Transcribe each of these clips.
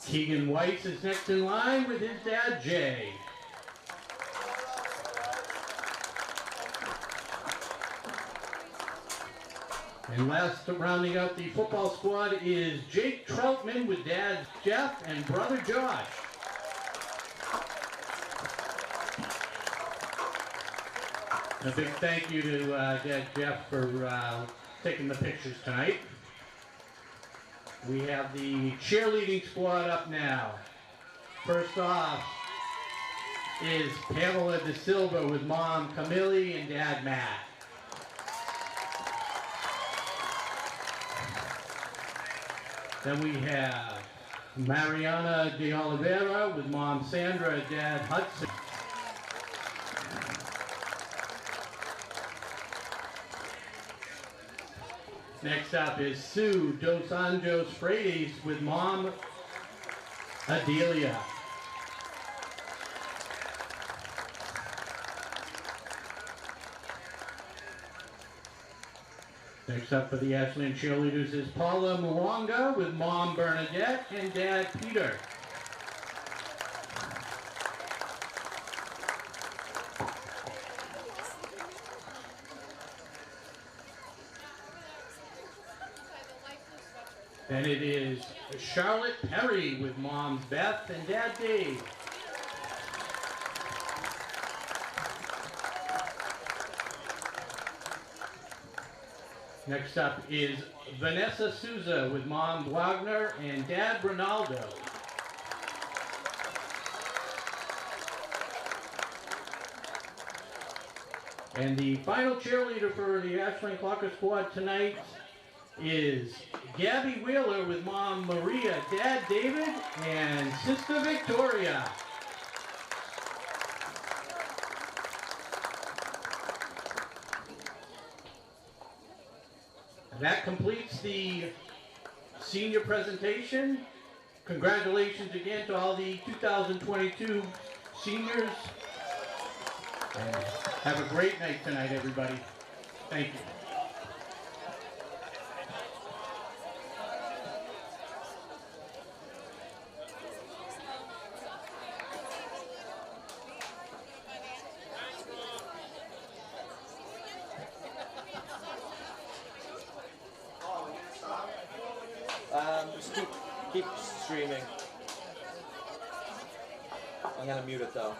Keegan Weiss is next in line with his dad, Jay. And last, rounding out the football squad is Jake Troutman with dads Jeff and brother Josh. A big thank you to Dad Jeff for taking the pictures tonight. We have the cheerleading squad up now. First off is Pamela De Silva with mom Camille and dad Matt. Then we have Mariana de Oliveira with mom Sandra and dad Hudson. Next up is Sue Dos Anjos Freitas with mom Adelia. Next up for the Ashland cheerleaders is Paula Mwanga with mom Bernadette and dad Peter. Then it is Charlotte Perry with moms Beth and dad Dave. Next up is Vanessa Souza with mom Wagner and dad Ronaldo. And the final cheerleader for the Ashland Clocker squad tonight is Gabby Wheeler with mom Maria, dad David, and sister Victoria. That completes the senior presentation. Congratulations again to all the 2022 seniors. And have a great night tonight, everybody. Thank you. Just keep streaming. I'm gonna mute it though.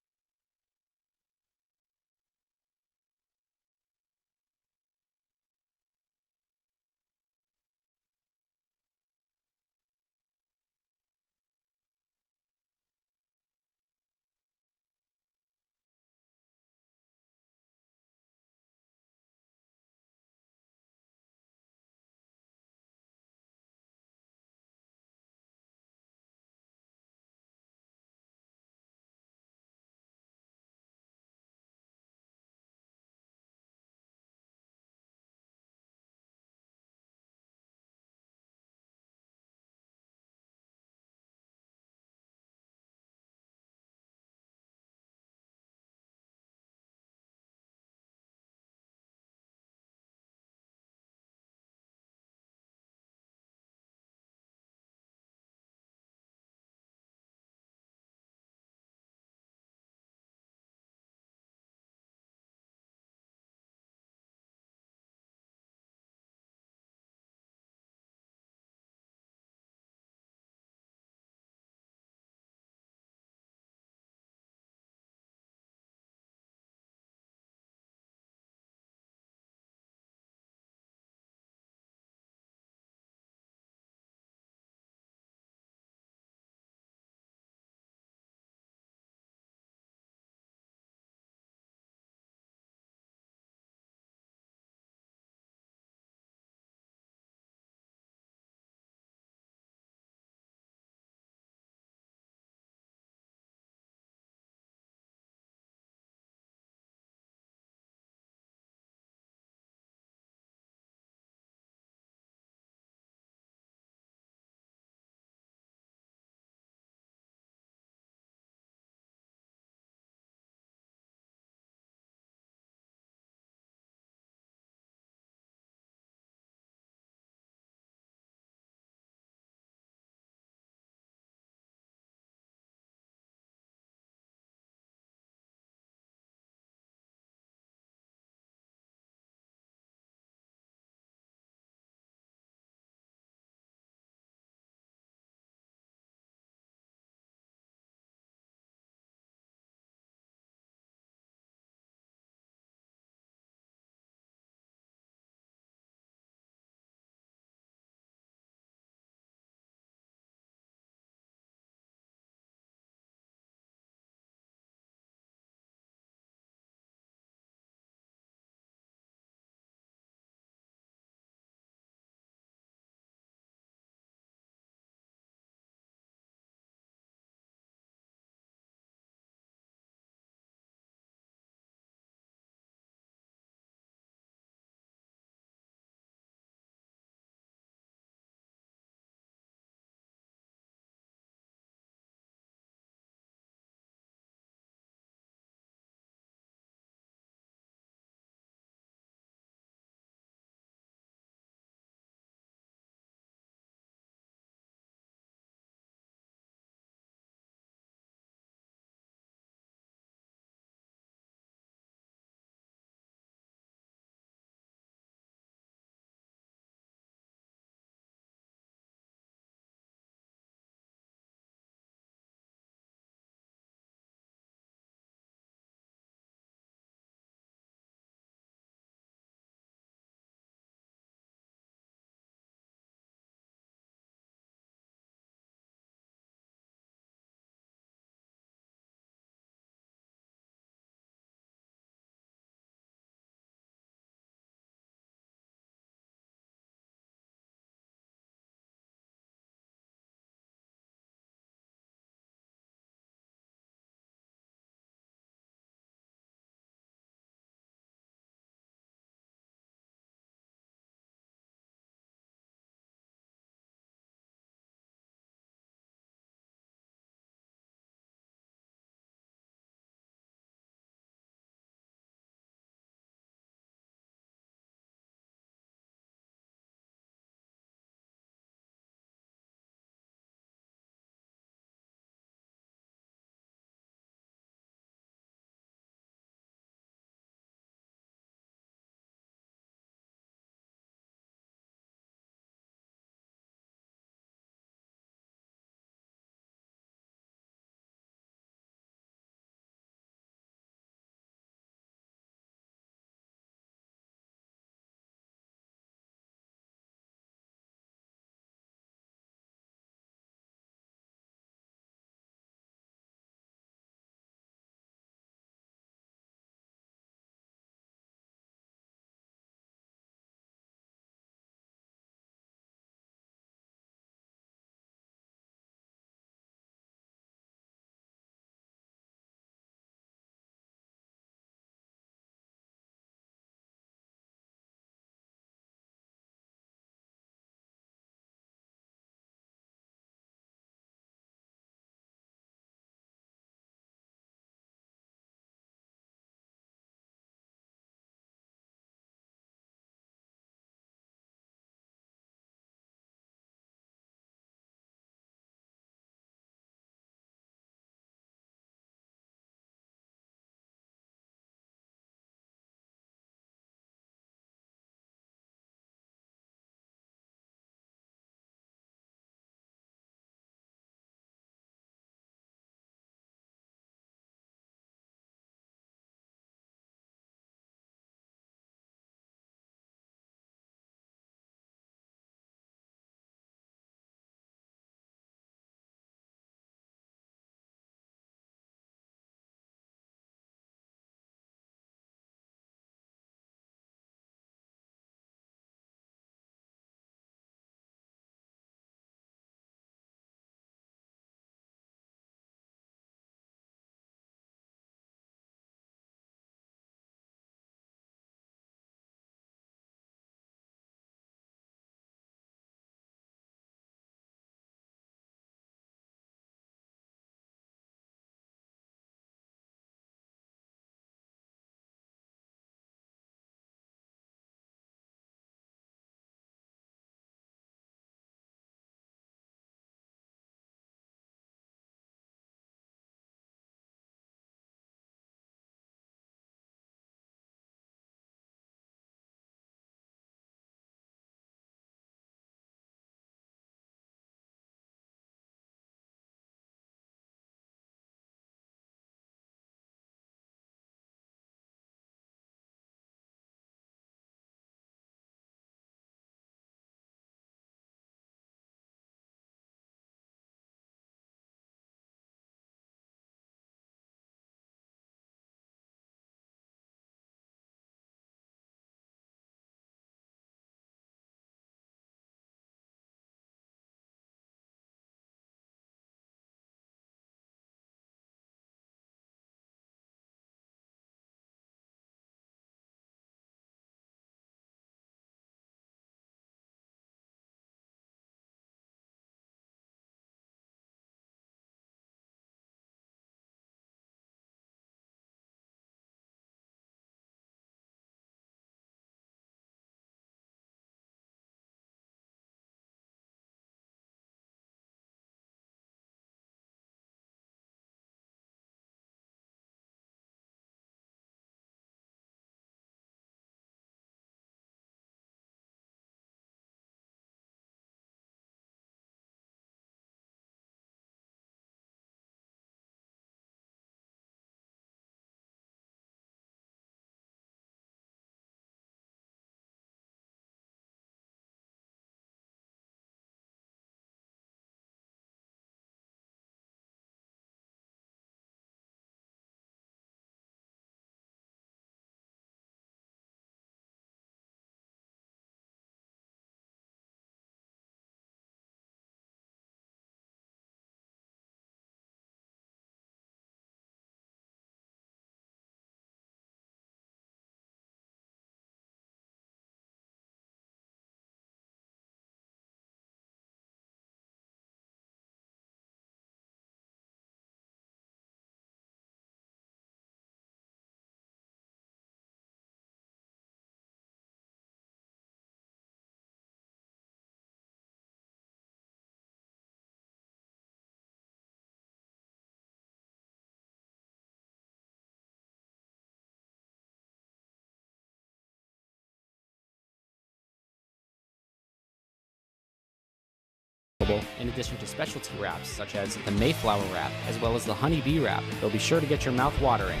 available, in addition to specialty wraps such as the Mayflower wrap as well as the Honey Bee wrap. They'll be sure to get your mouth watering.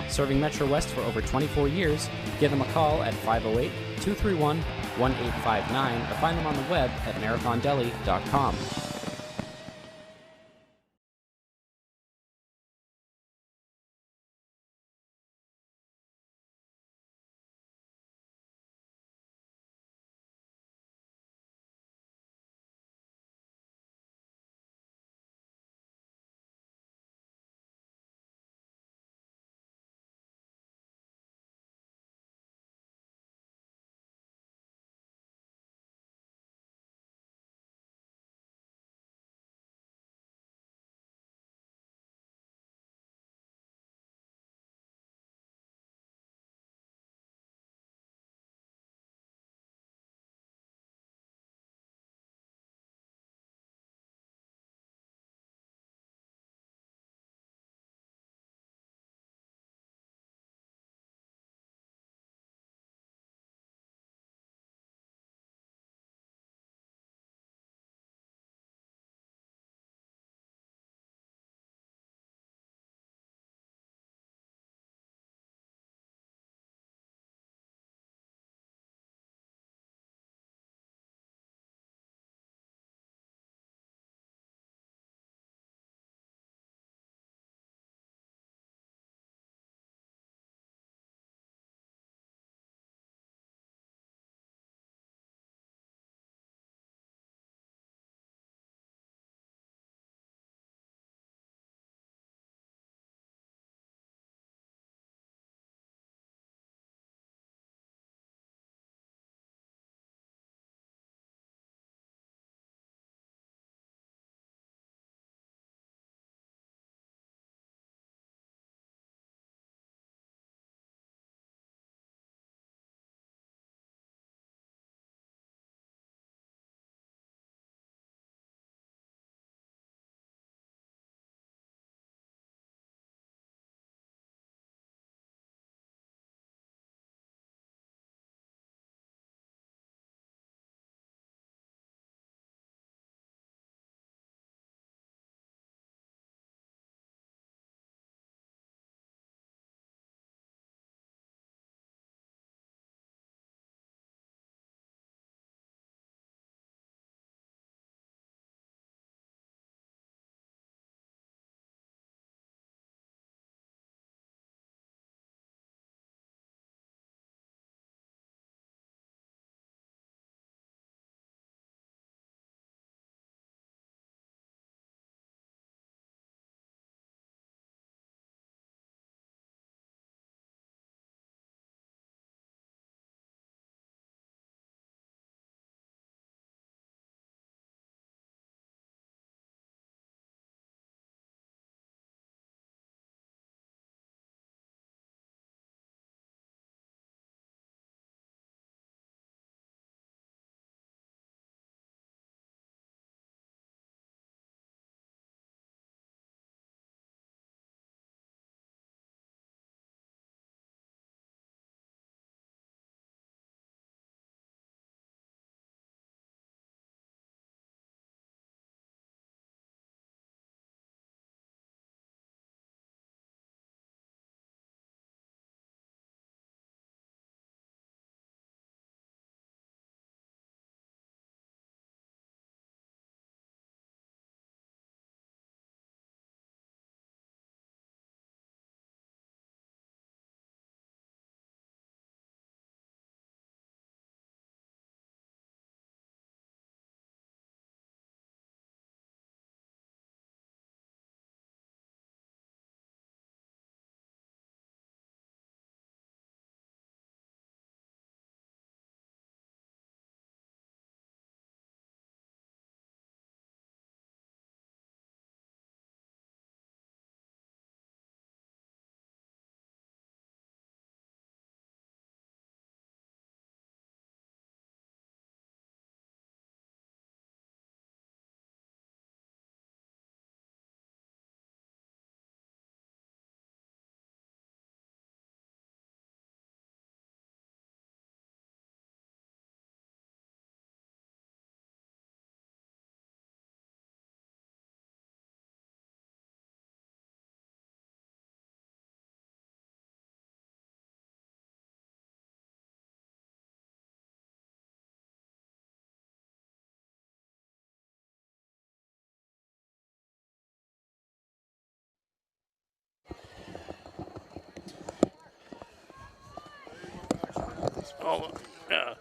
Serving Metro West for over 24 years, give them a call at 508-231-1859 or find them on the web at marathondeli.com.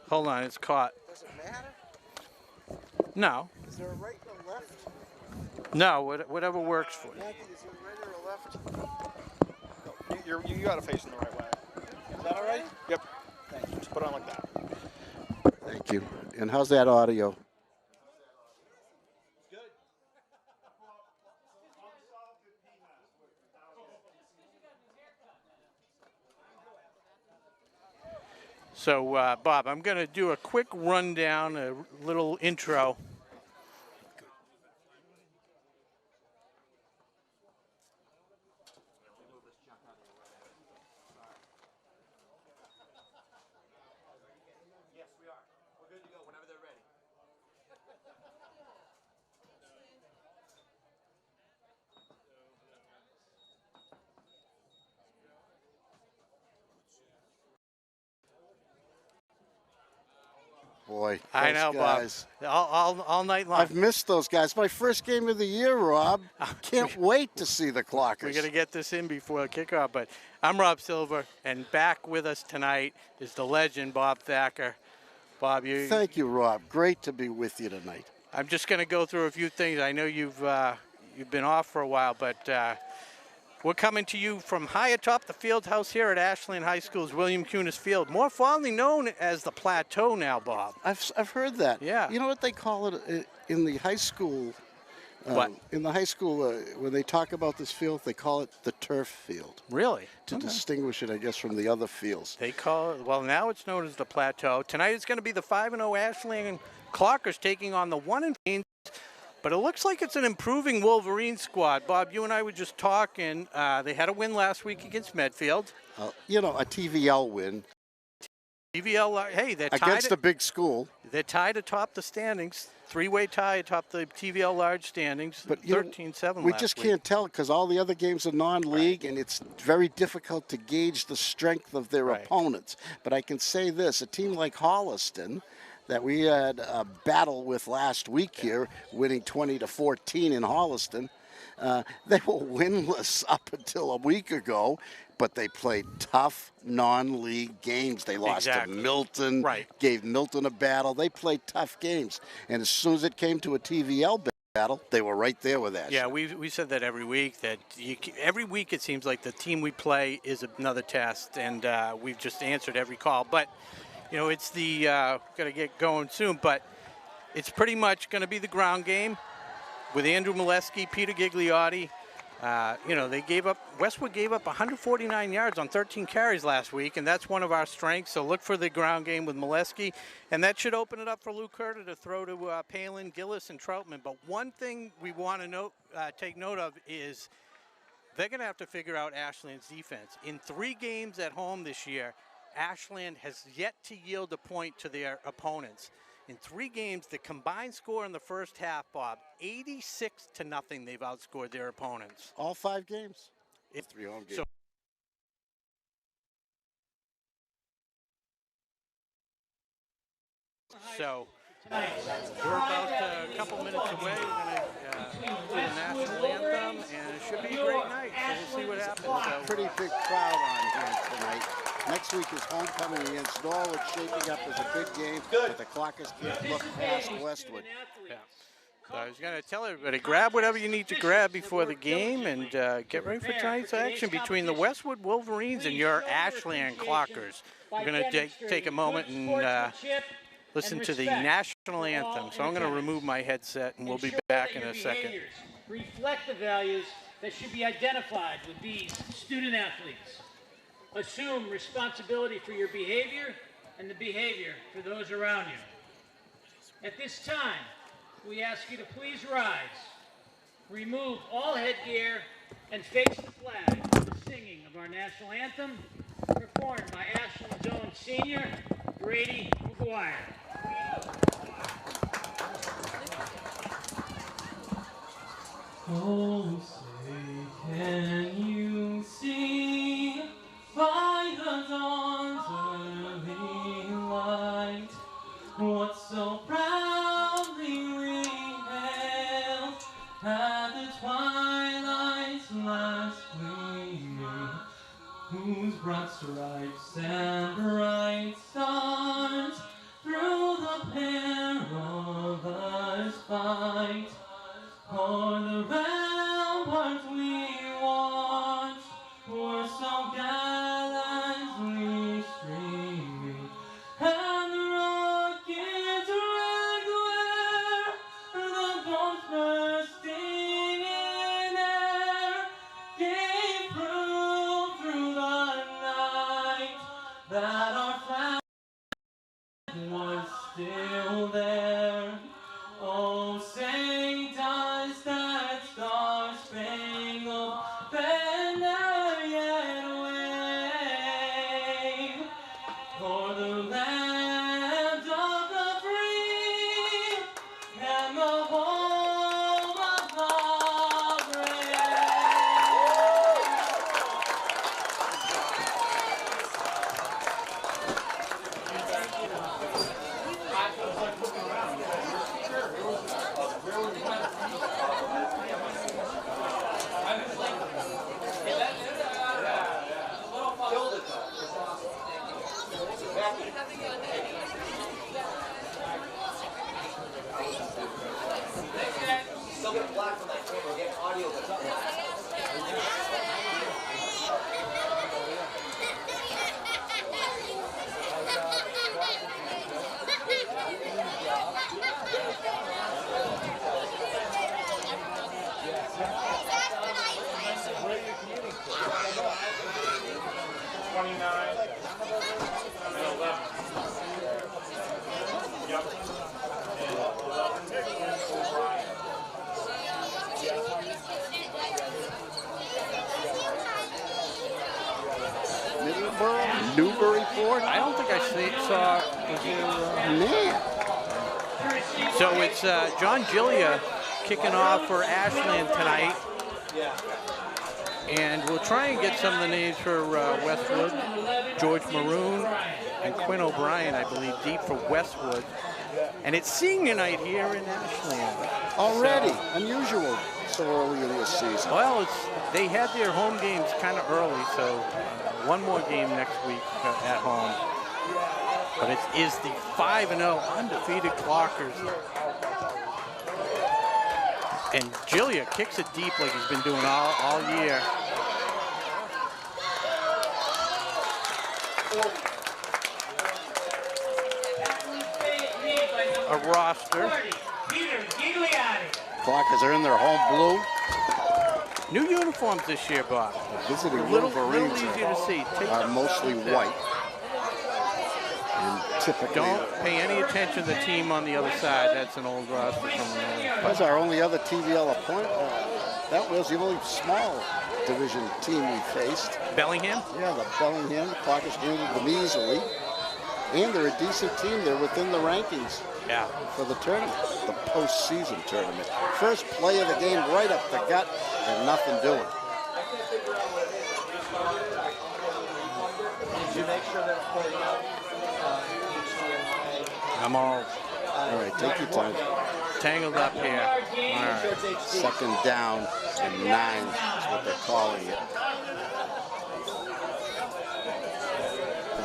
Hold on, it's caught. Does it matter? No. Is there a right and a left? No, whatever works for you. Matthew, is there a right or a left? No, you got to face in the right way. Is that all right? Yep. Thank you. Just put it on like that. Thank you. And how's that audio? So, Bob, I'm going to do a quick rundown, a little intro. Yes, we are. We're good to go whenever they're ready. Boy, I those know, guys. Bob. All night long. I've missed those guys. My first game of the year, Rob. Can't wait to see the Clockers. We're going to get this in before the kickoff, but I'm Rob Silver, and back with us tonight is the legend, Bob Thacker. Bob, Thank you, Rob. Great to be with you tonight. I'm just going to go through a few things. I know you've been off for a while, but we're coming to you from high atop the field house here at Ashland High School's William Cunis Field, more fondly known as the Plateau now, Bob. I've heard that. Yeah. You know what they call it in the high school? What? In the high school, when they talk about this field, they call it the turf field. Really? To distinguish it, I guess, from the other fields. They call it, well, now it's known as the Plateau. Tonight it's going to be the 5-0 Ashland Clockers taking on the 1-15. But it looks like it's an improving Wolverine squad. Bob, you and I were just talking. They had a win last week against Medfield. You know, a TVL win. TVL, hey, they're tied Against a big school. They're tied atop the standings. Three-way tie atop the TVL large standings. But 13-7 we last just week. can't tell because all the other games are non-league, and it's very difficult to gauge the strength of their opponents. But I can say this, a team like Holliston, that we had a battle with last week here, winning 20-14 in Holliston. They were winless up until a week ago, but they played tough non-league games. They lost to Milton, gave Milton a battle. They played tough games. And as soon as it came to a TVL battle, they were right there with that. Yeah, we said that every week, that every week it seems like the team we play is another test, and we've just answered every call. But you know, it's the got to get going soon, but it's pretty much going to be the ground game with Andrew Molesky, Peter Gigliotti. You know, Westwood gave up 149 yards on 13 carries last week, and that's one of our strengths. So look for the ground game with Molesky, and that should open it up for Luke Curta to throw to Palin, Gillis, and Troutman. But one thing we want to take note of is they're going to have to figure out Ashland's defense. In 3 games at home this year, Ashland has yet to yield a point to their opponents. In 3 games, the combined score in the first half, Bob, 86-0, they've outscored their opponents. All 5 games? 3 home games. So we're about a couple minutes away. We're going to do the national anthem, and it should be a great night. So we'll see what happens. Pretty big crowd on here tonight. Next week is homecoming against Norwood, shaping up as a big game, but the Clockers can't look past Westwood. Yeah. So I was going to tell everybody, grab whatever you need to grab before the game and get ready for tonight's action between the Westwood Wolverines and your Ashland Clockers. We're going to take a moment and listen to the national anthem. So I'm going to remove my headset, and we'll be back in a second. Reflect the values that should be identified with these student athletes. Assume responsibility for your behavior and the behavior for those around you. At this time, we ask you to please rise, remove all headgear, and face the flag for the singing of our national anthem, performed by Ashland's own senior, Grady McGuire. Oh, say, can you see by the dawn's early light what so proudly we hailed at the twilight's last gleaming, whose broad stripes and bright stars through the perilous fight. O'er the ramparts we watched were so gallantly streaming, and the rockets' red glare, the bombs bursting in air, gave proof through the night that our flag was still there. Oh, say does that star-spangled banner yet wave for the land of the free and the home of the brave? Still get black from that camera, get audio, but Middleborough, Newburyport. I don't think I saw. Man. So it's John Gillia kicking off for Ashland tonight. And we'll try and get some of the names for Westwood. George Maroon and Quinn O'Brien, I believe, deep for Westwood. And it's senior night here in Ashland. Already. Unusual so early in this season. Well, they had their home games kind of early, so one more game next week at home. But it is the 5-0 undefeated Clockers. And Gillia kicks it deep like he's been doing all year. A roster. Clockers are in their home blue. New uniforms this year, Bob. Visiting little Wolverines easier to see. are mostly white. And typically, don't pay any attention to the team on the other side. That's an old roster from that's our only other TVL opponent. That was the only small division team we faced. Bellingham? Yeah, the Bellingham. The Clockers handled them easily. And they're a decent team. They're within the rankings for the tournament, the postseason tournament. First play of the game right up the gut and nothing doing. I'm all right, take your time. Tangled up here. All right. Second down and 9 is what they're calling it.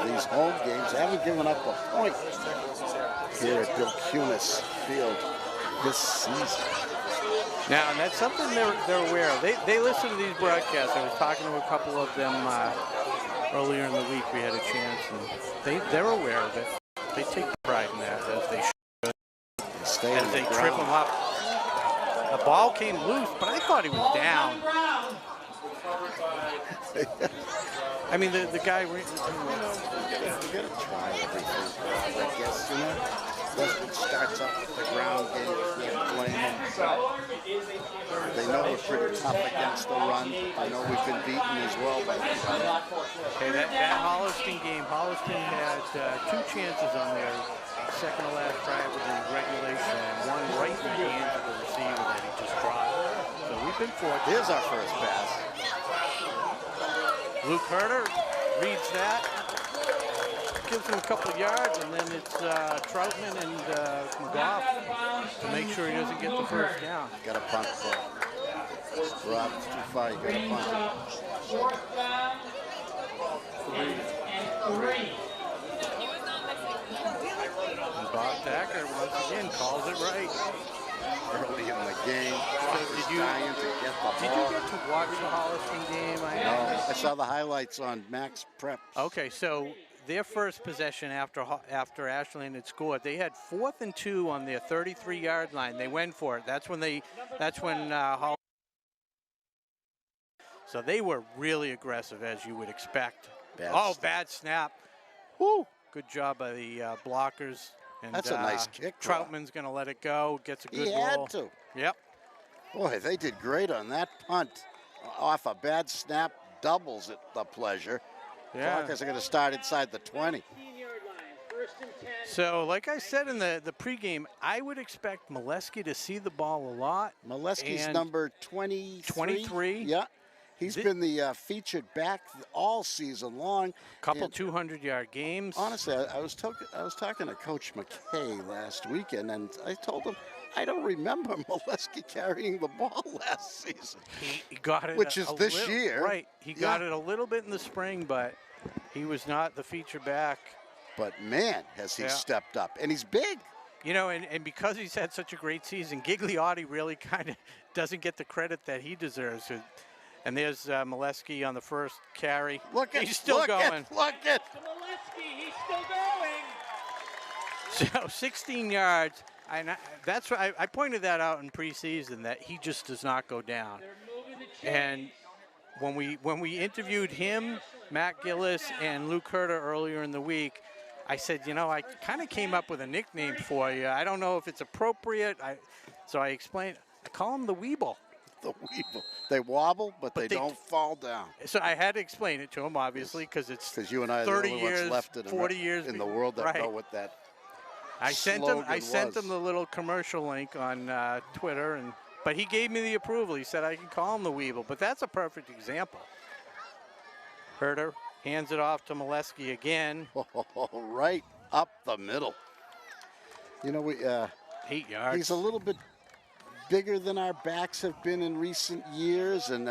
These home games haven't given up a point here at Bill Cunis Field this season. Now, and that's something they're aware of. They listen to these broadcasts. I was talking to a couple of them earlier in the week. We had a chance, and they're aware of it. They take pride in that, as they should. As they trip them up. The ball came loose, but I thought he was down. I mean, the guy. You gotta try everything, I guess, you know. Westwood starts up with the ground game, you can't blame them. They know we're pretty tough against the run. I know we've been beaten as well by the run. Okay, that Holliston game, Holliston had 2 chances on their second to last drive of the regulation, and one right in the hands of the receiver that he just dropped. So we've been fortunate. Here's our first pass. Luke Herter reads that, gives him a couple of yards, and then it's Troutman and McGough to make sure he doesn't get the first down. Got a punt for Rob, it's too far, you got a punt. 3. And Bob Thacker once again calls it right. Early in the game, Did you dying to get the Did ball. you get to watch the Holliston game? No, I saw the highlights on Max Prep. Okay, so their first possession after Ashland had scored, they had 4th and 2 on their 33-yard line. They went for it. That's when Holliston. So they were really aggressive, as you would expect. Bad snap. Woo! Good job by the blockers. And, That's a nice kick. Troutman's going to let it go. Gets a good He roll. had to. Yep. Boy, they did great on that punt. Off a bad snap, doubles it the pleasure. Yeah. Clockers are going to start inside the 20. So, like I said in the pregame, I would expect Molesky to see the ball a lot. Molesky's And number 23. 23? Yeah. He's been the featured back all season long. Couple And 200-yard games. honestly, I was talking to Coach McKay last weekend, and I told him I don't remember Molesky carrying the ball last season. He got it, which is this little, year. Right. He got it a little bit in the spring, but he was not the feature back. But man, has he stepped up, and he's big. You know, and because he's had such a great season, Gigliotti really kind of doesn't get the credit that he deserves. And there's Molesky on the first carry. He's still going. Look at. Molesky, he's still going. So 16 yards. And that's why I pointed that out in preseason, that he just does not go down. And when we interviewed him, Matt Gillis, and Luke Herter earlier in the week, I said, you know, I kind of came up with a nickname for you. I don't know if it's appropriate. So I explained. I call him the Weeble. The Weeble. They wobble, but they don't fall down. So I had to explain it to him, obviously, because it's you and I are 30 the only years, ones left in 40 years in the world that know what that. I sent him the little commercial link on Twitter, but he gave me the approval. He said I can call him the Weeble, but that's a perfect example. Herter hands it off to Molesky again. Right up the middle. You know, 8 yards. He's a little bit bigger than our backs have been in recent years, and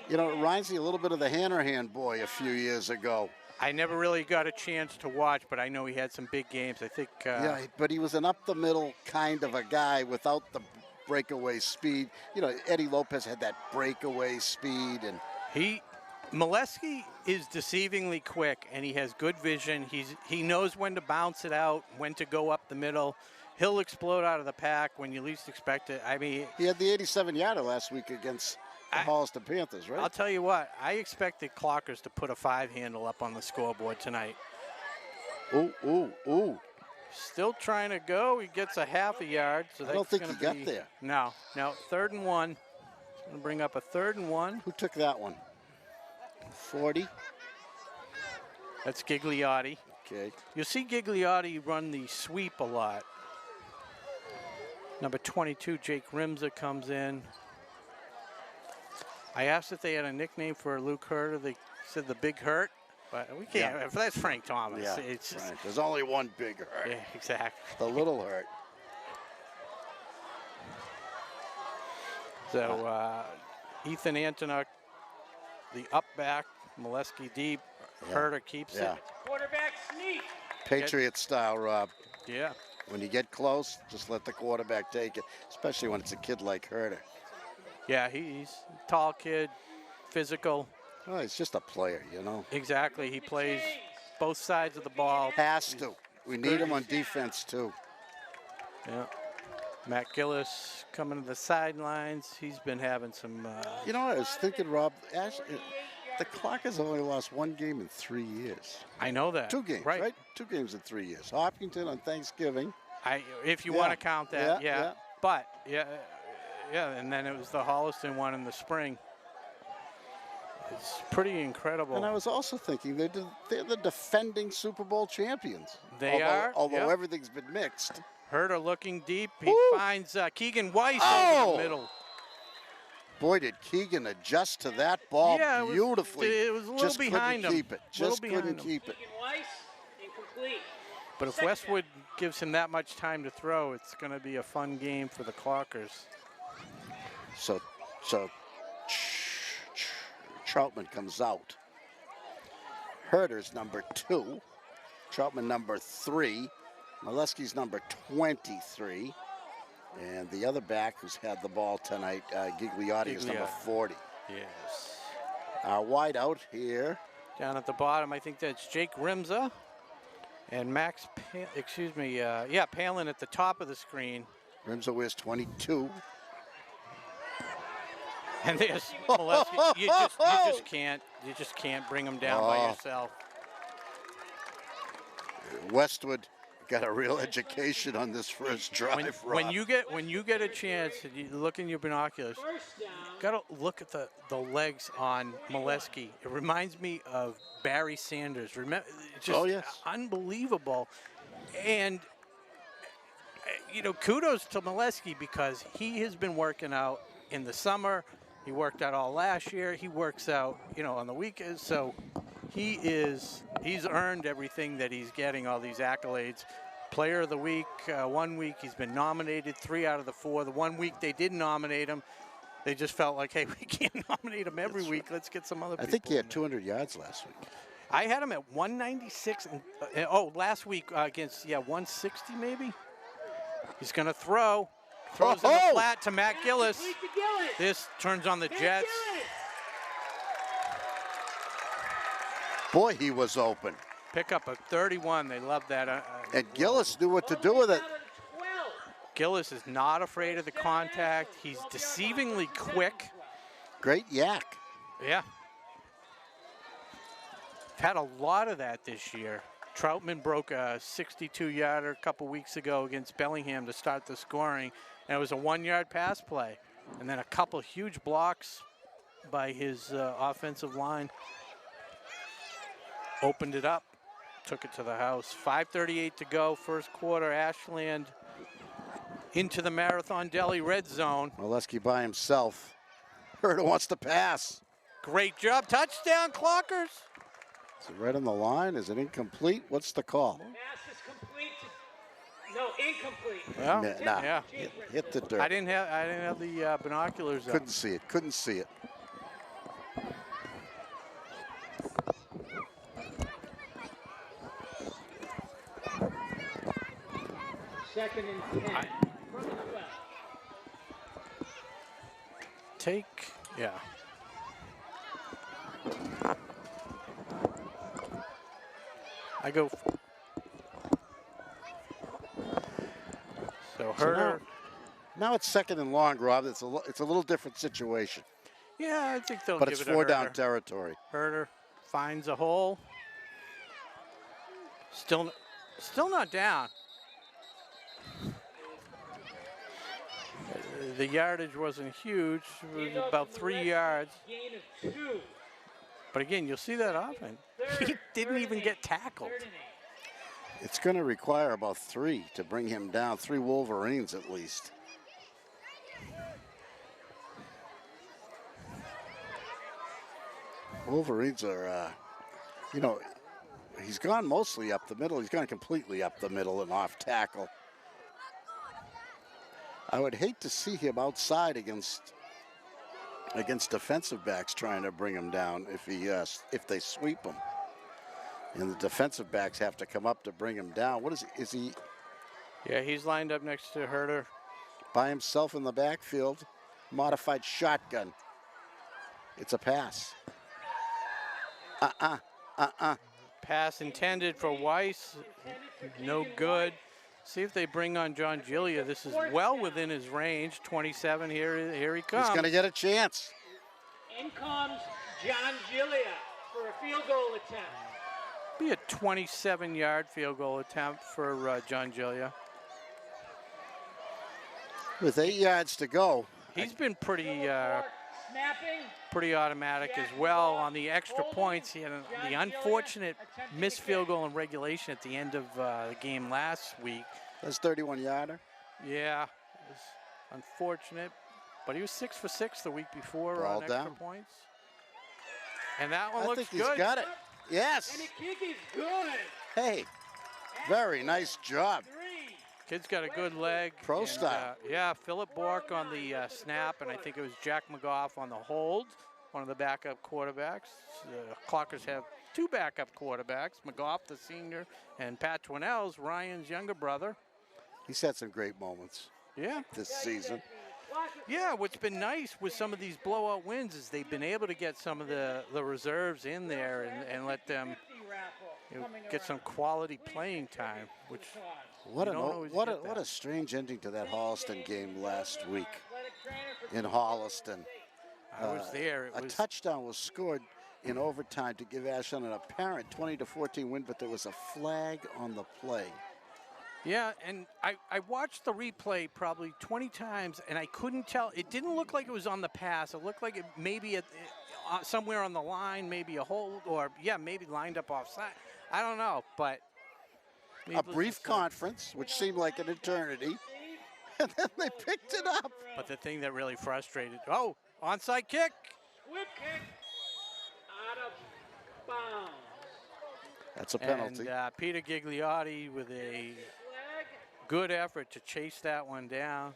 you know, it reminds me a little bit of the Hanrahan boy a few years ago. I never really got a chance to watch, but I know he had some big games. I think. Yeah, but he was an up-the-middle kind of a guy without the breakaway speed. You know, Eddie Lopez had that breakaway speed, and Molesky is deceivingly quick, and he has good vision. He knows when to bounce it out, when to go up the middle. He'll explode out of the pack when you least expect it. I mean, he had the 87-yarder last week against the Holliston Panthers, right? I'll tell you what, I expected Clockers to put a 5-handle up on the scoreboard tonight. Ooh. Still trying to go. He gets a half a yard. So I don't think he got there. No, 3rd and 1. It's going to bring up a 3rd and 1. Who took that one? 40. That's Gigliotti. Okay. You'll see Gigliotti run the sweep a lot. Number 22, Jake Rimza, comes in. I asked if they had a nickname for Luke Herter. They said the Big Hurt, but we can't. Yeah. That's Frank Thomas. Yeah, It's just, right. There's only one Big Hurt. yeah, exactly. The Little Hurt. So Ethan Antonuk, the up back, Molesky deep. Herter keeps it. Quarterback sneak. Patriot style, Rob. Yeah. When you get close, just let the quarterback take it, especially when it's a kid like Herter. Yeah, he's a tall kid, physical. Oh, he's just a player, you know. Exactly. He plays both sides of the ball. Has to. We need him on defense, too. Yeah. Matt Gillis coming to the sidelines. He's been having some. You know, I was thinking, Rob, the Clockers only lost 1 game in 3 years. I know that. 2 games, right? 2 games in 3 years. Hopkinton on Thanksgiving. If you want to count that, yeah. But, and then it was the Holliston one in the spring. It's pretty incredible. And I was also thinking, they're the defending Super Bowl champions. Although everything's been mixed. Herter looking deep. He finds Keegan Weiss over the middle. Boy, did Keegan adjust to that ball beautifully. It was a little behind him. Just couldn't keep it. Weiss, incomplete. But if Westwood gives him that much time to throw, it's going to be a fun game for the Clockers. So Troutman comes out. Herter's number 2. Troutman number 3. Molesky's number 23. And the other back who's had the ball tonight, Gigliotti, is number 40. Yes. Our wide out here. Down at the bottom, I think that's Jake Rimza and Max, Palin at the top of the screen. Rimza wears 22. And there's Molesky. You just can't bring him down by yourself. Westwood got a real education on this first drive. When you get a chance, you look in your binoculars. Got to look at the legs on Molesky. It reminds me of Barry Sanders. Just unbelievable. And kudos to Molesky because he has been working out in the summer. He worked out all last year. He works out, on the weekends. So he's earned everything that he's getting, all these accolades. Player of the week, 1 week he's been nominated, 3 out of the 4. The 1 week they didn't nominate him, they just felt like, hey, we can't nominate him every week. Let's get some other people. I think he had 200 yards last week. I had him at 196. Last week against 160 maybe. He's going to throw. Throws in the flat to Matt Gillis. This turns on the Jets. Boy, he was open. Pick up a 31. They love that. And Gillis knew what to do with it. Gillis is not afraid of the contact. He's deceivingly quick. Great yak. Yeah. Had a lot of that this year. Troutman broke a 62-yarder a couple weeks ago against Bellingham to start the scoring, and it was a 1-yard pass play. And then a couple huge blocks by his offensive line. Opened it up, took it to the house. 5:38 to go, first quarter. Ashland into the Marathon Deli red zone. Molesky by himself. Herter wants to pass. Great job, touchdown, Clockers. Is it right on the line? Is it incomplete? What's the call? Pass is complete. No, incomplete. Well, yeah. Hit the dirt. I didn't have the binoculars up. Couldn't see it. Couldn't see it. Second and 10. From the 12. I go. So Herter. Now it's second and long, Rob. It's a little different situation. Yeah, I think they'll but give it's it a Herter. 4 down territory. Herter finds a hole. Still not down. The yardage wasn't huge. It was about 3 yards. Gain of 2. But again, you'll see that often. He didn't even get tackled. It's going to require about 3 to bring him down. 3 Wolverines at least. Wolverines are, he's gone mostly up the middle. He's gone completely up the middle and off tackle. I would hate to see him outside against defensive backs trying to bring him down if they sweep him. And the defensive backs have to come up to bring him down. What is he? Yeah, he's lined up next to Herter. By himself in the backfield. Modified shotgun. It's a pass. Pass intended for Weiss. No good. See if they bring on John Gillia. This is well within his range. 27, here he comes. He's going to get a chance. In comes John Gillia for a field goal attempt. Be a 27-yard field goal attempt for John Gillia. With 8 yards to go. He's been pretty automatic as well on the extra points. He had the unfortunate missed field goal in regulation at the end of the game last week. That's 31-yarder. Yeah, it was unfortunate, but he was 6 for 6 the week before on extra points. And that one looks good. I think he's got it. Yes. And the kick is good. Hey, very nice job. Kid's got a good leg. Pro style. Yeah, Philip Bork on the snap, and I think it was Jack McGough on the hold, one of the backup quarterbacks. Clockers have two backup quarterbacks, McGough, the senior, and Pat Twinnell's Ryan's younger brother. He's had some great moments this season. Yeah, what's been nice with some of these blowout wins is they've been able to get some of the reserves in there and let them get some quality playing time, which what a strange ending to that Holliston game last week in Holliston. I was there. A touchdown was scored in overtime to give Ashland an apparent 20-14 win, but there was a flag on the play. Yeah, and I watched the replay probably 20 times, and I couldn't tell. It didn't look like it was on the pass. It looked like it maybe somewhere on the line, maybe a hold, or, maybe lined up offside. I don't know, but. A brief conference, which seemed like an eternity, and then they picked it up. But the thing that really frustrated, onside kick. Whip kick out of bounds. That's a penalty. And Peter Gigliotti with a good effort to chase that one down.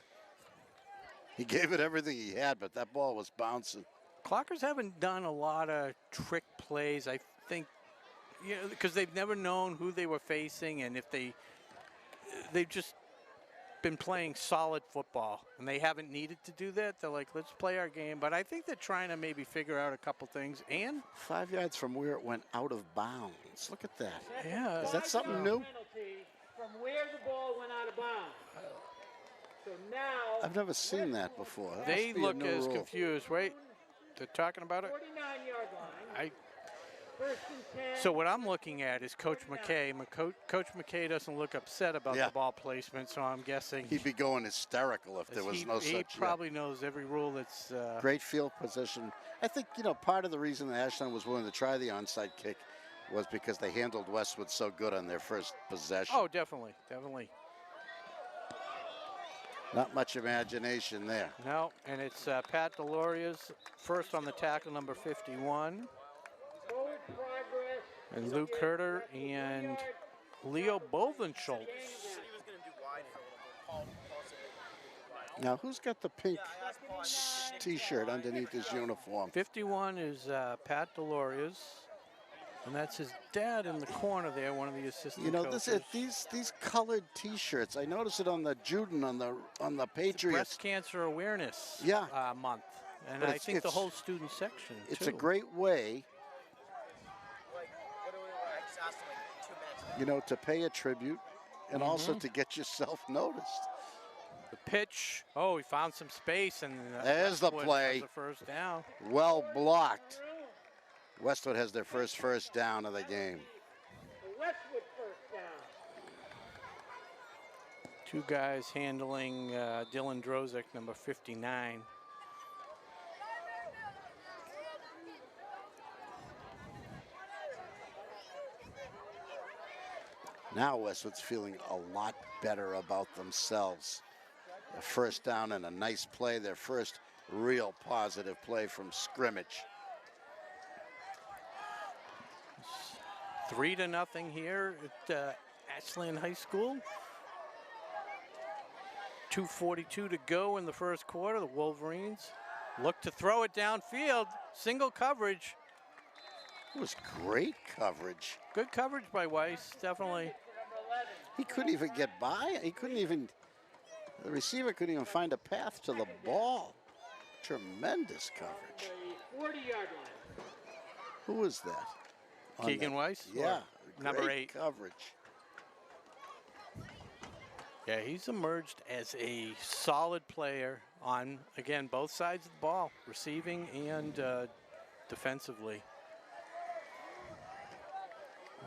He gave it everything he had, but that ball was bouncing. Clockers haven't done a lot of trick plays, I think, because they've never known who they were facing, and if they've just been playing solid football, and they haven't needed to do that. They're like, let's play our game. But I think they're trying to maybe figure out a couple things. And 5 yards from where it went out of bounds. Look at that. Yeah. Is that something new? From where the ball went out of bounds. So now I've never seen that before. That they must be a look new as rule. confused, right? They're talking about it. 49-yard line. First and 10. So what I'm looking at is Coach McKay. Coach McKay doesn't look upset about the ball placement, so I'm guessing he'd be going hysterical if there was no such. He probably knows every rule that's. Great field position. I think part of the reason that Ashland was willing to try the onside kick was because they handled Westwood so good on their first possession. Oh, definitely. Not much imagination there. No, and it's Pat Deloria's first on the tackle, number 51. And Luke Herter and Leo Bovenschultz. Now, who's got the pink T-shirt underneath his uniform? 51 is Pat Deloria's, and that's his dad in the corner there, one of the assistant coaches. These colored T-shirts. I noticed it on the Juden on the Patriots. Breast Cancer Awareness month, and but I think the whole student section. It's a great way. To pay a tribute and also to get yourself noticed. The pitch. Oh, he found some space, and there's the play. The first down. Well blocked. Westwood has their first down of the game. Westwood first down. Two guys handling Dylan Drozik, number 59. Now Westwood's feeling a lot better about themselves. A first down and a nice play, their first real positive play from scrimmage. 3-0 here at Ashland High School. 2:42 to go in the first quarter. The Wolverines look to throw it downfield. Single coverage. It was great coverage. Good coverage by Weiss, definitely. He couldn't even get by. The receiver couldn't even find a path to the ball. Tremendous coverage. 40-yard line. Who was that? Keegan Weiss? Yeah. Number 8. Coverage. Yeah, he's emerged as a solid player on, again, both sides of the ball, receiving and defensively.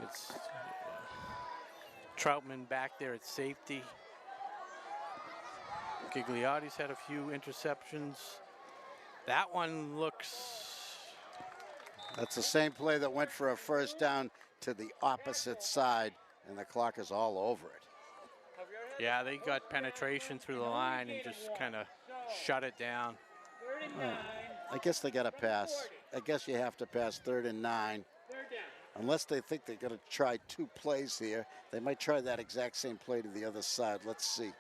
It's Troutman back there at safety. Gigliotti's had a few interceptions. That one looks... That's the same play that went for a first down to the opposite side, and the clock is all over it. Yeah, they got penetration through the line and just kind of shut it down. I guess they got to pass. I guess you have to pass 3rd and 9. Unless they think they're going to try 2 plays here. They might try that exact same play to the other side. Let's see.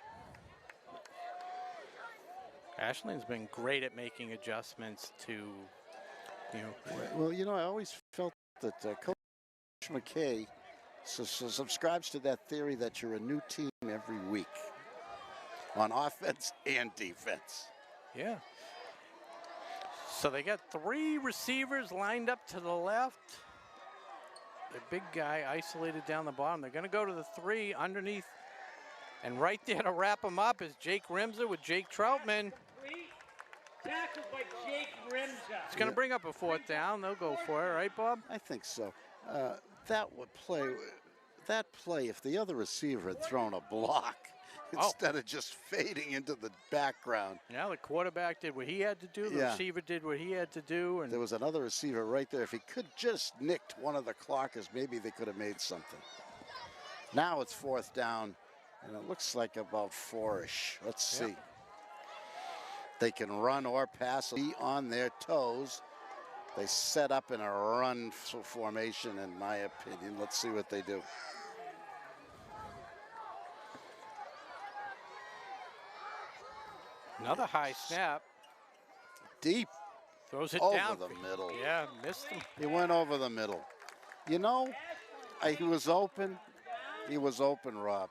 Ashland's been great at making adjustments to, Well, I always felt that Coach Coach McKay subscribes to that theory that you're a new team every week on offense and defense. Yeah. So they got 3 receivers lined up to the left. The big guy isolated down the bottom. They're going to go to the 3 underneath. And right there to wrap them up is Jake Rimza with Jake Troutman. Tackled by Jake Rimza. It's going to bring up a 4th down. They'll go for it, right, Bob? I think so. That play, if the other receiver had thrown a block instead of just fading into the background. Yeah, the quarterback did what he had to do. The receiver did what he had to do. And there was another receiver right there. If he could just nicked one of the clockers, maybe they could have made something. Now it's 4th down, and it looks like about 4-ish. Let's see. They can run or pass, be on their toes. They set up in a run formation, in my opinion. Let's see what they do. Another high snap. Deep. Throws it over down. The middle. Yeah, missed him. He went over the middle. You know, he was open. He was open, Rob.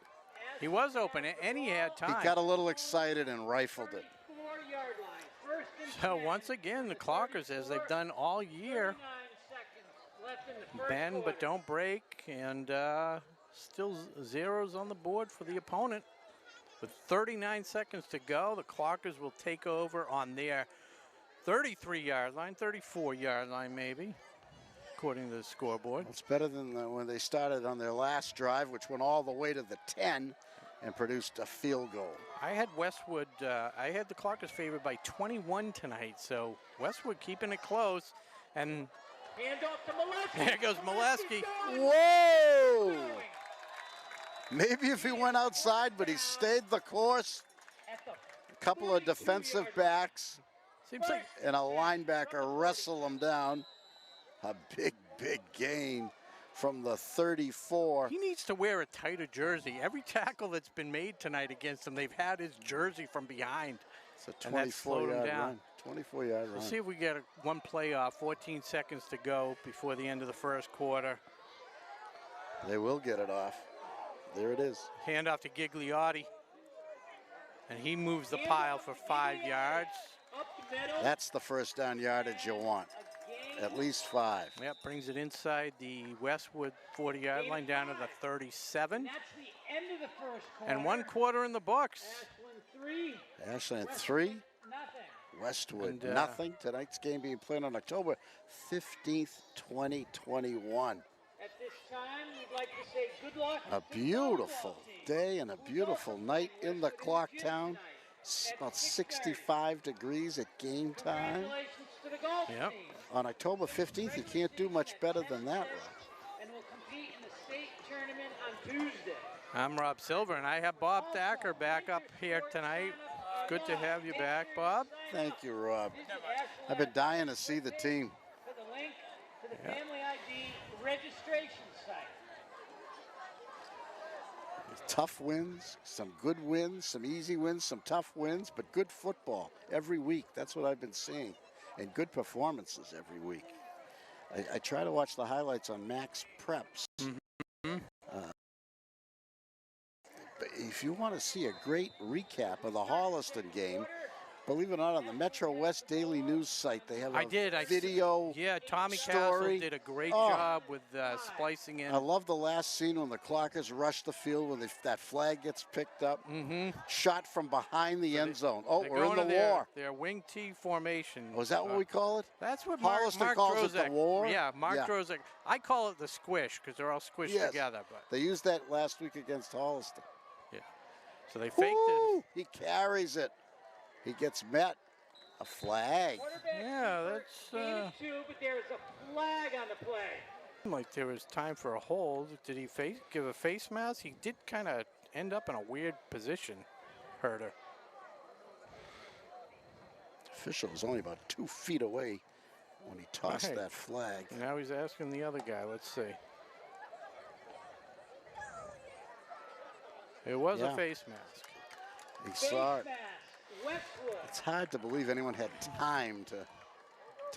He was open, and he had time. He got a little excited and rifled it. So once again, the Clockers, as they've done all year, bend but don't break, and still zeros on the board for the opponent. With 39 seconds to go, the Clockers will take over on their 33-yard line, 34-yard line maybe, according to the scoreboard. It's better than when they started on their last drive, which went all the way to the 10 and produced a field goal. I had Westwood, I had the Clockers favored by 21 tonight, so Westwood keeping it close. And hand off to Molesky. There goes Molesky. Whoa! Maybe if he went outside, but he stayed the course. A couple of defensive backs seems like, and a linebacker wrestle him down. A big, big gain from the 34. He needs to wear a tighter jersey. Every tackle that's been made tonight against him, they've had his jersey from behind. It's a 24-yard run. 24-yard run. We'll see if we get one play off. 14 seconds to go before the end of the first quarter. They will get it off. There it is. Hand off to Gigliotti. And he moves the pile for 5 yards. That's the first down yardage you want. At least 5. Yep, brings it inside the Westwood 40-yard line down to the 37. That's the end of the first quarter. And 1 quarter in the books. Ashland 3. Nothing. Westwood And, nothing. Tonight's game being played on October 15th, 2021. At this time, we'd like to say good luck. A beautiful day and a beautiful night in the clock town. It's about 65 degrees at game time. Congratulations to the golf Yep. team. On October 15th, you can't do much better than that, Rob. And will compete in the state tournament on Tuesday. I'm Rob Silver, and I have Bob Thacker back up here tonight. It's good to have you back, Bob. Thank you, Rob. I've been dying to see the team. For the link to the Family ID registration site. Tough wins, some good wins, some easy wins, some tough wins, but good football every week. That's what I've been seeing. And good performances every week. I try to watch the highlights on Max Preps. But if you want to see a great recap of the Holliston game, believe it or not, on the Metro West Daily News site, they have a video Yeah, Tommy story. Castle did a great job with splicing in. I love the last scene when the Clockers rush the field when that flag gets picked up. Shot from behind the end zone. Oh, They're we're in going the to war. Their wing T formation. Oh, is that what we call it? That's what Holliston Mark calls it Drozek. the war? Yeah, Mark Drozek. I call it the squish because they're all squished Yes. together. But They used that last week against Holliston. yeah, so they faked Woo! it. He carries it. He gets met. A flag. Yeah, that's But there is a flag on the play. like there was time for a hold. Did he give a face mask? He did kind of end up in a weird position. Herder. Official was only about 2 feet away when he tossed Right. that flag. Now he's asking the other guy. Let's see. It was a face mask. He saw it. Mask, Westwood. It's hard to believe anyone had time to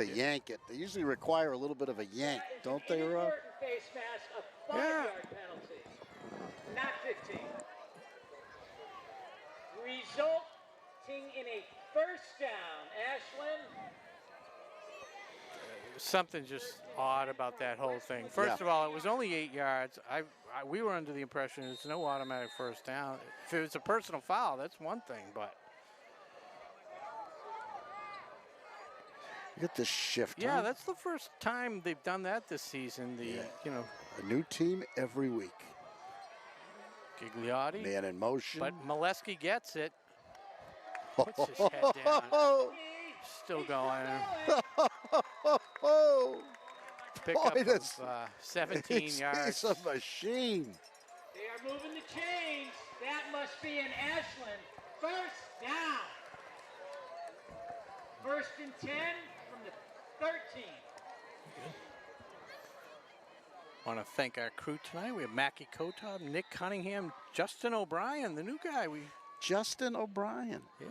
yank it. They usually require a little bit of a yank, don't they, Rob? Face mask 5-yard penalty, not 15. Resulting in a first down. Ashland. Something just odd about that whole thing. First of all, it was only 8 yards. We were under the impression there's no automatic first down. If it was a personal foul, that's one thing, but. Get the shift. Yeah, huh? that's the first time they've done that this season. A new team every week. Gigliotti. Man in motion. But Molesky gets it. Puts his head down. Still going. Pick up of 17 yards. He's a machine. They are moving the chains. That must be an Ashland first down. 1st and 10 from the 13. I want to thank our crew tonight. We have Mackie Kotob, Nick Cunningham, Justin O'Brien, the new guy. Justin O'Brien. Yeah.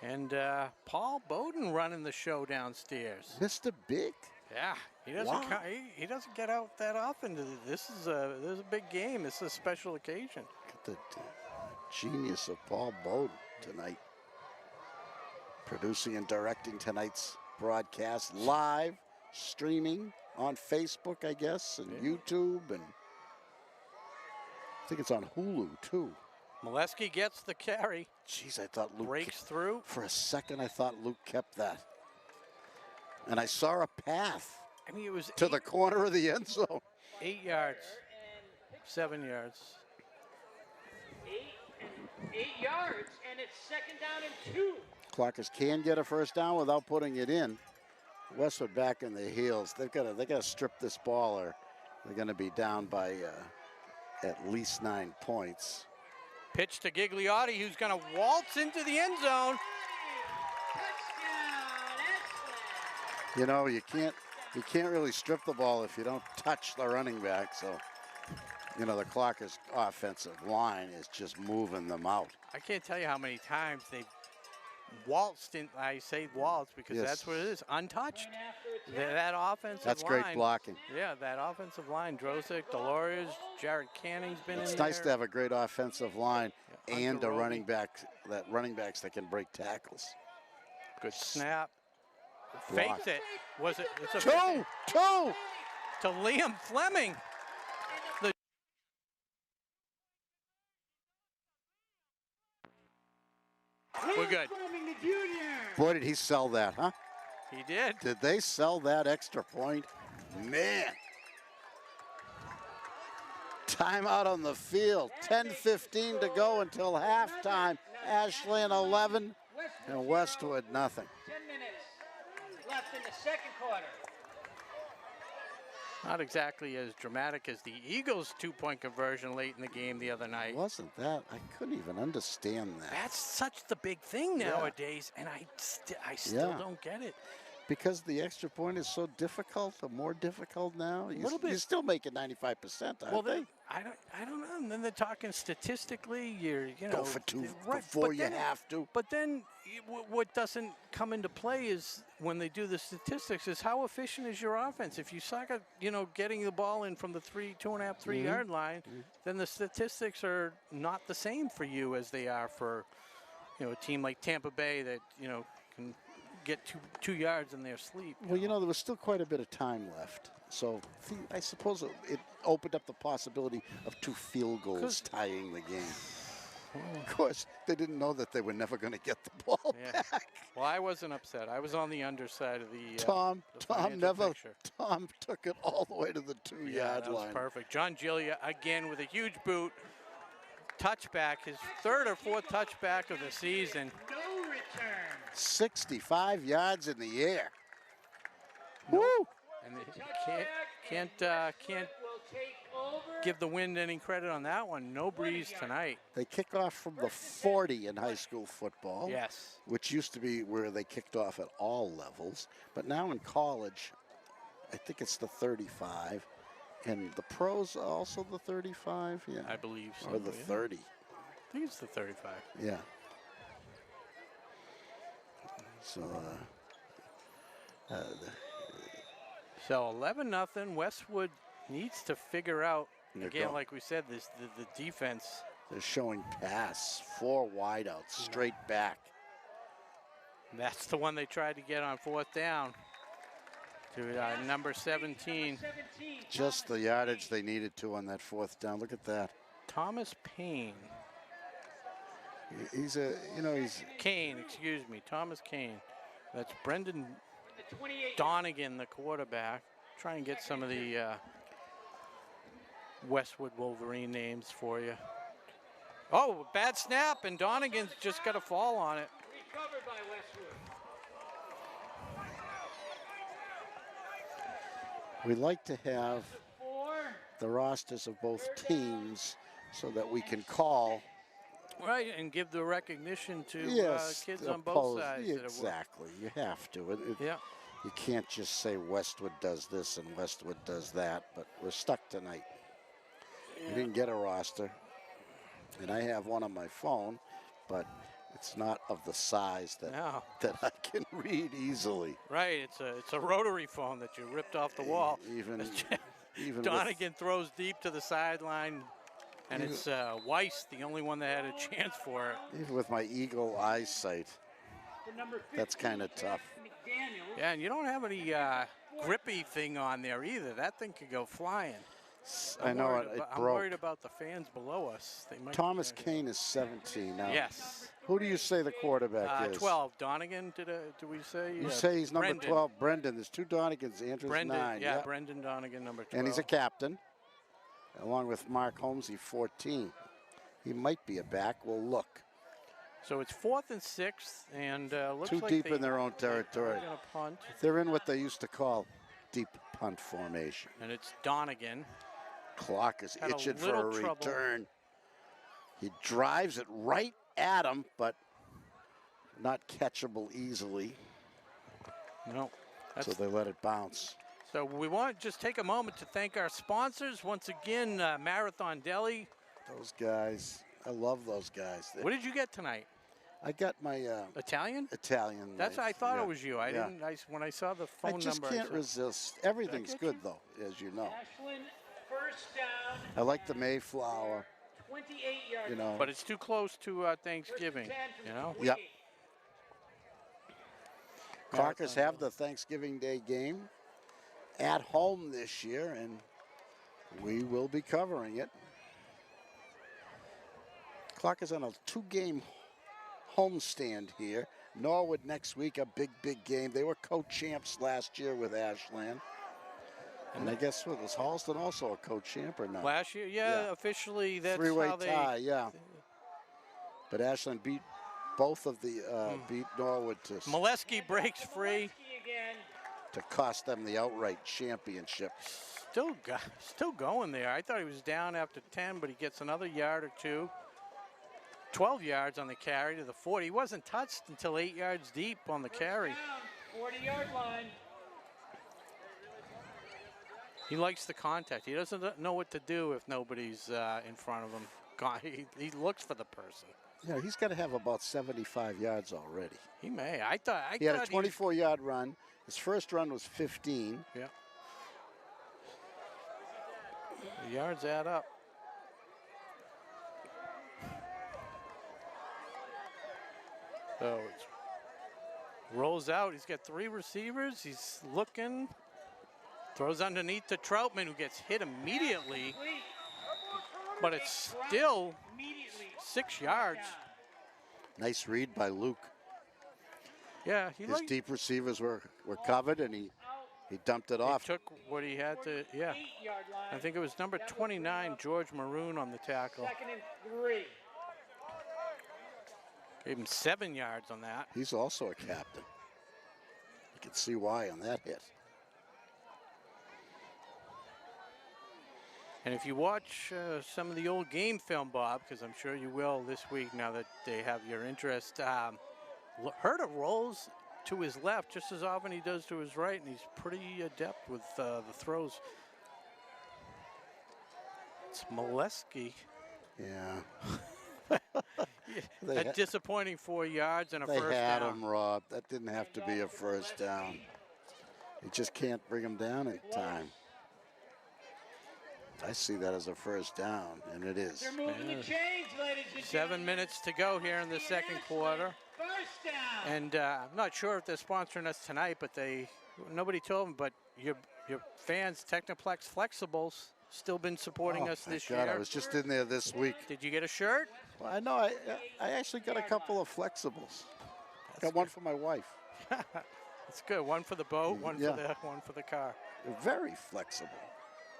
And Paul Bowden running the show downstairs. Mr. Big. Yeah, he doesn't get out that often. This is a big game. This is a special occasion. Look at the genius of Paul Bowden tonight. Producing and directing tonight's broadcast live, streaming on Facebook, I guess, and YouTube, and I think it's on Hulu too. Molesky gets the carry. Jeez, I thought Luke breaks through. For a second, I thought Luke kept that. And I saw a path. I mean, it was to the corner of the end zone. 8 yards, 7 yards. 8 yards, and it's 2nd down and 2. Clockers can get a first down without putting it in. Westwood back in the heels. They got to strip this ball, or they're going to be down by at least 9 points. Pitch to Gigliotti, who's going to waltz into the end zone. You know, you can't really strip the ball if you don't touch the running back. So, you know, the Clockers' offensive line is just moving them out. I can't tell you how many times they've waltzed in. I say waltz because that's what it is, untouched. That offensive line. That's great blocking. Yeah, that offensive line. Drozek, Deloriers, Jared Canning's been in there. It's nice to have a great offensive line and a running backs that can break tackles. Good snap. Fakes it. Was it? It's a two to Liam Fleming. We're good. Boy, did he sell that, huh? He did. Did they sell that extra point? Man. Timeout on the field. 10:15 to go until halftime. Ashland 11 and Westwood nothing. 10 minutes left in the 2nd quarter. Not exactly as dramatic as the Eagles' 2-point conversion late in the game the other night. Wasn't that? I couldn't even understand that. That's such the big thing nowadays, and I still don't get it. Because the extra point is so difficult, or more difficult now. You still make it 95%, aren't they? I don't know. And then they're talking statistically. You know, go for two before you have to. But then what doesn't come into play is when they do the statistics is how efficient is your offense. If you suck at getting the ball in from the 2.5, 3 yard line, then the statistics are not the same for you as they are for a team like Tampa Bay that can get 2 yards in their sleep. Well, there was still quite a bit of time left. So I suppose it opened up the possibility of 2 field goals tying the game. Of course, they didn't know that they were never going to get the ball back. Well, I wasn't upset. I was on the underside of the Tom picture. Tom took it all the way to the 2-yard line. That was perfect. John Giglia again with a huge boot. Touchback, his 3rd or 4th touchback of the season. No return. 65 yards in the air. Woo! And can't give the wind any credit on that one. No breeze tonight. They kick off from the 40 in high school football. Yes. Which used to be where they kicked off at all levels. But now in college, I think it's the 35. And the pros are also the 35, yeah. I believe so. Or the 30. I think it's the 35. Yeah. So, so 11-0. Westwood needs to figure out And they're again, going- like we said, the defense. They're showing pass, 4 wideouts, straight back. That's the one they tried to get on 4th down to number 17. Just the yardage they needed to on that 4th down. Look at that. Thomas Payne. He's Kane, excuse me, Thomas Kane. That's Brendan Donegan, the quarterback. Try and get some of the Westwood Wolverine names for you. Oh, bad snap, and Donegan's just got a fall on it. Recovered by Westwood. We like to have the rosters of both teams so that we can call. Right, and give the recognition to kids on both opposed- sides. Exactly, you have to. Yeah. You can't just say Westwood does this and Westwood does that, but we're stuck tonight. We didn't get a roster, and I have one on my phone, but it's not of the size that that I can read easily. Right, it's a rotary phone that you ripped off the wall. Even Donegan throws deep to the sideline, and it's Weiss, the only one that had a chance for it. Even with my eagle eyesight, that's kind of tough. Yeah, and you don't have any grippy thing on there either. That thing could go flying. I know it I'm broke. worried about the fans below us. They might. Thomas Kane is 17 now. Yes. Who do you say the quarterback is? 12. Donegan, did we say? You say he's number Brendan. 12. Brendan. There's 2 Donegans. Andrew's Brendan, 9. yeah, Yep. Brendan Donegan, number 12. And he's a captain, along with Mark Holmesy, 14. He might be a back. We'll look. So it's 4th and 6th, and looks Too like deep they- in their own territory. They're gonna punt, They're in what they used to call deep punt formation. and it's Donegan. Clock is Had a itching for little a trouble. return. He drives it right at him, but not catchable easily. No. So they let it bounce. So we want to just take a moment to thank our sponsors. Once again, Marathon Deli. Those guys, I love those guys. What did you get tonight? I got my Italian? Italian. That's knife, I thought yeah. it was you. I Yeah. didn't. When I saw the phone I just number, can't resist. Everything's get good you? though, as you know. Ashland, first down, I like the Mayflower. 28 yards. You know. But it's too close to Thanksgiving. You know. Yep. Clockers have the Thanksgiving Day game at home this year, and we will be covering it. Clockers on a 2-game homestand here. Norwood next week, a big game. They were co-champs last year with Ashland. And I guess what was Halston also a co-champ or not? Last year, yeah, officially that's Three-way how they. tie, yeah. But Ashland beat both of the beat Norwood to Molesky breaks free. cost them the outright championship. Still going there. I thought he was down after 10, but he gets another yard or two. 12 yards on the carry to the 40. He wasn't touched until 8 yards deep on the carry. 40-yard line. He likes the contact. He doesn't know what to do if nobody's in front of him. He looks for the person. Yeah, he's got to have about 75 yards already. He may. I thought He had a 24-yard run. His first run was 15. Yeah. The yards add up. So it rolls out. He's got 3 receivers. He's looking. Throws underneath to Troutman, who gets hit immediately. But it's still 6 yards. Nice read by Luke. Yeah, His deep receivers were covered, and he dumped it off. He took what he had to, yeah. I think it was number 29, George Maroon, on the tackle. 2nd and 3. Gave him 7 yards on that. He's also a captain. You can see why on that hit. And if you watch some of the old game film, Bob, because I'm sure you will this week now that they have your interest, Herta rolls to his left just as often he does to his right, and he's pretty adept with the throws. It's Molesky. Yeah. A disappointing 4 yards and a first down. They had him, Rob. That didn't have to be a first down. You just can't bring him down in time. I see that as a first down, and it is. They're moving the chains, ladies and 7 minutes to go here in the second quarter. First down. And I'm not sure if they're sponsoring us tonight, but nobody told them, but your fans, Technoplex Flexibles, still been supporting us this God, year. I was just in there this week. Did you get a shirt? Well, I know. I actually got a couple of flexibles. Got one for my wife. That's good. One for the boat, one for the car. They're very flexible.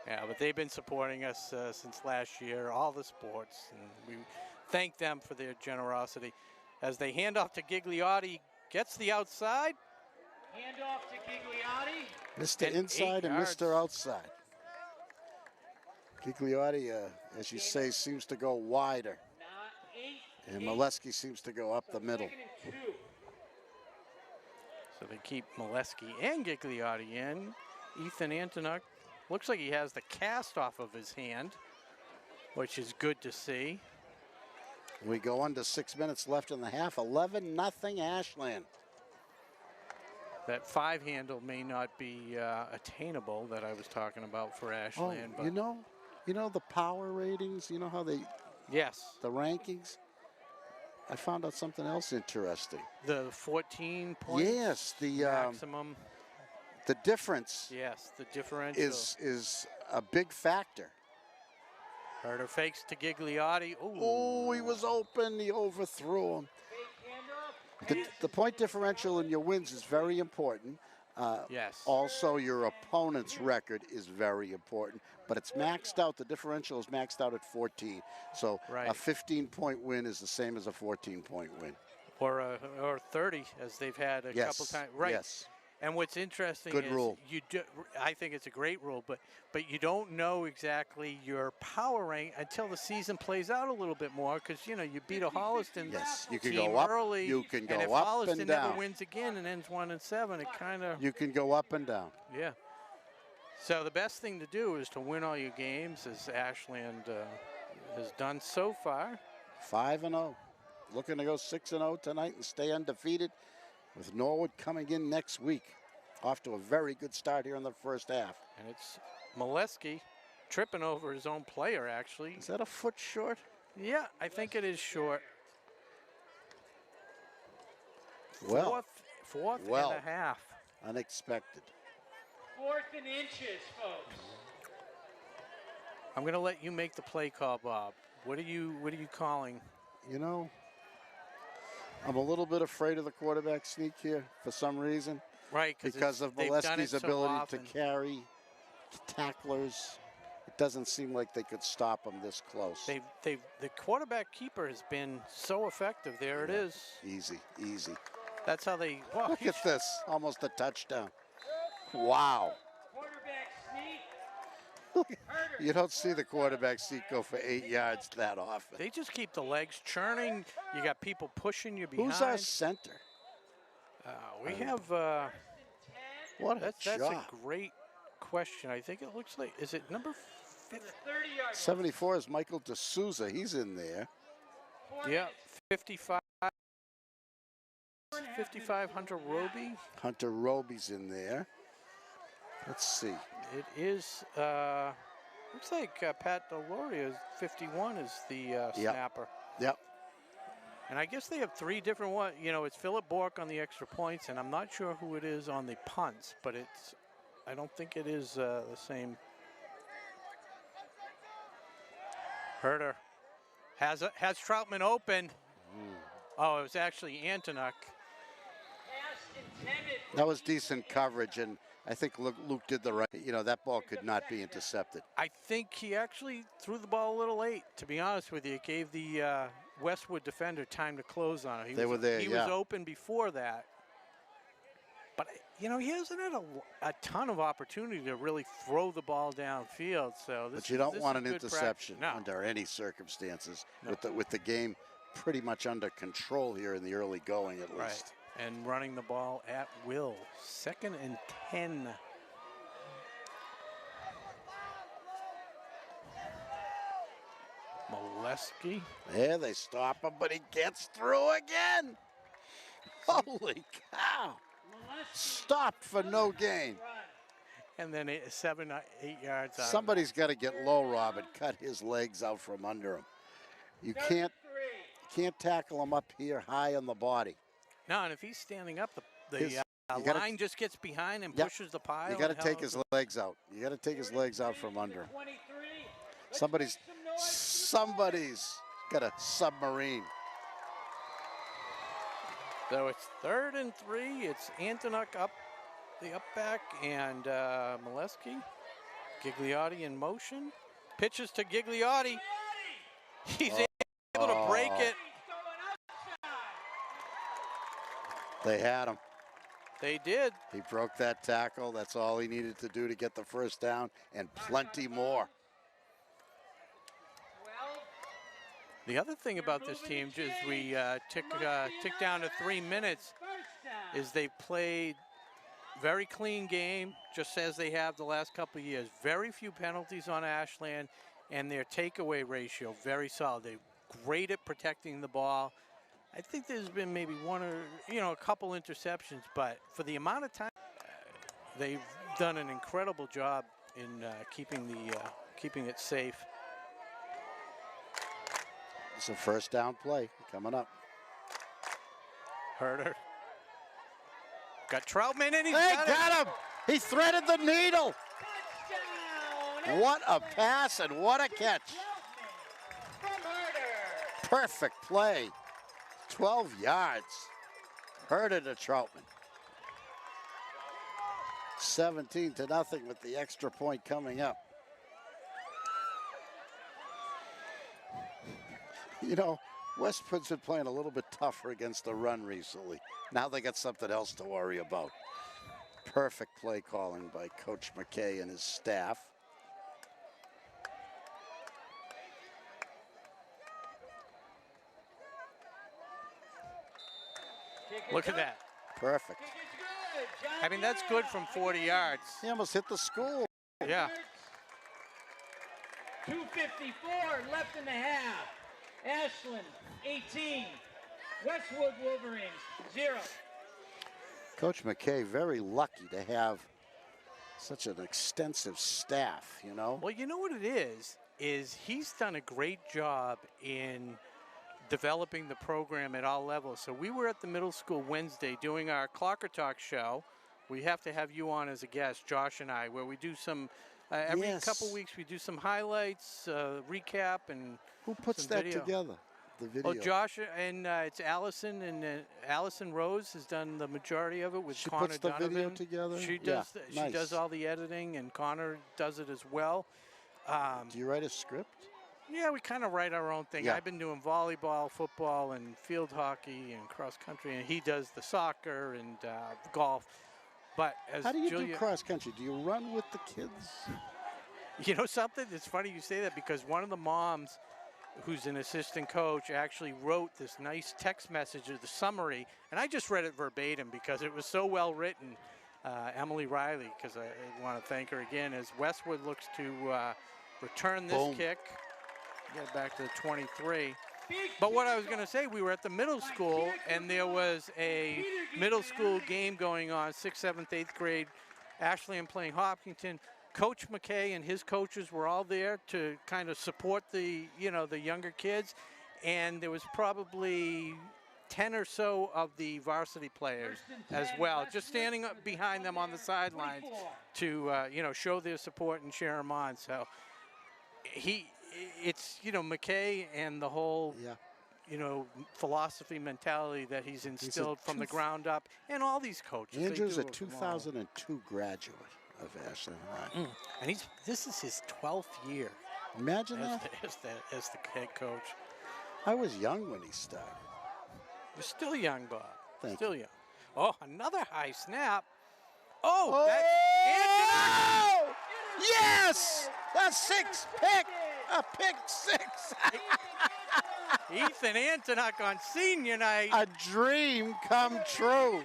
Yeah, but they've been supporting us since last year, all the sports, and we thank them for their generosity. As they hand off to Gigliotti, gets the outside. Hand off to Gigliotti. Mr. And Inside 8 and yards. Mr. Outside. Gigliotti, as you say, seems to go wider. And Molesky seems to go up the middle. So they keep Molesky and Gigliotti in. Ethan Antonuk looks like he has the cast off of his hand, which is good to see. We go under 6 minutes left in the half. 11-0 Ashland. That 5 handle may not be attainable that I was talking about for Ashland. Oh, you know the power ratings. You know how they? Yes. The rankings. I found out something else interesting. The 14 points. Yes, the maximum. The difference. Yes, the differential is a big factor. Herder fakes to Gigliotti. Ooh. Oh, he was open. He overthrew him. The point differential in your wins is very important. Yes. Also, your opponent's record is very important, but it's maxed out. The differential is maxed out at 14. So a 15-point win is the same as a 14-point win. Or 30, as they've had a couple times. Right. Yes. And what's interesting Good is rule. I think it's a great rule, but you don't know exactly your power rank until the season plays out a little bit more, because you beat a Holliston you can team go up, early, you can go and if up Holliston and down. never wins again and ends 1-7, it kind of You can go up and down. yeah. So the best thing to do is to win all your games, as Ashland has done so far. 5-0, looking to go 6-0 tonight and stay undefeated, with Norwood coming in next week. Off to a very good start here in the first half. And it's Molesky tripping over his own player, actually. Is that a foot short? Yeah, I think it is short. Well, fourth and a half. Unexpected. 4th and inches, folks. I'm going to let you make the play call, Bob. What are you calling? You know, I'm a little bit afraid of the quarterback sneak here for some reason. Right, because of Molesky's ability to carry tacklers. It doesn't seem like they could stop him this close. The quarterback keeper has been so effective. There it is. Easy, easy. That's how they. Look at this, almost a touchdown. Wow. Quarterback sneak. You don't see the quarterback sneak go for 8 yards that often. They just keep the legs churning. You got people pushing you behind. Who's our center? We have. What a that's job. a great question. I think it looks like, is it number 30-yard 74 is Michael D'Souza. He's in there. Yeah, 55 Hunter Roby. Hunter Roby's in there. Let's see. It is, looks like Pat Deloria, 51 is the snapper. Yep. And I guess they have 3 different ones. It's Philip Bork on the extra points, and I'm not sure who it is on the punts, but I don't think it is the same. Herder has Troutman open. Oh, it was actually Antonuk. That was decent coverage, and I think Luke did the right. That ball could not be intercepted. I think he actually threw the ball a little late, to be honest with you. It gave the Westwood defender time to close on it. He was open before that. But, he hasn't had a ton of opportunity to really throw the ball downfield. But you don't want an interception under any circumstances, with the game pretty much under control here in the early going at least. Right. And running the ball at will. 2nd and 10. Molesky. There, they stop him, but he gets through again. Holy cow. Stopped for no gain. and then 7, 8 yards out. Somebody's got to get low, Rob, and cut his legs out from under him. You can't tackle him up here high on the body. No, and if he's standing up, the gotta, line just gets behind and pushes the pile. You got to take his legs out. You got to take his legs out from under him. Somebody's got a submarine. So it's 3rd and 3. It's Antonuk up the up back, and Molesky. Gigliotti in motion. Pitches to Gigliotti. He's able to break it. They had him. They did. He broke that tackle. That's all he needed to do to get the first down, and plenty more. The other thing about this team, as we tick down to 3 minutes, is they played very clean game, just as they have the last couple of years. Very few penalties on Ashland, and their takeaway ratio very solid. They're great at protecting the ball. I think there's been maybe one or a couple interceptions, but for the amount of time, they've done an incredible job in keeping it safe. It's a first down play coming up. Herder. Got Troutman, and got him. He threaded the needle. What a pass and what a catch. Perfect play. 12 yards. Herder to Troutman. 17-0 with the extra point coming up. Westwood's been playing a little bit tougher against the run recently. Now they got something else to worry about. Perfect play calling by Coach McKay and his staff. Look at that. Perfect. I mean, that's good from 40 yards. He almost hit the school. Yeah. 2:54 left in the half. Ashland, 18. Westwood Wolverines, 0. Coach McKay, very lucky to have such an extensive staff, Well, you know what it is he's done a great job in developing the program at all levels. So we were at the middle school Wednesday doing our Clocker Talk show. We have to have you on as a guest, Josh and I, where we do some, every couple weeks we do some highlights, recap, and who puts that video together, the video? Oh, Josh, and it's Allison, and Allison Rose has done the majority of it with she Connor puts the Donovan. video together? She does, nice. She does all the editing, and Connor does it as well. Do you write a script? Yeah, we kind of write our own thing. Yeah. I've been doing volleyball, football, and field hockey, and cross country, and he does the soccer and golf. But as How do you Julia, do cross country? Do you run with the kids? You know something? It's funny you say that, because one of the moms, who's an assistant coach, actually wrote this nice text message of the summary, and I just read it verbatim because it was so well written. Emily Riley, because I want to thank her again, as Westwood looks to return this kick. Get back to the 23. But what I was going to say, we were at the middle school, and there was a middle school game going on, 6th, 7th, 8th grade, Ashland playing Hopkinton. Coach McKay and his coaches were all there to kind of support the younger kids, and there was probably 10 or so of the varsity players as well, just standing up behind them on the sidelines to show their support and cheer them on. So it's McKay and the whole philosophy, mentality that he's instilled from the ground up, and all these coaches. Andrew's a 2002 graduate of Ashland High. And this is his 12th year. Imagine that. As the head coach. I was young when he started. You're still young, Bob. Still young. Oh, another high snap. Oh, oh! Yes! A six pick! A pick six! Ethan Antonuk on senior night. A dream come true.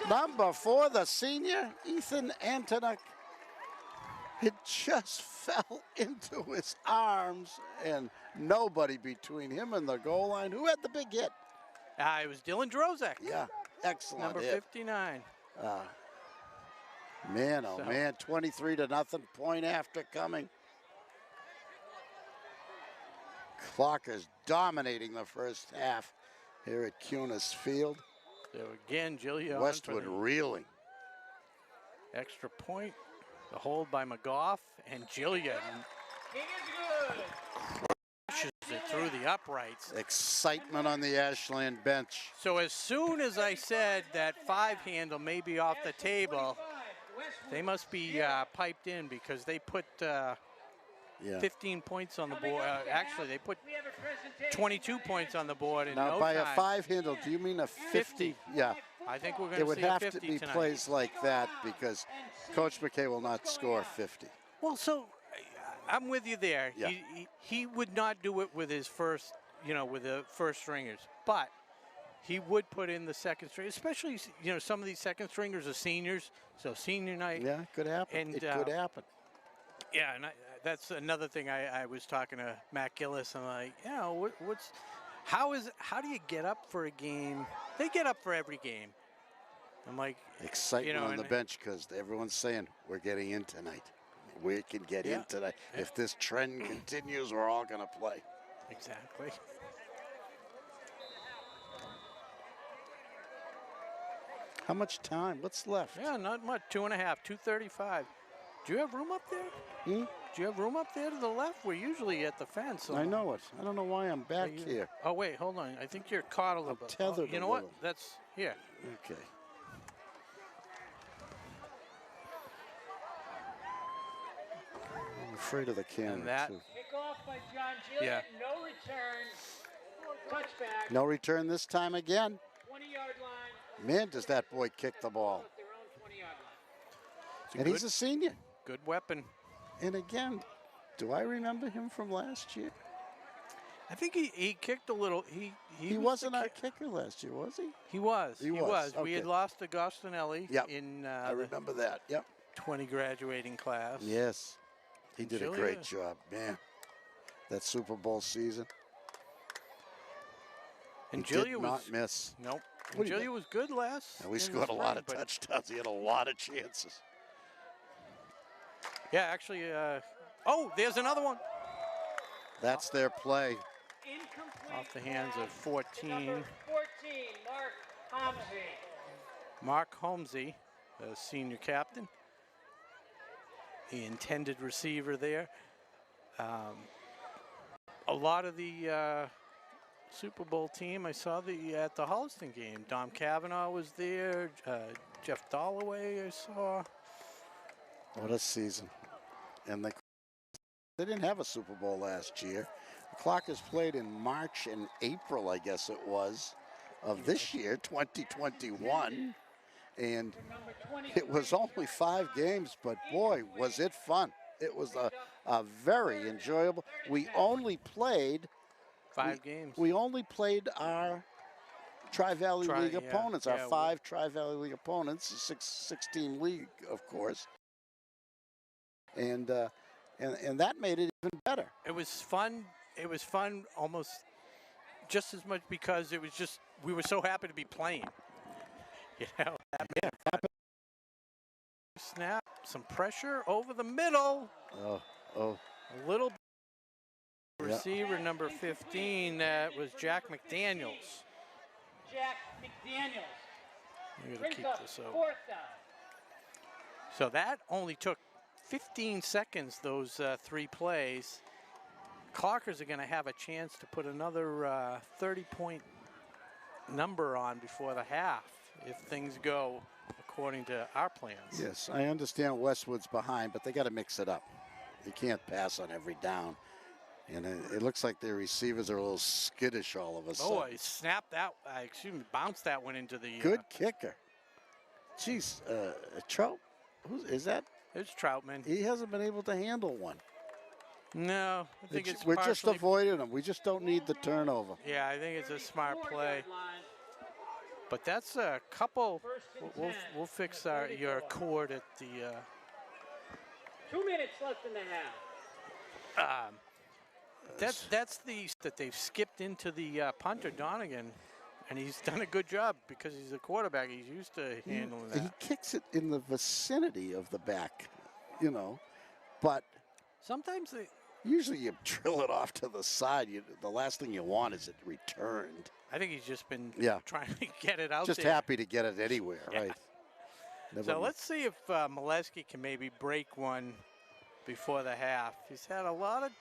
Number 4, the senior, Ethan Antonuk. It just fell into his arms, and nobody between him and the goal line. Who had the big hit? It was Dylan Drozek. Yeah, excellent Number hit. 59. Man, oh man, 23-0, point after coming. Clockers dominating the first half here at Cunis Field. So again, Gillia Westwood reeling. Extra point, the hold by McGough, and Gillia pushes it through the uprights. Excitement on the Ashland bench. So as soon as I said that 5-handle may be off the table, they must be piped in because they put 15 points on the board. Actually, they put 22 points on the board in now, no by time. a 5-handle, do you mean a 50? Yeah. I think we're going It to would see a have 50 to be tonight. plays like that because Coach McKay will not score 50. Well, so I'm with you there. Yeah. He would not do it with his first, with the first stringers, but he would put in the second string, especially, some of these second stringers are seniors, so senior night. Yeah, it could happen. And, it could happen. Yeah, and that's another thing I was talking to Matt Gillis. I'm like, how do you get up for a game? They get up for every game. I'm like, excitement on the bench because everyone's saying we're getting in tonight. We can get in tonight. If this trend continues, we're all going to play. Exactly. How much time? What's left? Yeah, not much. 2.5, 2:35. Do you have room up there? Do you have room up there to the left? We're usually at the fence. I know it. I don't know why I'm back here. Oh, wait, hold on. I think you're caught a little bit. Tethered you know what? That's here. Okay. I'm afraid of the camera, And that, too. Kickoff by John Gillian. No return. Touchback. No return this time again. 20-yard line. Man, does that boy kick the ball. Their own 20-yard line. And he's a senior. Good weapon. And again, do I remember him from last year? I think he kicked a little. He wasn't our kicker last year, was he? He was. He was. We had Okay. lost to Gostinelli in I remember that. Yep. 20 graduating class. Yes. He did a great job, man. That Super Bowl season. And he Gillia did not miss. Nope. What do you Gillia was good last. And we scored a lot of touchdowns. He had a lot of chances. Yeah, actually. Oh, there's another one. That's their play. Incomplete. Off the hands of 14. Number 14, Mark Homsey. Mark Holmesy, the senior captain. The intended receiver there. A lot of the Super Bowl team, I saw at the Holliston game. Dom Cavanaugh was there. Jeff Dollaway I saw. What a season. And they didn't have a Super Bowl last year. The Clockers played in March and April, I guess it was, of this year, 2021. And it was only 5 games, but boy, was it fun. It was a very enjoyable. We only played 5 games. We only played our Tri-Valley League opponents, our 5 Tri-Valley League opponents, 6-team league, of course. And that made it even better. It was fun. It was fun almost just as much because it was just, we were so happy to be playing. That made it fun. Snap, some pressure over the middle. Oh. A little receiver number 15, that was Jack McDaniels. Jack McDaniels. I'm going to keep this over. 4th down. So that only took 15 seconds, those 3 plays. Clockers are going to have a chance to put another 30-point number on before the half if things go according to our plans. Yes, I understand Westwood's behind, but they got to mix it up. You can't pass on every down. And it looks like their receivers are a little skittish all of a sudden. Oh, I snapped that, bounced that one into the... Good kicker. Jeez, Trout, is that? It's Troutman. He hasn't been able to handle one. No, I think it's We're just avoiding him. We just don't need the turnover. Yeah, I think it's a smart play. But that's a couple. We'll fix your cord at the. 2 minutes left in the half. That's that they've skipped into the punter Donegan. And he's done a good job because he's a quarterback. He's used to handling He that. kicks it in the vicinity of the back, you know, but Sometimes they, usually you drill it off to the side. The last thing you want is it returned. I think he's just been Yeah. trying to get it out Just there. happy to get it anywhere, right? Never So mind. let's see if Molesky can maybe break one before the half. He's had a lot of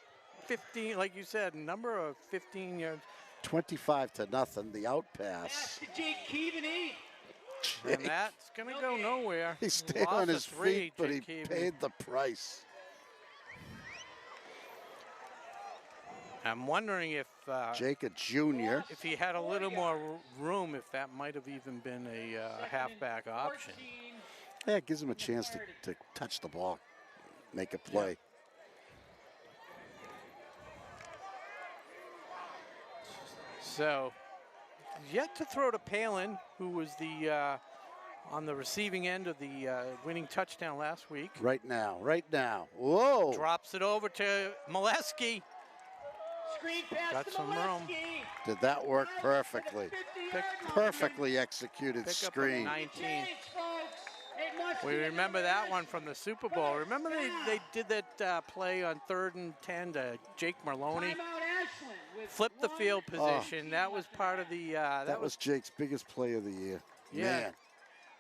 15, like you said, a number of 15 yards. 25-0, the out Pass pass. to Jake Keaveney. And that's going to go nowhere. He stayed Lost on a his 3, feet, but he Jake Keaveney. paid the price. I'm wondering if Jacob Jr. if he had a little more room, if that might have even been a halfback option. Yeah, it gives him a chance to touch the ball, make a play. So, yet to throw to Palin, who was the on the receiving end of the winning touchdown last week. Right now. Whoa. Drops it over to Molesky. Screen pass Got to some room. Molesky. Did that work perfectly? Perfectly executed Pick up a screen. 19. Thanks, folks. It must We be remember another that one from the Super Bowl. Remember they did that play on 3rd and 10 to Jake Merlone? Timeout Ashland with Flipped the field Oh. position. That was part of the. That was Jake's biggest play of the year. Yeah. Man.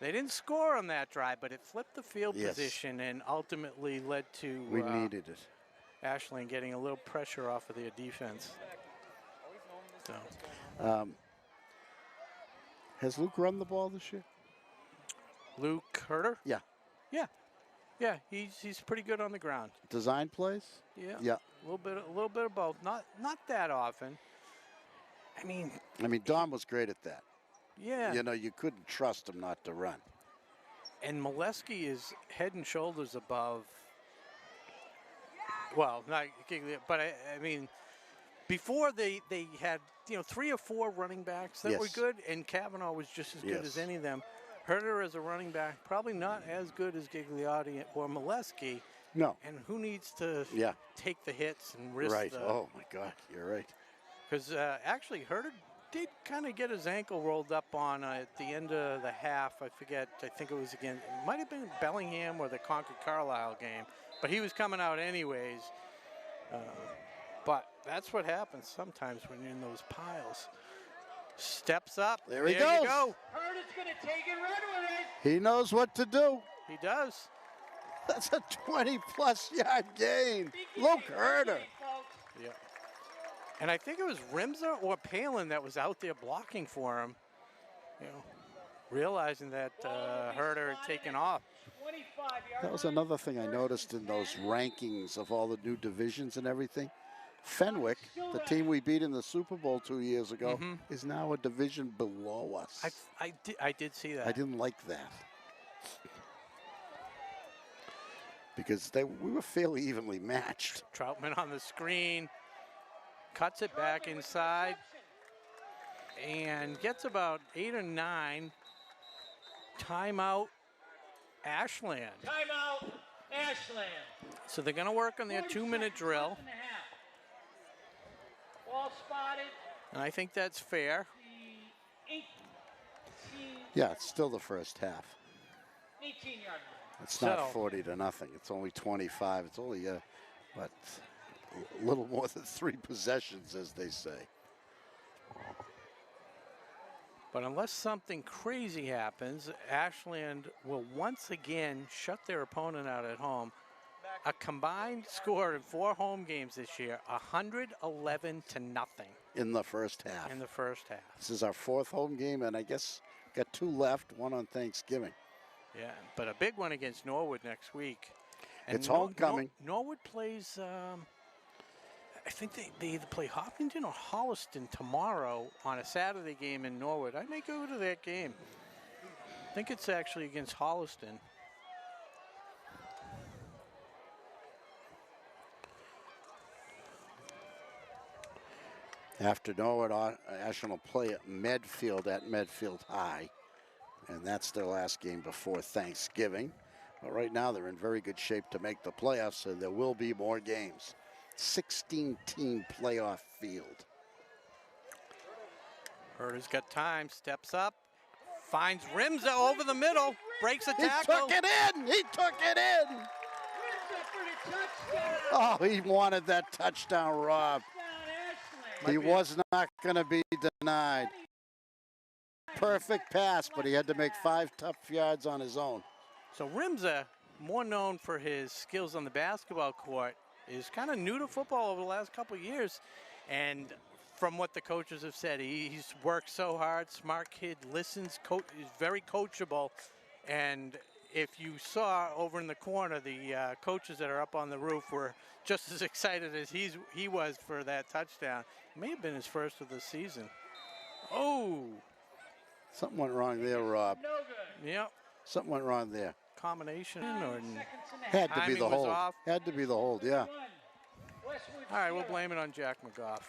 They didn't score on that drive, but it flipped the field Yes. position and ultimately led to We needed it. Ashland getting a little pressure off of their defense. So Has Luke run the ball this year? Luke Herter? Yeah. Yeah, he's pretty good on the ground. Design plays? Yeah. Yeah. A little bit of both. Not that often. I mean, Don was great at that. yeah. You know, you couldn't trust him not to run. And Molesky is head and shoulders above. Well, not, but I mean, before they had 3 or 4 running backs that were Yes. good, and Kavanaugh was just as good as any of them. Herter as a running back, probably not as good as Gigliotti or Molesky. No. And who needs to Yeah. take the hits and risk Right. the... Oh, my God. You're right. Because actually, Herter did kind of get his ankle rolled up on at the end of the half. I forget. I think it was again. It might have been Bellingham or the Concord Carlisle game. But he was coming out anyways. But that's what happens sometimes when you're in those piles. Steps up. There he You goes. go. Hurd is going to take it, run with it. He knows what to do. He does. That's a 20-plus yard gain. Luke Herter. Yeah. And I think it was Rimza or Palin that was out there blocking for him. Realizing that Herter had taken off. That was another thing I noticed in those rankings of all the new divisions and everything. Fenwick, the team we beat in the Super Bowl 2 years ago, is now a division below us. I did see that. I didn't like that. Because we were fairly evenly matched. Troutman on the screen. Cuts it back inside. And gets about 8 or 9. Timeout, Ashland. Timeout, Ashland. So they're going to work on their 2-minute drill. Ball spotted. And I think that's fair. Yeah, it's still the first half. 18-yard line. It's not So- 40-0. It's only 25. It's only, a little more than 3 possessions, as they say. But unless something crazy happens, Ashland will once again shut their opponent out at home. A combined score in 4 home games this year, 111-0 In the first half. in the first half. This is our 4th home game, and I guess got 2 left, 1 on Thanksgiving. Yeah, but a big one against Norwood next week. It's homecoming. Norwood plays, I think they either play Hopkinton or Holliston tomorrow on a Saturday game in Norwood. I may go to that game. I think it's actually against Holliston. After Norwood, Ashland will play at Medfield High, and that's their last game before Thanksgiving. But right now, they're in very good shape to make the playoffs, so there will be more games. 16-team playoff field. Herder's got time, steps up, finds Rimza over the middle, breaks a He tackle. took it in. He took it in. Oh, he wanted that touchdown, Rob. He was not going to be denied. Perfect pass, but he had to make 5 tough yards on his own. So Rimza, more known for his skills on the basketball court, is kind of new to football over the last couple of years. And from what the coaches have said, he's worked so hard, smart kid, listens, is very coachable. And if you saw over in the corner, the coaches that are up on the roof were just as excited as he was for that touchdown. It may have been his first of the season. Oh! Something went wrong there, Rob. No good. Yep. Something went wrong there. Combination or Had to be timing the was hold. off. Had to be the hold, yeah. All right, we'll blame it on Jack McGough.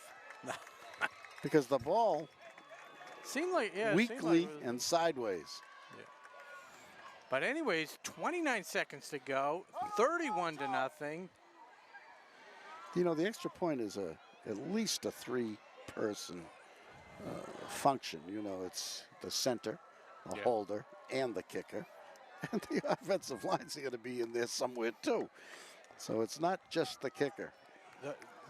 Because the ball Seemed like, yeah. weakly and sideways. Yeah. But anyways, 29 seconds to go, 31-0. You know, the extra point is at least a 3-person function. You know, it's the center, the holder, and the kicker. And the offensive line's going to be in there somewhere too. So it's not just the kicker.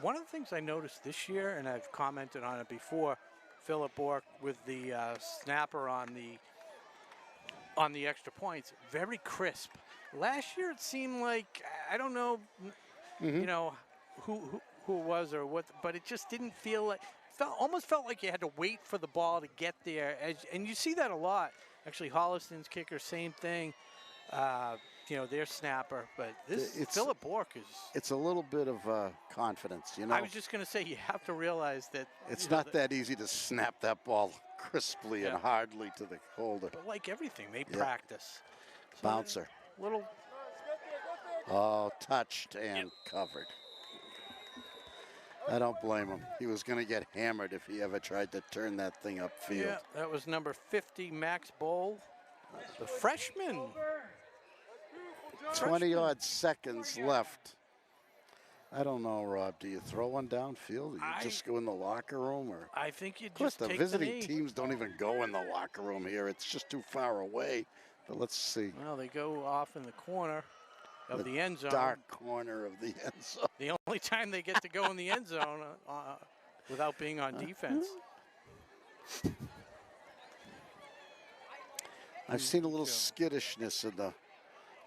One of the things I noticed this year, and I've commented on it before, Philip Bork with the snapper on the extra points, very crisp. Last year it seemed like, I don't know, you know, who it was or what, but it just didn't feel like, almost felt like you had to wait for the ball to get there. And you see that a lot. Actually, Holliston's kicker, same thing. You know, their snapper, but Philip Bork is. It's a little bit of confidence, you know. I was just going to say, you have to realize that it's not that easy to snap that ball crisply and hardly to the holder. But like everything, they practice. So Bouncer. Little. Oh, touched and covered. I don't blame him. He was going to get hammered if he ever tried to turn that thing upfield. Yeah, that was number 50, Max Bowl, the freshman. 20-odd seconds left. I don't know, Rob. Do you throw one downfield? Or you just go in the locker room? Or I think you of course, just the take visiting the knee. teams don't even go in the locker room here. It's just too far away. But let's see. Well, they go off in the corner of the end zone. Dark corner of the end zone. The only time they get to go in the end zone without being on defense. I've seen a little skittishness in the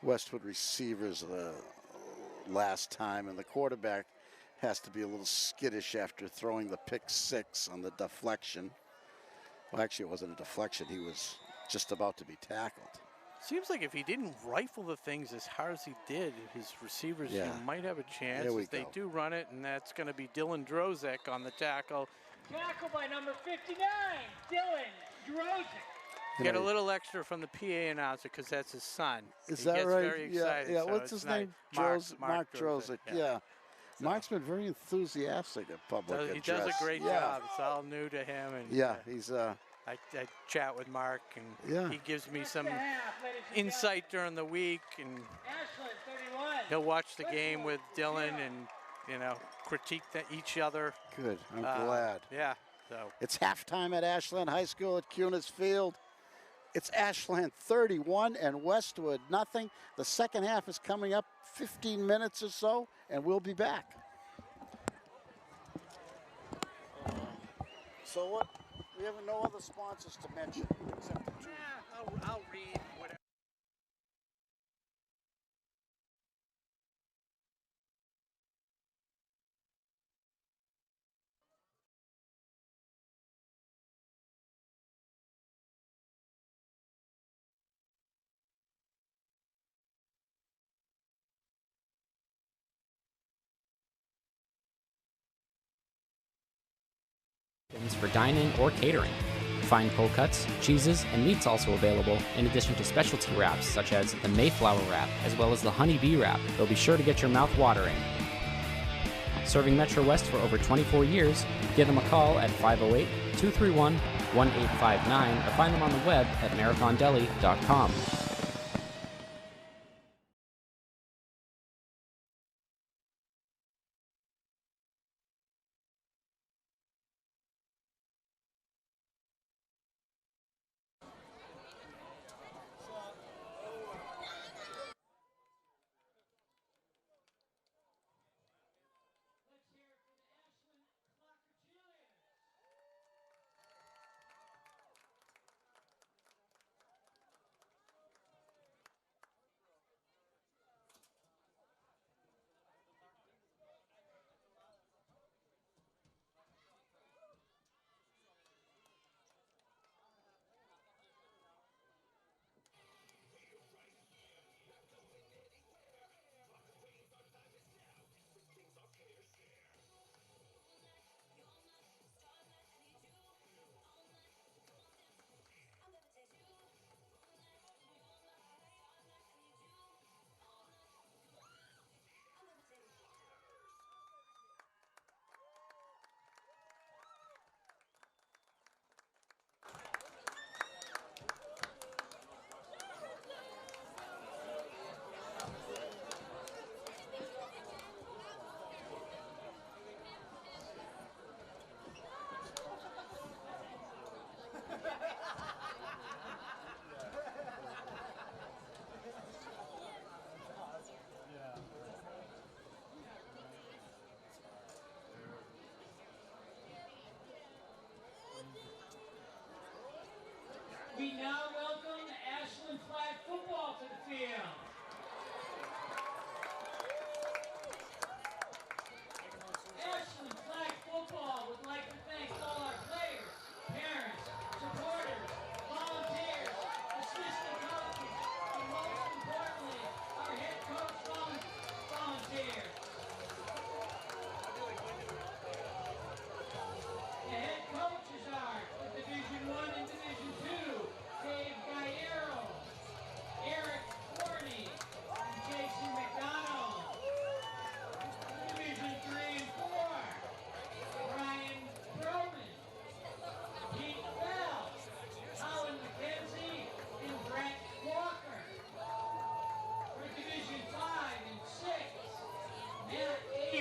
Westwood receivers last time, and the quarterback has to be a little skittish after throwing the pick 6 on the deflection. Well, actually, it wasn't a deflection. He was just about to be tackled. Seems like if he didn't rifle the things as hard as he did, his receivers might have a chance. There we They go. do run it, and that's going to be Dylan Drozek on the tackle. Tackle by number 59, Dylan Drozek. Get a little extra from the PA announcer because that's his son. Is he that gets right? very excited. Yeah. So What's it's his nice. name? Mark Drozek. Yeah. Mark's been very enthusiastic at public address. He does a great job. It's all new to him. And yeah, he's I chat with Mark, and he gives me some insight during the week, and he'll watch the game with Dylan and, you know, critique each other. good. I'm glad. Yeah. So It's halftime at Ashland High School at Cunis Field. It's Ashland 31 and Westwood nothing. The second half is coming up 15 minutes or so, and we'll be back. So what? We have no other sponsors to mention except the 2. I'll read whatever. For dining or catering. Fine cold cuts, cheeses, and meats also available, in addition to specialty wraps such as the Mayflower wrap as well as the Honey Bee wrap. They'll be sure to get your mouth watering. Serving Metro West for over 24 years, give them a call at 508-231-1859 or find them on the web at marathondeli.com.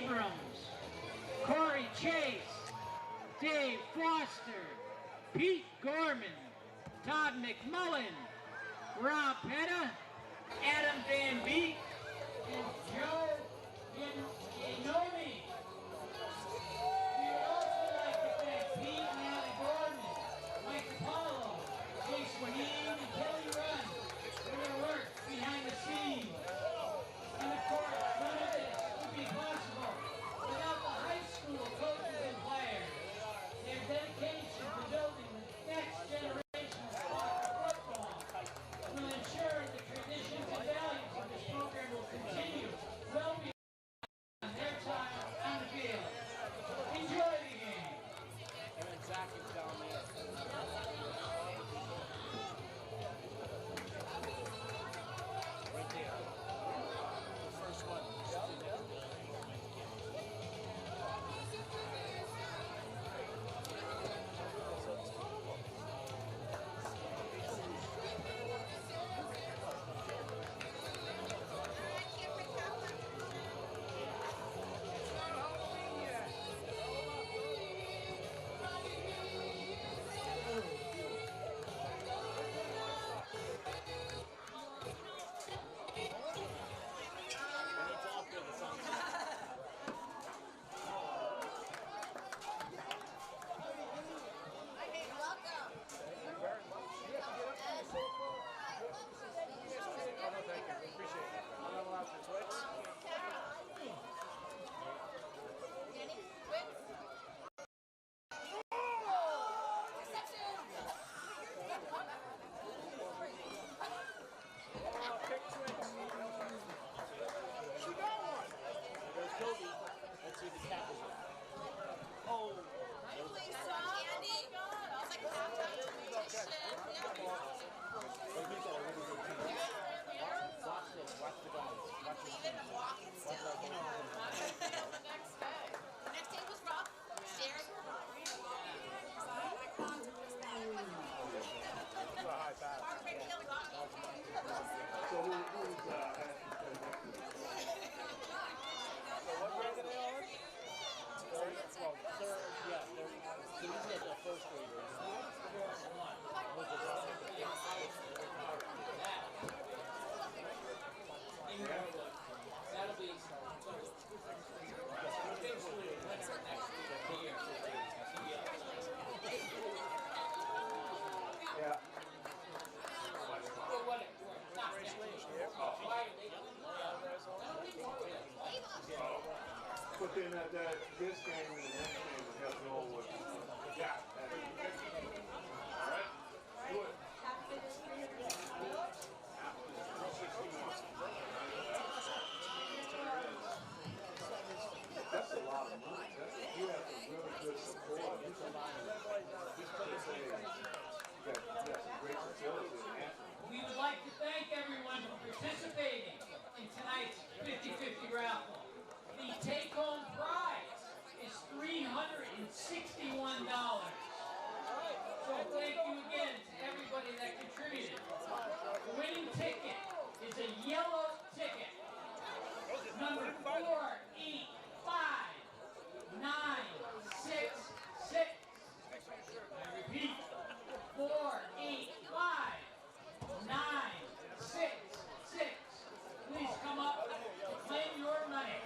Abrams, Corey Chase, Dave Foster, Pete Gorman, Todd McMullen, Rob Petta, Adam Van Beek, and Joe Inomi. We would also like to thank Pete and Allie Gordon, Mike Apollo, Jay Swaheen, and Kelly Runn for their work behind the scenes. And of course, none of this would be possible without the high school coaches and players. Their dedication to building the next generation of football will ensure the traditions and values of this program will continue well beyond their time on the field. Enjoy the game. But then this game and the next game would help know what the gap. All right? Do it. That's a lot of money. You have some really good support. You got some great facilities in Anthem. We would like to thank everyone for participating in tonight's 50-50 raffle. The take-home prize is $361. So thank you again to everybody that contributed. The winning ticket is a yellow ticket, number 485-966. I repeat, 485-966. Please come up and claim your money.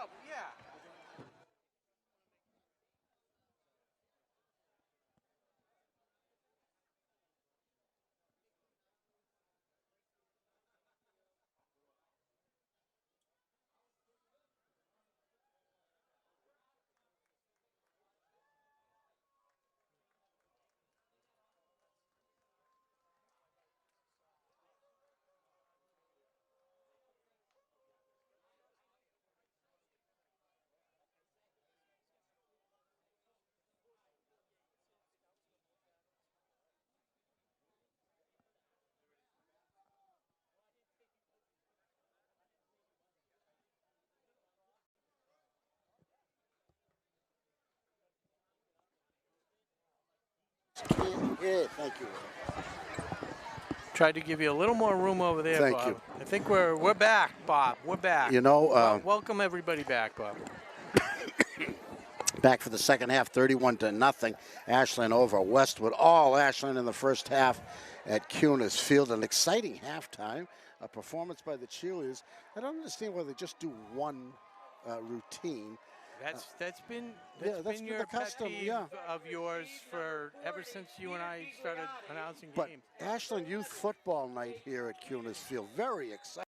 Well, yeah. Yeah, thank you. Tried to give you a little more room over there, Thank Bob. you. I think we're back, Bob. We're back. You know, welcome everybody back, Bob. back for the second half, 31-0. Ashland over Westwood. All Ashland in the first half at Cunis Field. An exciting halftime. A performance by the cheerleaders. I don't understand why they just do one routine. That's been your the custom, pet peeve of yours for ever since you and I started announcing But games. Ashland Youth Football Night here at Cunis Field, very exciting.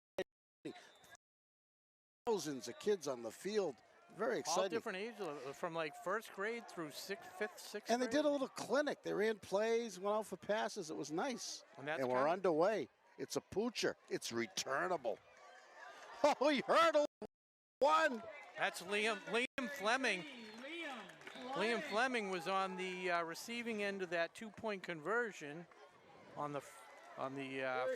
Thousands of kids on the field, very exciting. All different ages, from like first grade through fifth, sixth And they grade. did a little clinic. They ran plays, went out for passes. It was nice. And we're underway. It's a poocher. It's returnable. Oh, he hurdled one. That's Liam Fleming. Liam Fleming was on the receiving end of that two-point conversion on the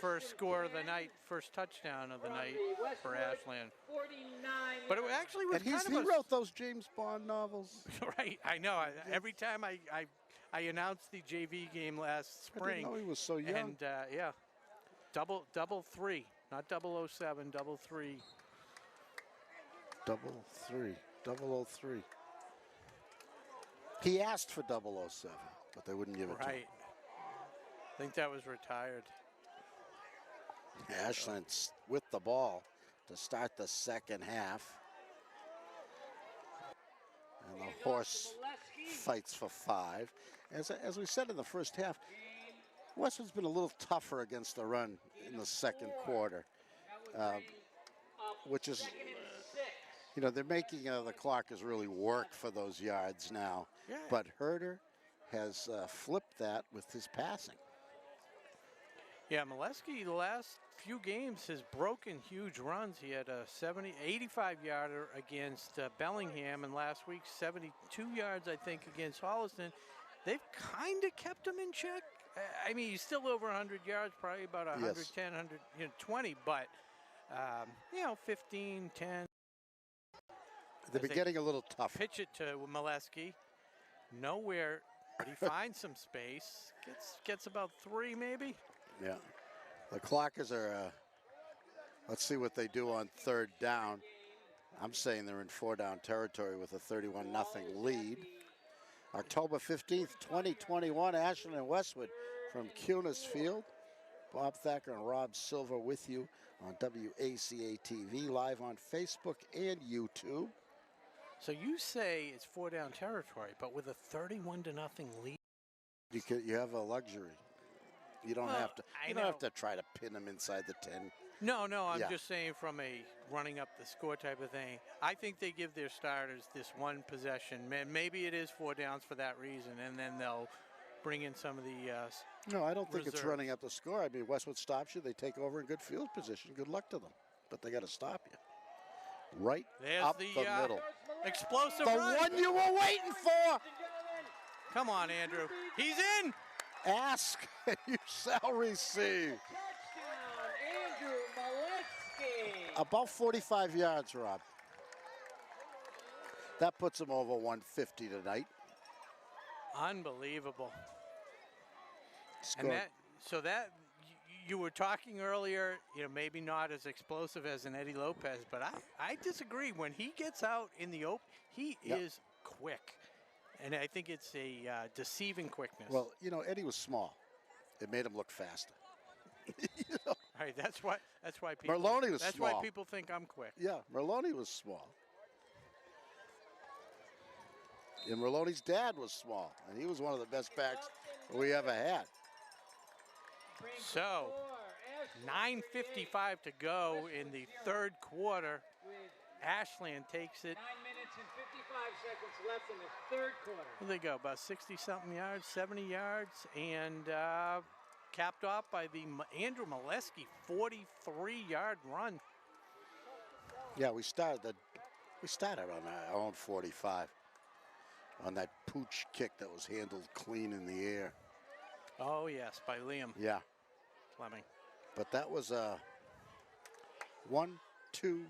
first score of the night, first touchdown of the night for Ashland. But it actually was He wrote those James Bond novels. Right, I know. Every time I announced the JV game last spring. I didn't know he was so young. And yeah, double three, not 007, double three. 003. He asked for 007, but they wouldn't give it to him. Right. I think that was retired. Ashland with the ball to start the second half. And the horse fights for 5. As we said in the first half, Westwood's been a little tougher against the run in the second quarter, which is, you know, they're making the Clarkers really work for those yards now. Yeah. But Herder has flipped that with his passing. Yeah, Molesky, the last few games, has broken huge runs. He had a 85-yarder against Bellingham, and last week 72 yards, I think, against Holliston. They've kind of kept him in check. I mean, he's still over 100 yards, probably about 110, Yes. 120, but, 15, 10. They've been getting a little tough. Pitch it to Molesky. Nowhere, but he finds some space. Gets about 3, maybe. Yeah. The Clockers are, let's see what they do on third down. I'm saying they're in 4-down territory with a 31-0 lead. October 15th, 2021, Ashland and Westwood from Cunis Field. Bob Thacker and Rob Silver with you on WACA-TV, live on Facebook and YouTube. So you say it's 4-down territory, but with a 31-0 lead. You have a luxury. You don't have to. You don't have to try to pin them inside the 10. No, I'm just saying from a running up the score type of thing. I think they give their starters this one possession. Maybe it is 4 downs for that reason, and then they'll bring in some of the No, I don't think it's reserves. running up the score. I mean, Westwood stops you. They take over in good field position. Good luck to them. But they got to stop you. Right There's up the middle. explosive The run. one you were waiting for. Come on, Andrew. He's in. Ask and you shall receive. Andrew Molesky. About 45 yards, Rob. That puts him over 150 tonight. Unbelievable. Scored. And that you were talking earlier, maybe not as explosive as an Eddie Lopez, but I disagree. When he gets out in the open, he is quick. And I think it's a deceiving quickness. Well, Eddie was small. It made him look faster. All right, that's why people. Merlone was That's small. why people think I'm quick. Yeah, Merlone was small. And Merloni's dad was small, and he was one of the best backs we ever had. So, 9:55 to go in the third quarter. Ashland takes it. 9 minutes and 55 seconds left in the third quarter. Where they go? About 60-something yards, 70 yards, and capped off by the Andrew Molesky 43-yard run. Yeah, we started on our own 45 on that pooch kick that was handled clean in the air. Oh yes, by Liam. Yeah, Fleming. but that was a 1, 2.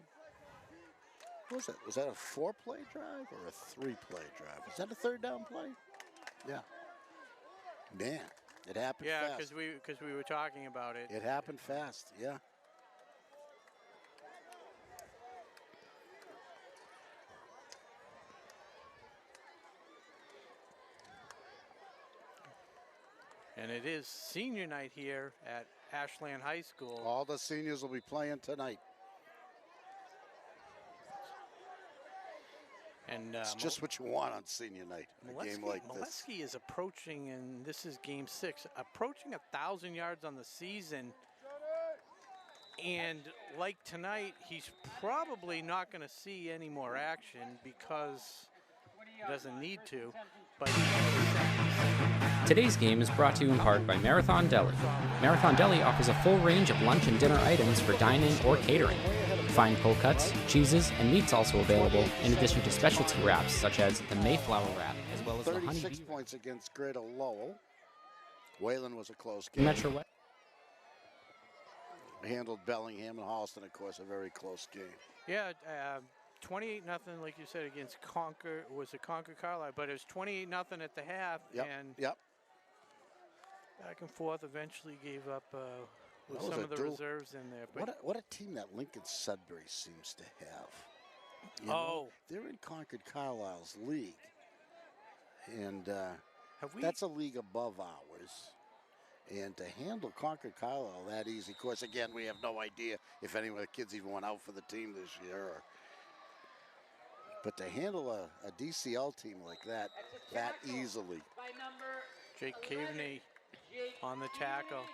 What was that? Was that a 4-play drive or a 3-play drive? Was that a third down play? Yeah. Man, it happened Yeah, fast. because we were talking about it. It happened fast. Yeah. And it is senior night here at Ashland High School. All the seniors will be playing tonight. And It's just what you want on senior night, a game like this. Molesky is approaching, and this is game 6, approaching 1,000 yards on the season. And like tonight, he's probably not going to see any more action because he doesn't need to. But Today's game is brought to you in part by Marathon Deli. Marathon Deli offers a full range of lunch and dinner items for dining or catering. Fine cold cuts, cheeses, and meats also available, in addition to specialty wraps such as the Mayflower wrap, as well as the 36 honeybee points against Greater Lowell. Wayland was a close game. Metro West. Handled Bellingham and Halston, of course, a very close game. yeah, 28-0, like you said, against Concord. Was it Concord Carlisle? But it was 28-0 at the half. Yep. And Yep. back and forth, eventually gave up with That was some a of the duel. reserves in there. But What a team that Lincoln Sudbury seems to have. You Oh. know, they're in Concord Carlisle's league, and have we? that's a league above ours. And to handle Concord Carlisle that easy, of course, again, we have no idea if any of the kids even went out for the team this year. But to handle a DCL team like that easily. By number Jake 11, Caveney Jake on the tackle.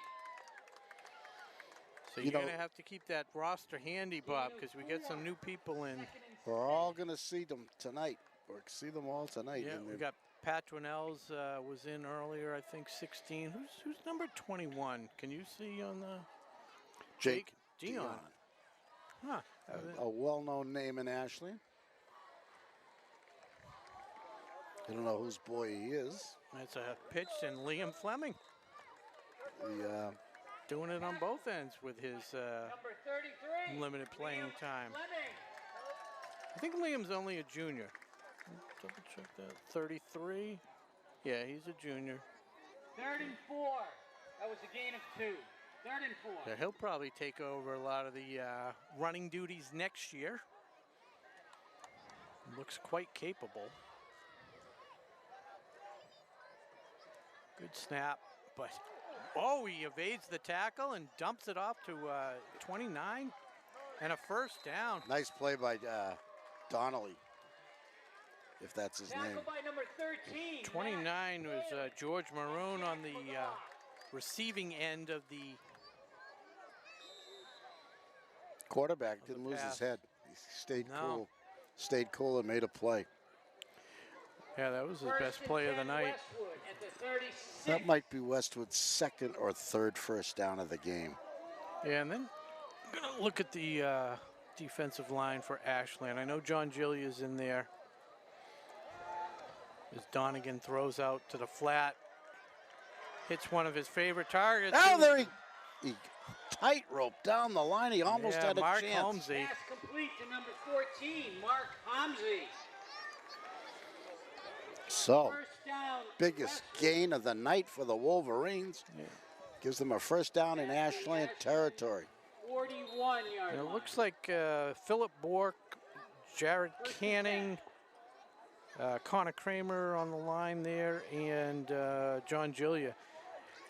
So You you're know- going to have to keep that roster handy, Bob, because we get some new people in. We're all going to see them tonight, or see them all tonight. Yeah, And we they're- got Pat Dwinells was in earlier, I think 16. Who's number 21? Can you see on the Jake Dion? Huh. a well-known name in Ashland. I don't know whose boy he is. It's a pitch, and Liam Fleming The doing it on both ends with his number 33. limited playing time. Fleming. I think Liam's only a junior. Double check that. 33. Yeah, he's a junior. 3rd and 4. That was a gain of 2. 3rd and 4. Yeah, he'll probably take over a lot of the running duties next year. Looks quite capable. Good snap, but he evades the tackle and dumps it off to 29 and a first down. nice play by Donnelly, if that's his Tackle name. by number 13. 29 was George Maroon on the receiving end of the Quarterback the didn't lose pass. his head. He stayed No. cool. Stayed cool and made a play. Yeah, that was his First best and play of the 10 night. Westwood at the 36. That might be Westwood's second or third first down of the game. Yeah, and then I'm gonna look at the defensive line for Ashland. I know John Gillia's in there. As Donegan throws out to the flat, hits one of his favorite targets. Oh, there he tightrope down the line. He almost Yeah, had a Mark chance. Holmesy. Pass complete to number 14, Mark Homsey. So, First down. biggest Westwood. gain of the night for the Wolverines. Gives them a first down in Ashland territory. 41-yard And it line. looks like Philip Bork, Jared Canning, Connor Kramer on the line there, and John Gillia.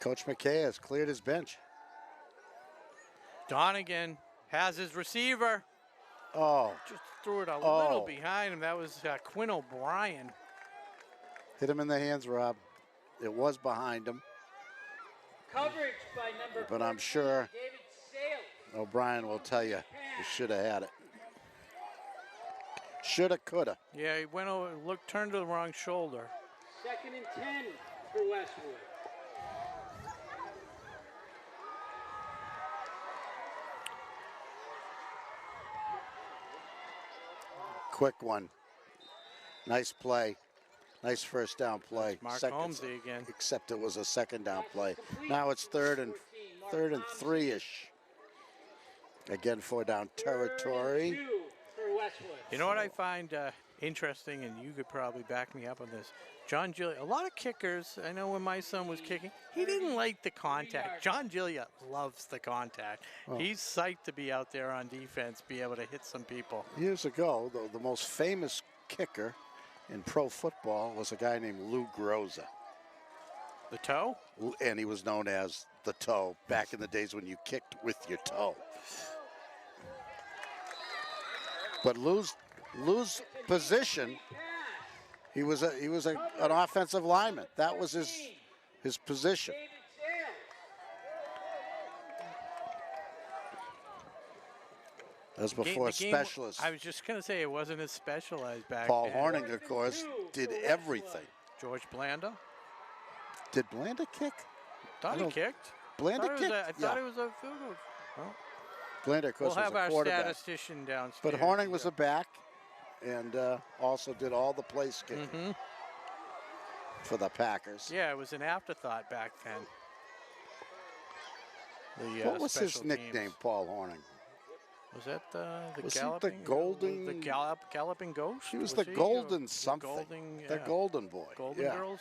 Coach McKay has cleared his bench. Donegan has his receiver. Oh, Just threw it a Oh. little behind him. That was Quinn O'Brien. Hit him in the hands, Rob. It was behind him. Coverage by number But I'm 14, sure David Sales. O'Brien will tell you he should have had it. Shoulda, coulda. Yeah, he went over, turned to the wrong shoulder. 2nd and 10 for Westwood. Quick one. Nice play. Nice first down play. Mark Second- Holmesy again. Except it was a second down play. Now it's third and 3-ish. Again, 4 down territory. 2 for Westwood. You know what I find interesting, and you could probably back me up on this. John Gillia, a lot of kickers, I know when my son was kicking, he didn't like the contact. John Gillia loves the contact. Oh. He's psyched to be out there on defense, be able to hit some people. Years ago, the most famous kicker in pro football was a guy named Lou Groza. The toe? And he was known as the toe back in the days when you kicked with your toe. But Lou's position, he was an offensive lineman. That was his position. David Sales. That was before The game- specialists. I was just going to say it wasn't as specialized back Paul then. Horning, of course, did everything. George Blanda? Did Blanda kick? Thought he kicked. Blanda kicked? I thought Yeah. it was a field goal. Well, Blanda, of course, we'll have was a our quarterback. statistician downstairs. But Horning was a back and also did all the place kicking for the Packers. Yeah, it was an afterthought back then. What was his special nickname, teams. Paul Horning? Was that the Was he the galloping? golden- The galloping ghost? He was the he, golden or something. The golden, The golden boy. Golden yeah. Girls?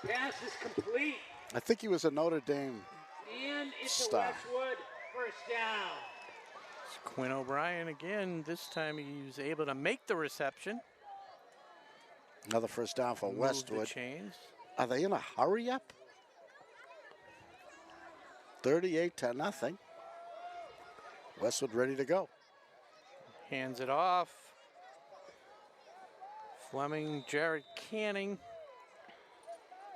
Pass is complete. I think he was a Notre Dame. And it's Stop. a Westwood first down. It's Quinn O'Brien again. This time he was able to make the reception. Another first down for Move Westwood. The chains. Are they in a hurry up? 38-0. Westwood ready to go. Hands it off. Fleming, Jared Canning.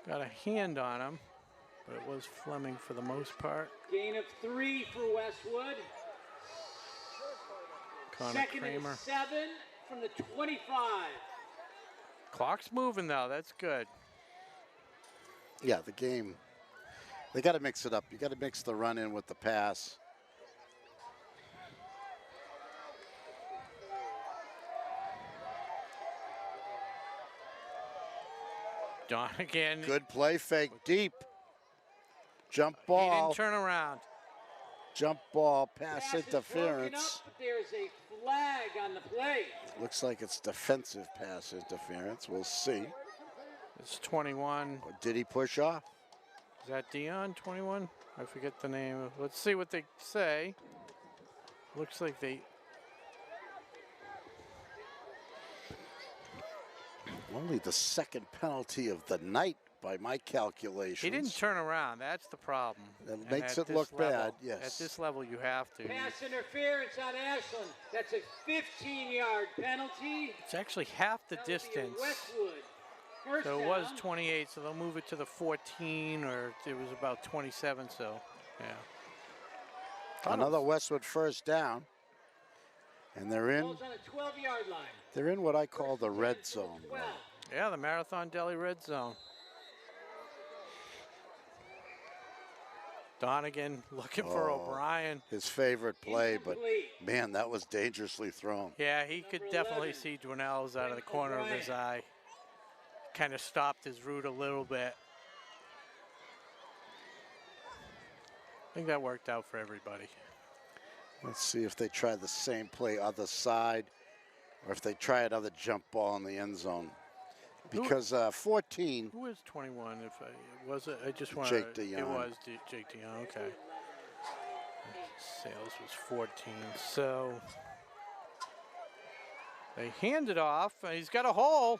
Got a hand on him, but it was Fleming for the most part. Gain of 3 for Westwood. Connor 2nd Kramer. and 7 from the 25. Clock's moving though, that's good. Yeah, the game. They got to mix it up. You got to mix the run in with the pass. Don again. Good play, fake deep. Jump He ball. didn't turn around. Jump ball, pass Pass is broken interference. up, but there's a flag on the play. Looks like it's defensive pass interference. We'll see. It's 21. Or did he push off? Is that Dion, 21? I forget the name. Let's see what they say. Looks like they... Only the second penalty of the night by my calculations. He didn't turn around. That's the problem. That And makes at it look this level- bad, yes. At this level, you have to. Pass interference on Ashland. That's a 15-yard penalty. It's actually half the Penalty of distance. Westwood. First So it was down. 28, so they'll move it to the 14, or it was about 27, so, yeah. Another Westwood first down. And they're in Ball's on a 12-yard line. they're in what I call the red zone. 12. Yeah, the Marathon Deli red zone. Donegan looking for O'Brien. His favorite play, but Incomplete. man, that was dangerously thrown. Yeah, he could Number definitely 11. see Dwinell's out of the corner of his eye. Kind of stopped his route a little bit. I think that worked out for everybody. Let's see if they try the same play other side or if they try another jump ball in the end zone. Because 14, Who is 21? If I was it, I just want Jake to. It Dion. was Jake Dion. Okay. Sales was 14. So they hand it off. And he's got a hole.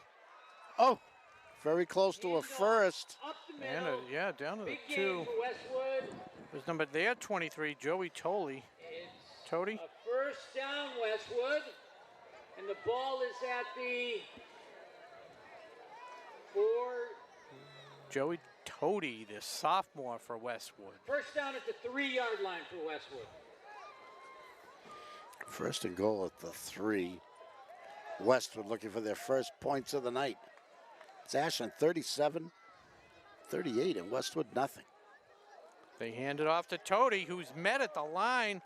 very close to a first. Up the And middle. yeah, down to the Big 2. game for Westwood. There's number there, 23, Joey Tolley. It's Toady? a first down, Westwood. And the ball is at the for Joey Toady, the sophomore for Westwood. first down at the 3-yard line for Westwood. First and goal at the 3. Westwood looking for their first points of the night. It's Ashland 37-38 and Westwood nothing. They hand it off to Toady, who's met at the line.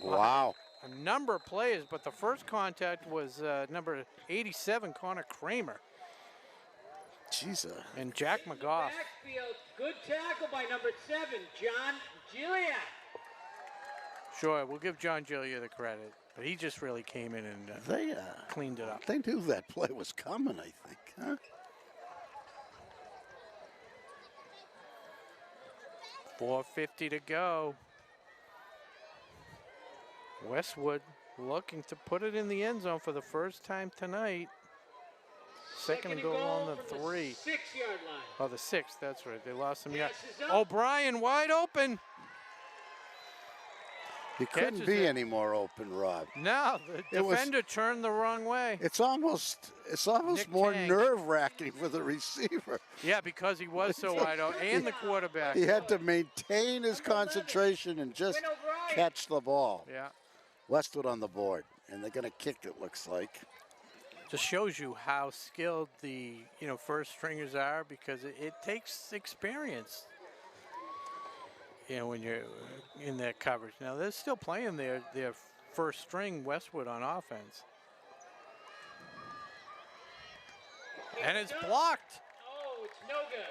Wow. A number of players, but the first contact was number 87, Connor Kramer. Jesus. And Jack McGough. Backfield, good tackle by number 7, John Gilia. Sure, we'll give John Gillia the credit, but he just really came in and cleaned it up. They knew that play was coming, I think, huh? .450 to go. Westwood looking to put it in the end zone for the first time tonight. Second and goal on the 3. 6-yard line. Oh, the 6, that's right. They lost some yards. Pass is up. O'Brien wide open. You couldn't Catches be it. any more open, Rob. No, the defender turned the wrong way. It's almost Nick more Tang. nerve-wracking for the receiver. Yeah, because he was so wide open, and the quarterback. He had to maintain his concentration and just catch the ball. Yeah. Westwood on the board, and they're going to kick, it looks like. Just shows you how skilled the first stringers are, because it takes experience. When you're in that coverage. Now they're still playing their first string Westwood on offense. And it's blocked. Oh, it's no good.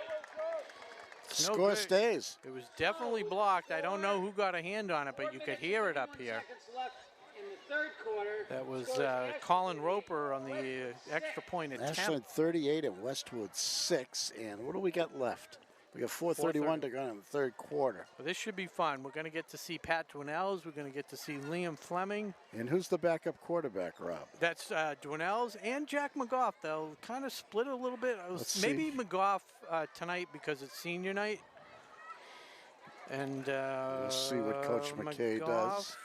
It's no Score good. stays. It was definitely blocked. I don't know who got a hand on it, but you could hear it up here. Seconds left in the third quarter. That was Scores Ashland Colin Roper on the extra point attempt. Ashland 38 and Westwood 6. And what do we got left? We got 4:31 to go in the third quarter. Well, this should be fun. We're going to get to see Pat Dwinells. We're going to get to see Liam Fleming. And who's the backup quarterback, Rob? That's Dwinells and Jack McGough. They'll kind of split a little bit. Maybe McGough tonight because it's senior night. And we'll see what Coach McKay McGough, does.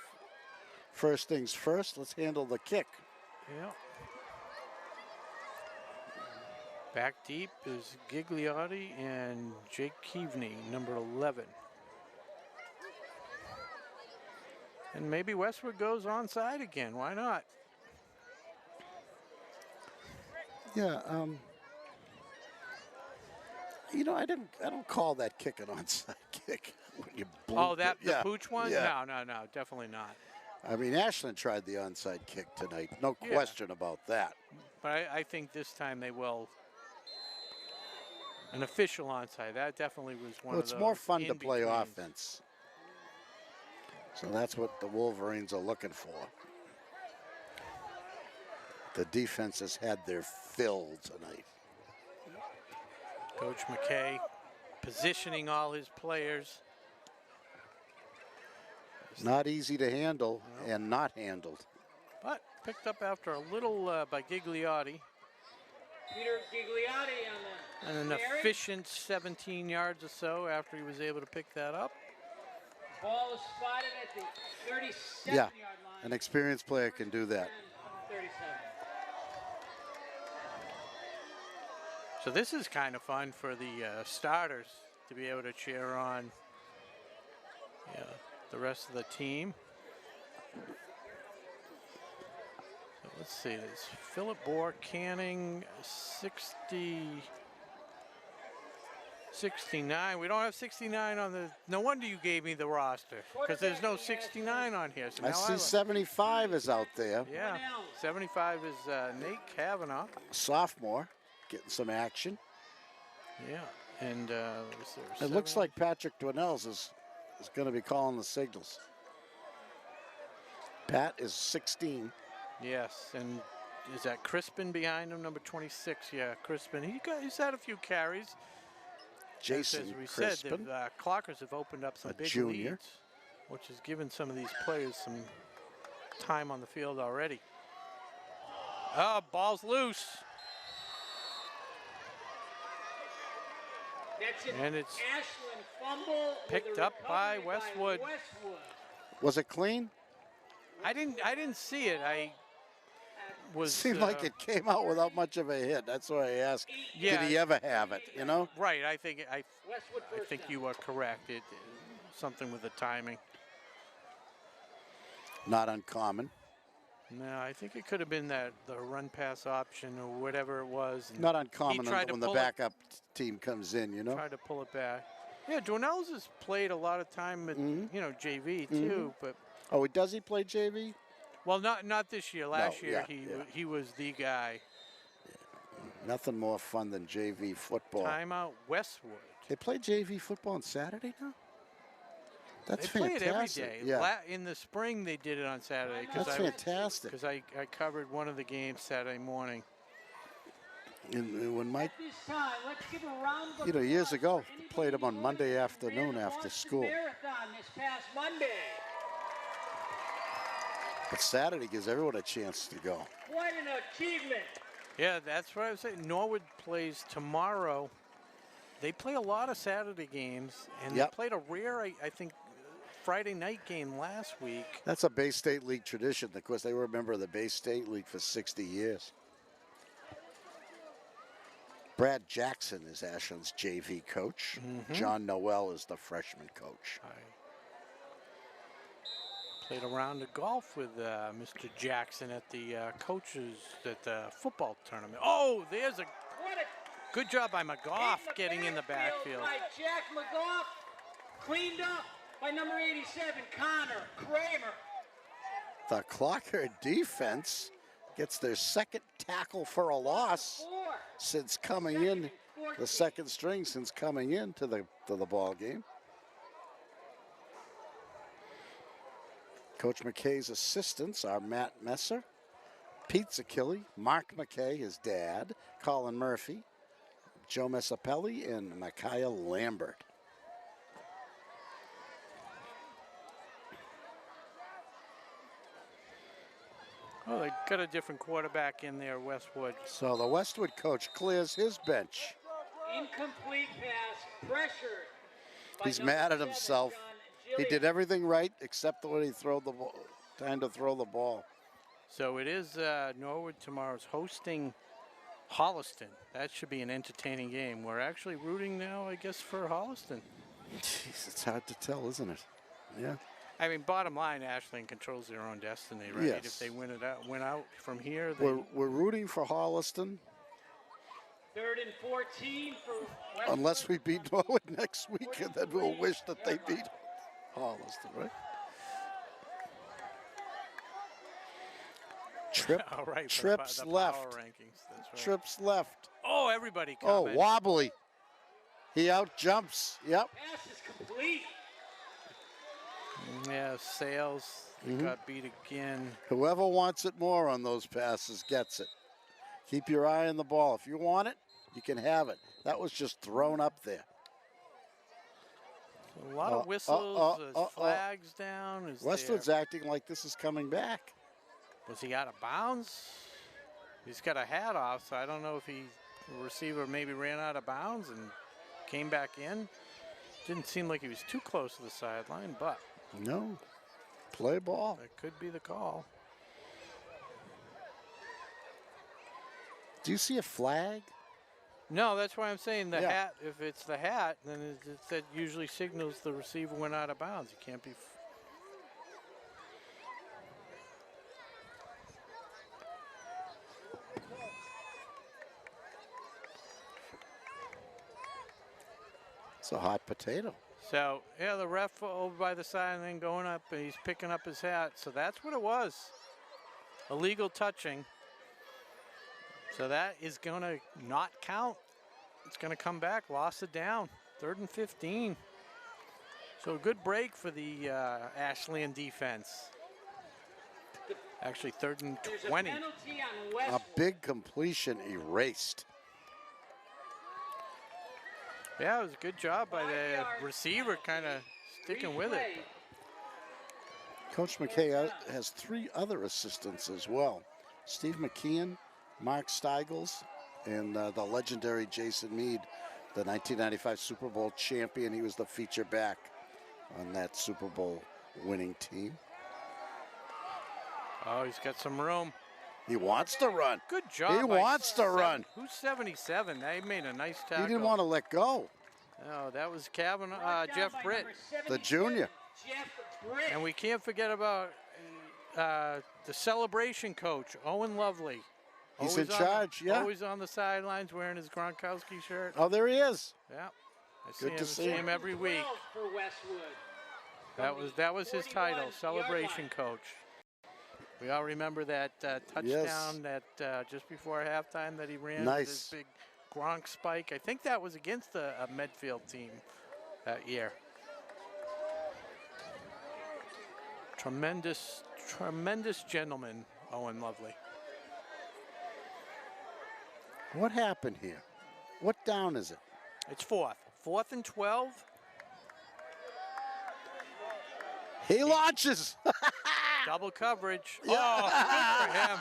First things first, let's handle the kick. Yeah. Back deep is Gigliotti and Jake Keaveney, number 11. And maybe Westwood goes onside again. Why not? Yeah, I don't call that kick an onside kick. When you the pooch one? Yeah. No, definitely not. I mean, Ashland tried the onside kick tonight. No question about that. But I think this time they will. An official onside. That definitely was one of those. It's more fun to play in-betweens. offense. So that's what the Wolverines are looking for. The defense has had their fill tonight. Coach McKay positioning all his players. Not easy to handle and not handled. But picked up after a little by Gigliotti. Peter Gigliotti on the And an carry. efficient 17 yards or so after he was able to pick that up. Ball is spotted at the 37-yard Yeah, line. an experienced player can do that. 37. So this is kind of fun for the starters to be able to cheer on the rest of the team. So let's see, there's Philip Bohr, Canning, 69. We don't have 69 on the, no wonder you gave me the roster, because there's no 69 on here. So I now see 75 is out there. Yeah, 75 is Nate Kavanaugh. Sophomore, getting some action. Yeah, and It looks like Patrick Dwinells is going to be calling the signals. Pat is 16. Yes, and is that Crispin behind him, number 26? Yeah, Crispin. He's had a few carries. Jason As we Crispin, said, the Clockers have opened up some a big junior. leads, which has given some of these players some time on the field already. Oh, ball's loose. That's an And it's Ashland fumble picked with a up by recovery Westwood. Was it clean? I didn't see it. was Seemed like it came out without much of a hit. That's why I asked, did he ever have it, you know? Right, I think Westwood I first think down. you are correct. Something with the timing. Not uncommon. No, I think it could have been the run pass option or whatever it was. Not uncommon tried to when the pull it- backup team comes in, you know? Tried to pull it back. Yeah, Dornell's has played a lot of time with JV too, but Oh, does he play JV? well, not this year. Last year yeah. he was the guy. Nothing more fun than JV football. Timeout Westwood. They play JV football on Saturday now? That's They play fantastic. it every day. Yeah. In the spring they did it on Saturday. That's fantastic. Because I covered one of the games Saturday morning. And when Mike, At this time, let's give a round of you know, years applause ago, for anybody played them on who Monday ran afternoon the after Boston school. Marathon this past Monday. But Saturday gives everyone a chance to go. What an achievement. Yeah, that's what I was saying. Norwood plays tomorrow. They play a lot of Saturday games, and Yep. they played a rare, I think, Friday night game last week. That's a Bay State League tradition. Of course, they were a member of the Bay State League for 60 years. Brad Jackson is Ashland's JV coach. John Noel is the freshman coach. I played a round of golf with Mr. Jackson at the football tournament. Oh, there's a What a good job by McGough in getting in the backfield. By Jack McGough, cleaned up by number 87, Connor Kramer. The Clocker defense gets their second tackle for a loss since coming in, the second string since coming into the ball game. Coach McKay's assistants are Matt Messer, Pete Zakilli, Mark McKay, his dad, Colin Murphy, Joe Messapelli, and Micaiah Lambert. Oh, they got a different quarterback in there, Westwood. So the Westwood coach clears his bench. Incomplete pass, pressured. by He's number mad at 7, himself. John He Gilliam. did everything right except when he threw the ball, time to throw the ball. So it is Norwood tomorrow's hosting Holliston. That should be an entertaining game. We're actually rooting now, I guess, for Holliston. Jeez, it's hard to tell, isn't it? Yeah. I mean, bottom line, Ashland controls their own destiny, right? Yes. If they win out from here, they, We're rooting for Holliston 3rd and 14 for Westwood. unless we beat Norwood next week, and then we'll wish that they beat Holliston, right? all right, Trips the power left. rankings. That's right. Trips left. Oh, everybody Oh, coming. wobbly. He out jumps. Yep. Pass is complete. Yeah, Sales got beat again. Whoever wants it more on those passes gets it. Keep your eye on the ball. If you want it, you can have it. That was just thrown up there. A lot of whistles, there's flags down. Is Westwood's there, acting like this is coming back. was he out of bounds? He's got a hat off, so I don't know if the receiver maybe ran out of bounds and came back in. Didn't seem like he was too close to the sideline, but No. Play ball. that could be the call. Do you see a flag? No, that's why I'm saying the Yeah. hat. If it's the hat, then that usually signals the receiver went out of bounds. It can't be. It's a hot potato. So, yeah, the ref over by the side and then going up, and he's picking up his hat. So that's what it was. Illegal touching. So that is going to not count. It's going to come back, lost it down. 3rd and 15. So a good break for the Ashland defense. Actually, 3rd and There's 20. a penalty on A Westwood. big completion erased. Yeah, it was a good job by 5 the yards receiver penalty. kind of sticking with it. Replay. Coach McKay has 3 other assistants as well. Steve McKeon, Mark Steigels, and the legendary Jason Mead, the 1995 Super Bowl champion. He was the feature back on that Super Bowl winning team. Oh, he's got some room. He wants to run. Good job. He wants to run. Who's 77? They made a nice tackle. He didn't want to let go. No, that was Jeff Britt, the junior. Jeff Britt. and we can't forget about the celebration coach, Owen Lovely. He's in charge, yeah. Always on the sidelines wearing his Gronkowski shirt. Oh, there he is. Yeah. Good to see him every week. For Westwood. That was his title, celebration coach. We all remember that touchdown that just before halftime that he ran with his big Gronk spike. I think that was against a Medfield team that year. Tremendous gentleman, Owen Lovely. What happened here? What down is it? It's 4th. 4th and 12. He launches. Double coverage. Yeah. Oh, good for him.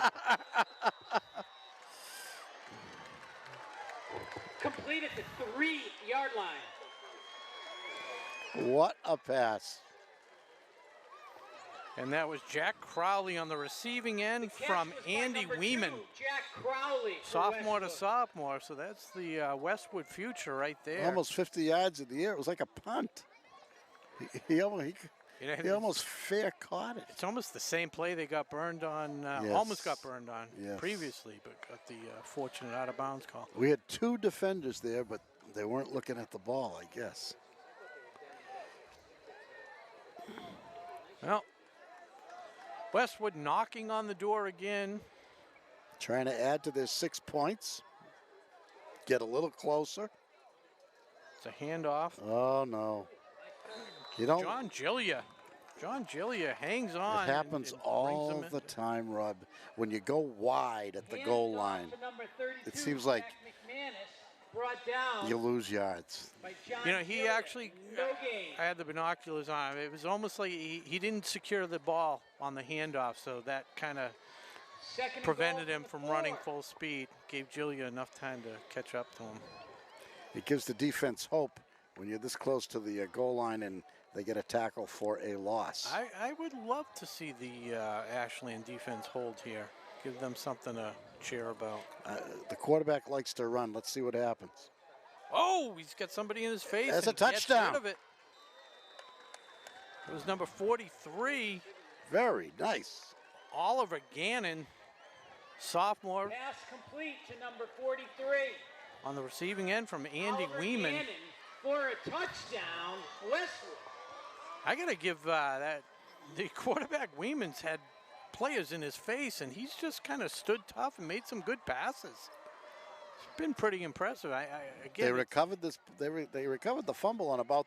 Complete at the 3-yard line. What a pass. And that was Jack Crowley on the receiving end from Andy Weeman. Jack Crowley. Sophomore to sophomore, so that's the Westwood future right there. Almost 50 yards in the air. It was like a punt. He almost fair caught it. It's almost the same play they got burned on, almost got burned on previously, but got the fortunate out of bounds call. We had 2 defenders there, but they weren't looking at the ball, I guess. Well, Westwood knocking on the door again. Trying to add to their 6 points. Get a little closer. It's a handoff. Oh, no. You don't. John Gillia hangs on. It happens and all the time, Rob. When you go wide at the goal line, it seems like you lose yards. You know, he actually, I had the binoculars on. It was almost like he didn't secure the ball on the handoff, so that kind of prevented him from running full speed. Gave Gillia enough time to catch up to him. It gives the defense hope when you're this close to the goal line and they get a tackle for a loss. I would love to see the Ashland defense hold here. Give them something to cheer about. The quarterback likes to run. Let's see what happens. Oh, he's got somebody in his face. That's a and gets touchdown. rid of it. It was number 43. Very nice. Oliver Gannon, sophomore. Pass complete to number 43. On the receiving end from Andy Oliver Weeman. Gannon for a touchdown, Westwood. I got to give the quarterback Weeman's had players in his face, and he's just kind of stood tough and made some good passes. It's been pretty impressive. Again, they recovered this. They recovered the fumble on about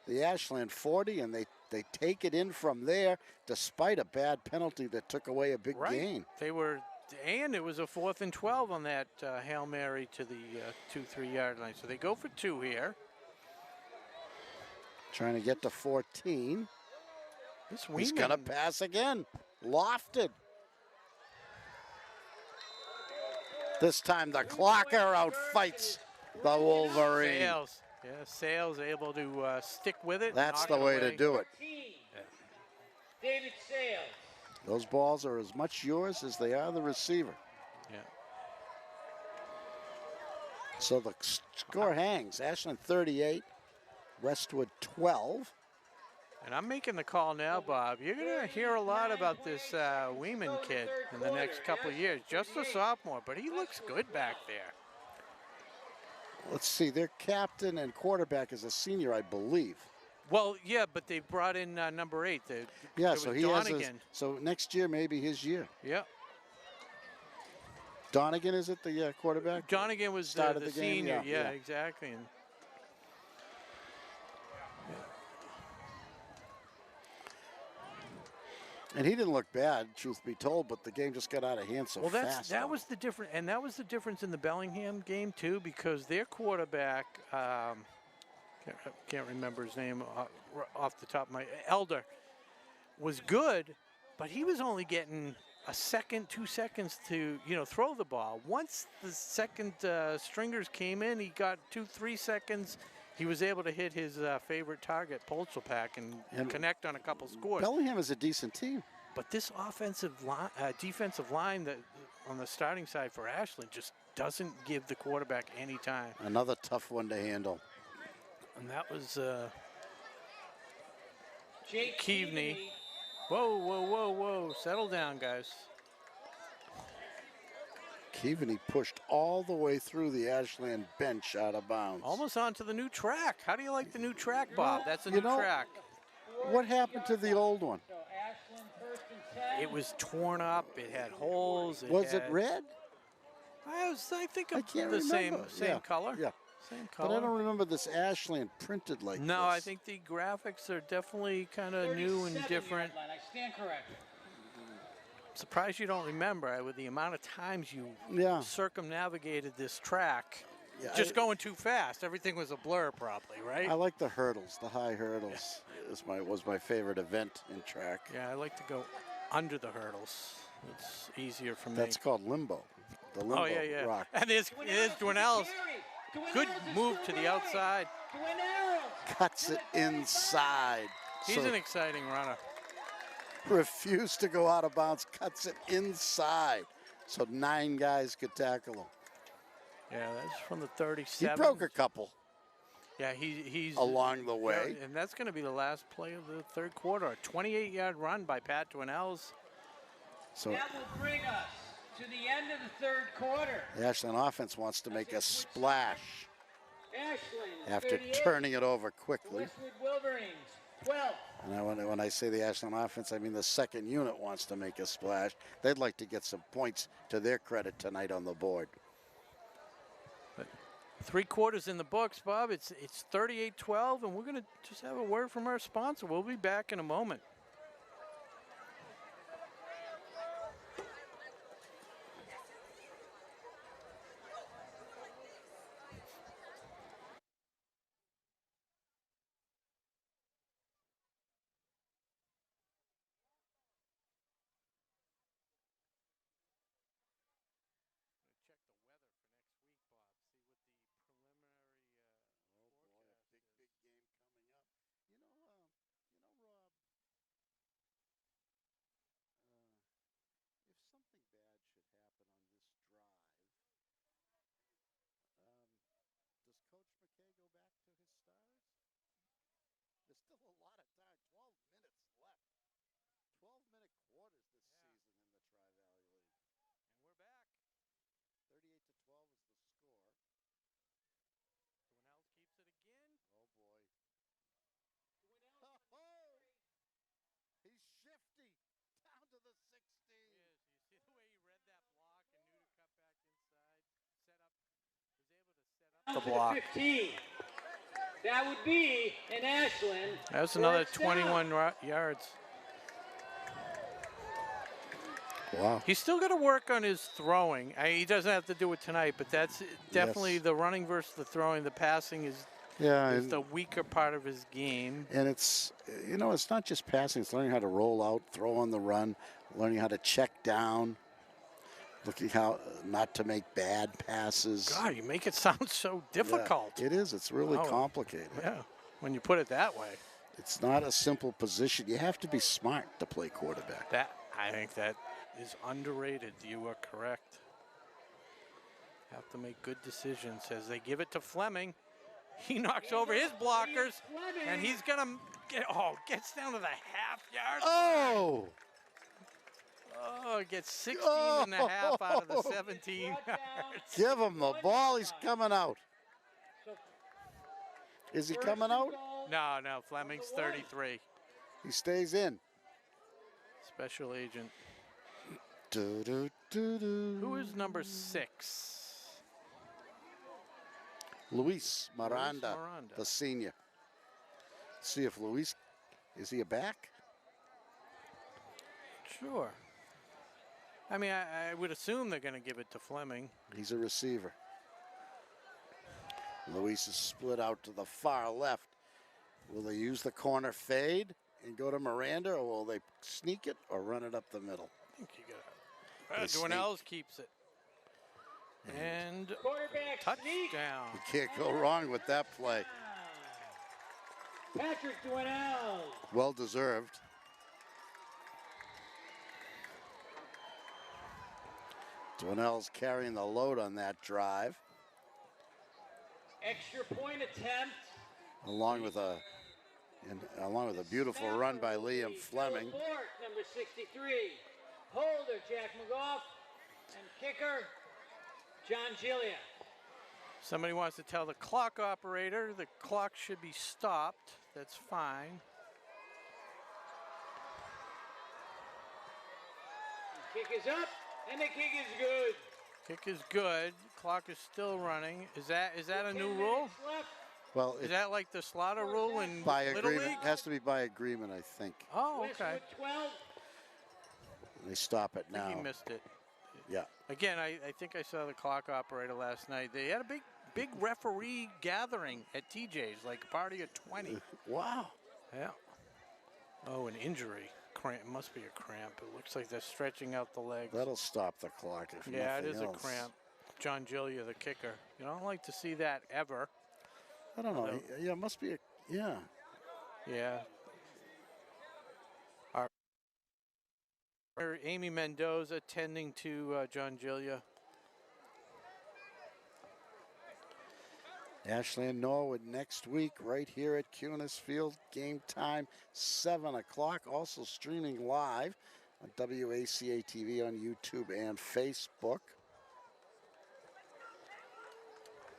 the Ashland 40, and they take it in from there, despite a bad penalty that took away a big gain. They were, and it was a 4th and 12 on that Hail Mary to the 2-3 yard line. So they go for 2 here. Trying to get to 14. He's Weeman, gonna pass again. Lofted. This time the Clocker outfights the Wolverine. Sales. Yeah, Sales able to stick with it. That's the way to do it. David Sales. Those balls are as much yours as they are the receiver. Yeah. So the score hangs. Ashland 38, Westwood 12. And I'm making the call now, Bob. You're going to hear a lot about this Weeman kid in the next couple of years. Just a sophomore, but he looks good back there. Let's see, their captain and quarterback is a senior, I believe. Well, yeah, but they brought in number 8. Yeah, so he has Donegan. so next year maybe his year. Yeah. Donegan, is it the quarterback? Donegan was Started the the game, senior. yeah. Exactly. And he didn't look bad, truth be told, but the game just got out of hand so fast. That was the difference, and that was the difference in the Bellingham game too, because their quarterback, can't remember his name off the top of my Elder, was good, but he was only getting a second, 2 seconds to throw the ball. Once the second stringers came in, he got 2-3 seconds. He was able to hit his favorite target, Polchilpak, and connect on a couple scores. Bellingham is a decent team. But this defensive line that on the starting side for Ashland just doesn't give the quarterback any time. Another tough one to handle. And that was Jake Keaveney. Whoa, whoa, whoa, whoa. Settle down, guys. Keaveney pushed all the way through the Ashland bench out of bounds. Almost onto the new track. How do you like the new track, Bob? That's a new track. What happened to the old one? It was torn up. It had holes. Was it red? I think I of can't the remember. same color. Yeah. Same color. But I don't remember this Ashland printed like this. No, I think the graphics are definitely kind of new and different. I stand corrected. Surprised you don't remember with the amount of times you circumnavigated this track. Yeah, Just going too fast. Everything was a blur, probably, right? I like the hurdles, the high hurdles. Was my favorite event in track. Yeah, I like to go under the hurdles. It's easier for me. That's called limbo. The limbo rock. And there's Dwinell's. Good move to the outside. Cuts it inside. He's an exciting runner. Refused to go out of bounds, cuts it inside. So 9 guys could tackle him. Yeah, that's from the 37. He broke a couple. Yeah, he's along the way. And that's going to be the last play of the third quarter. A 28-yard run by Pat Dwinells. So that will bring us to the end of the third quarter. the Ashland offense wants to make a splash Ashland, after 38, turning it over quickly. Westwood Wolverines, 12. And when I say the Ashland offense, I mean the second unit wants to make a splash. They'd like to get some points to their credit tonight on the board. But 3 quarters in the books, Bob. It's 38-12, and we're going to just have a word from our sponsor. We'll be back in a moment. The block. 15. That would be in Ashland. That's another 21 yards. Wow. He's still got to work on his throwing. He doesn't have to do it tonight, but that's definitely the running versus the throwing. The passing is the weaker part of his game. And it's, it's not just passing. It's learning how to roll out, throw on the run, learning how to check down, looking how not to make bad passes. God, you make it sound so difficult. Yeah, it is. It's really complicated. Yeah, when you put it that way. It's not a simple position. You have to be smart to play quarterback. I think that is underrated. You are correct. Have to make good decisions as they give it to Fleming. He knocks over his blockers, and he's gonna gets down to the half-yard line. Gets 16 and a half out of the 17 yards. Give him the ball. He's coming out. Is he coming out? No. Fleming's 33. He stays in. Special agent. Do-do-do-do. Who is number 6? Luis Miranda, the senior. See if Luis, is he a back? Sure. I mean, I would assume they're going to give it to Fleming. He's a receiver. Luis is split out to the far left. Will they use the corner fade and go to Miranda, or will they sneak it or run it up the middle? I think you got it. Dwinells keeps it. And touchdown. You can't go wrong with that play. Patrick Dwinells. Well deserved. Dwinell's carrying the load on that drive, Extra point attempt. along with a beautiful run by Liam Fleming. Abort, number 63. Holder, Jack McGough. And kicker, John Gillia. Somebody wants to tell the clock operator the clock should be stopped. That's fine. The kick is up, and the kick is good. Kick is good. Clock is still running. Is that a 10 new minutes rule? left. Well, Is that like the slaughter rule in by Little agreement, League? has to be by agreement, I think. Oh, okay. Westwood 12. They stop it I think now. he missed it. Yeah. Again, I think I saw the clock operator last night. They had a big referee gathering at TJ's, like a party of 20. Wow. Yeah. Oh, an injury. Cramp. It must be a cramp. It looks like they're stretching out the legs. That'll stop the clock if Yeah, it nothing is else. a cramp. John Gillia, the kicker. You don't like to see that ever. I don't know. Yeah, it must be a, yeah. Yeah. Our Amy Mendoza tending to John Gillia. Ashland Norwood next week right here at Cunis Field. Game time 7 o'clock. Also streaming live on WACA-TV on YouTube and Facebook.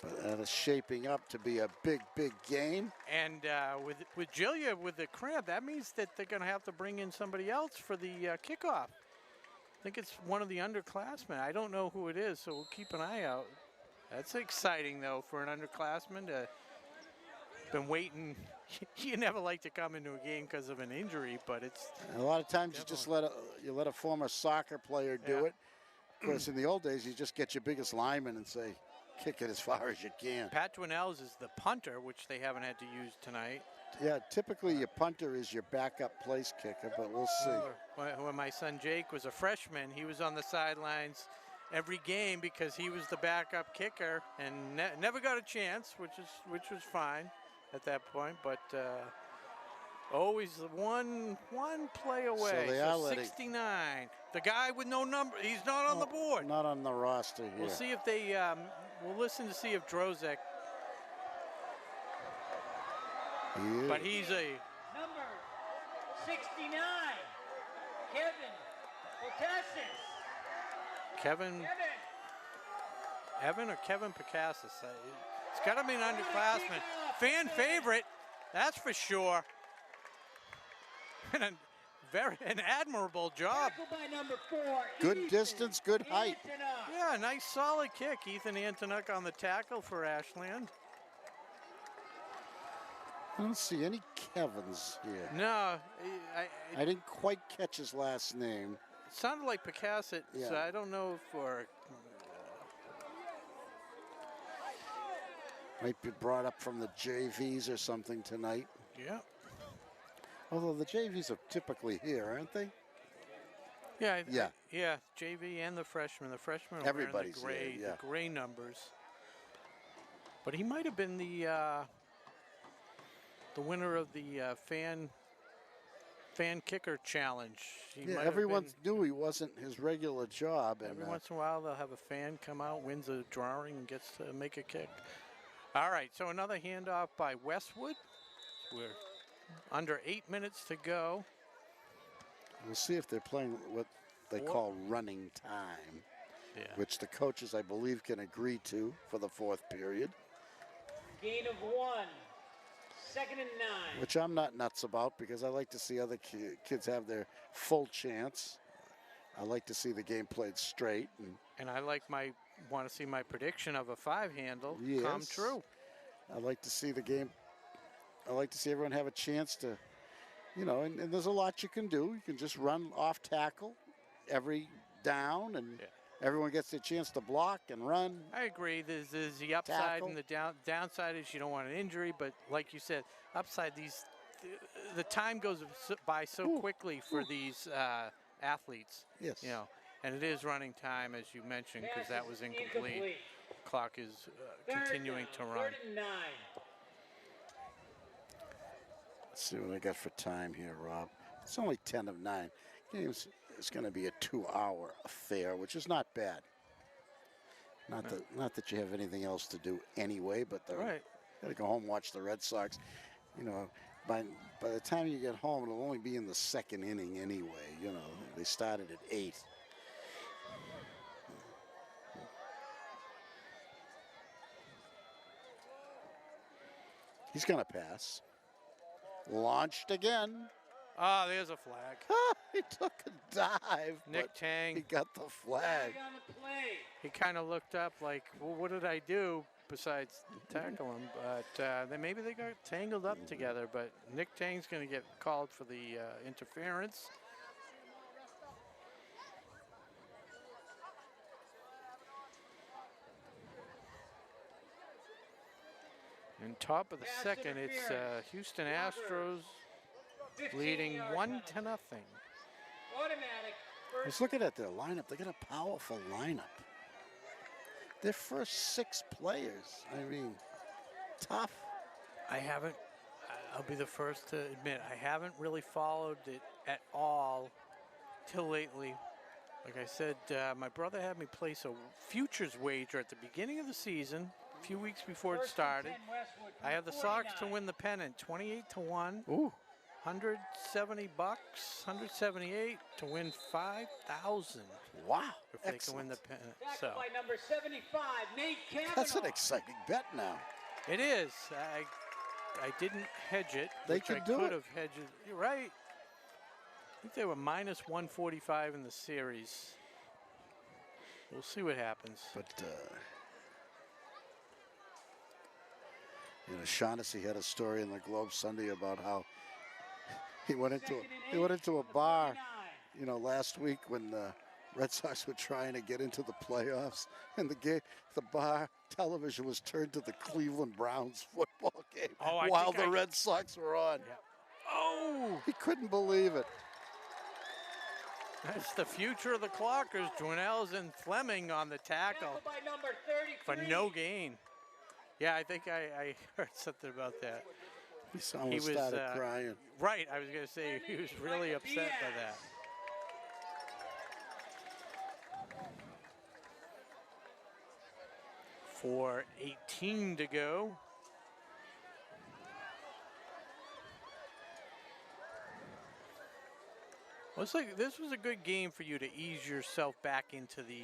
But that is shaping up to be a big, big game. And with Gillia with the cramp, that means that they're going to have to bring in somebody else for the kickoff. I think it's one of the underclassmen. I don't know who it is, so we'll keep an eye out. That's exciting, though, for an underclassman to been waiting. You never like to come into a game because of an injury, but it's And a lot of times you just let a former soccer player do it. Of course, in the old days, you just get your biggest lineman and say, kick it as far as you can. Pat Dwinell's is the punter, which they haven't had to use tonight. Yeah, typically your punter is your backup place kicker, but we'll see. When my son Jake was a freshman, he was on the sidelines every game because he was the backup kicker and never got a chance, which was fine at that point. But always one play away. So they are letting 69. The guy with no number, he's not on the board. Not on the roster here. We'll see if they. We'll listen to see if Drozek. Yeah. But he's a. Number 69, Kevin Potassis. Kevin. Evan or Kevin Picassis? It's got to be an underclassman. Fan favorite, that's for sure. And an admirable job. Tackled by number 4. Good Ethan distance, good height. Antonup. Yeah, nice solid kick. Ethan Antonup on the tackle for Ashland. I don't see any Kevins here. No, I didn't quite catch his last name. it sounded like Picassit, Yeah. so I don't know if or Might be brought up from the JVs or something tonight. yeah. Although the JVs are typically here, aren't they? Yeah, Yeah. JV and the freshmen. The freshmen are Everybody's wearing there, yeah. the gray numbers. But he might have been the winner of the fan kicker challenge. He Yeah, might have everyone been- knew he wasn't his regular job. And Every once in a while, they'll have a fan come out, wins a drawing, and gets to make a kick. All right, so another handoff by Westwood. We're under 8 minutes to go. we'll see if they're playing what they call running time, Yeah. which the coaches, I believe, can agree to for the fourth period, Gain of 1. 2nd and 9. which I'm not nuts about because I like to see other kids have their full chance. I like to see the game played straight. And I want to see my prediction of a 5-handle come Yes. true. I like to see the game. I like to see everyone have a chance to, and there's a lot you can do. You can just run off tackle every down, and everyone gets their chance to block and run. I agree. There's the upside Tackle. and the downside is you don't want an injury, but like you said, upside the time goes by so quickly for these athletes. Yes. And it is running time, as you mentioned, because that was incomplete. Clock is continuing to run. 3rd and 9. Let's see what I got for time here, Rob. It's only 10 of 9. Games is going to be a 2-hour affair, which is not bad. Not that you have anything else to do anyway, but Right. got to go home and watch the Red Sox. You know, by the time you get home, it'll only be in the second inning anyway. You know, they started at 8. He's going to pass. Launched again. Ah, there's a flag. He took a dive. Nick but Tang. He got the flag. Flag on the play. He kind of looked up like, well, what did I do besides tackle him? But then maybe they got tangled up together. But Nick Tang's going to get called for the interference. And top of the Pass second, it's interference. Houston Astros 15 leading yard 1-0. Automatic. Let's look at their lineup. They got a powerful lineup. Their first 6 players. I mean, tough. I'll be the first to admit, I haven't really followed it at all till lately. Like I said, my brother had me place a futures wager at the beginning of the season, a few weeks before it First and started. 10 Westwood from I have the Sox to 49. win the pennant, 28-1. Ooh. $170, 178 to win 5,000 Wow. if they can win the pennant. Backed So by number 75, Nate Kavanaugh. That's an exciting bet now. it is. I didn't hedge it. They which could I do could it. have hedged it. You're right. I think they were minus 145 in the series. We'll see what happens. But, you know, Shaughnessy had a story in the Globe Sunday about how he went into a bar, you know, last week when the Red Sox were trying to get into the playoffs, and the bar television was turned to the Cleveland Browns football game while the Red Sox were on. Yeah. Oh! He couldn't believe it. That's the future of the Clockers. Dwinells and Fleming on the tackle Tackled by number 33. for no gain. Yeah, I think I heard something about that. He almost started crying. Right, I was going to say he was really upset by that. For 18 to go. Looks like this was a good game for you to ease yourself back into the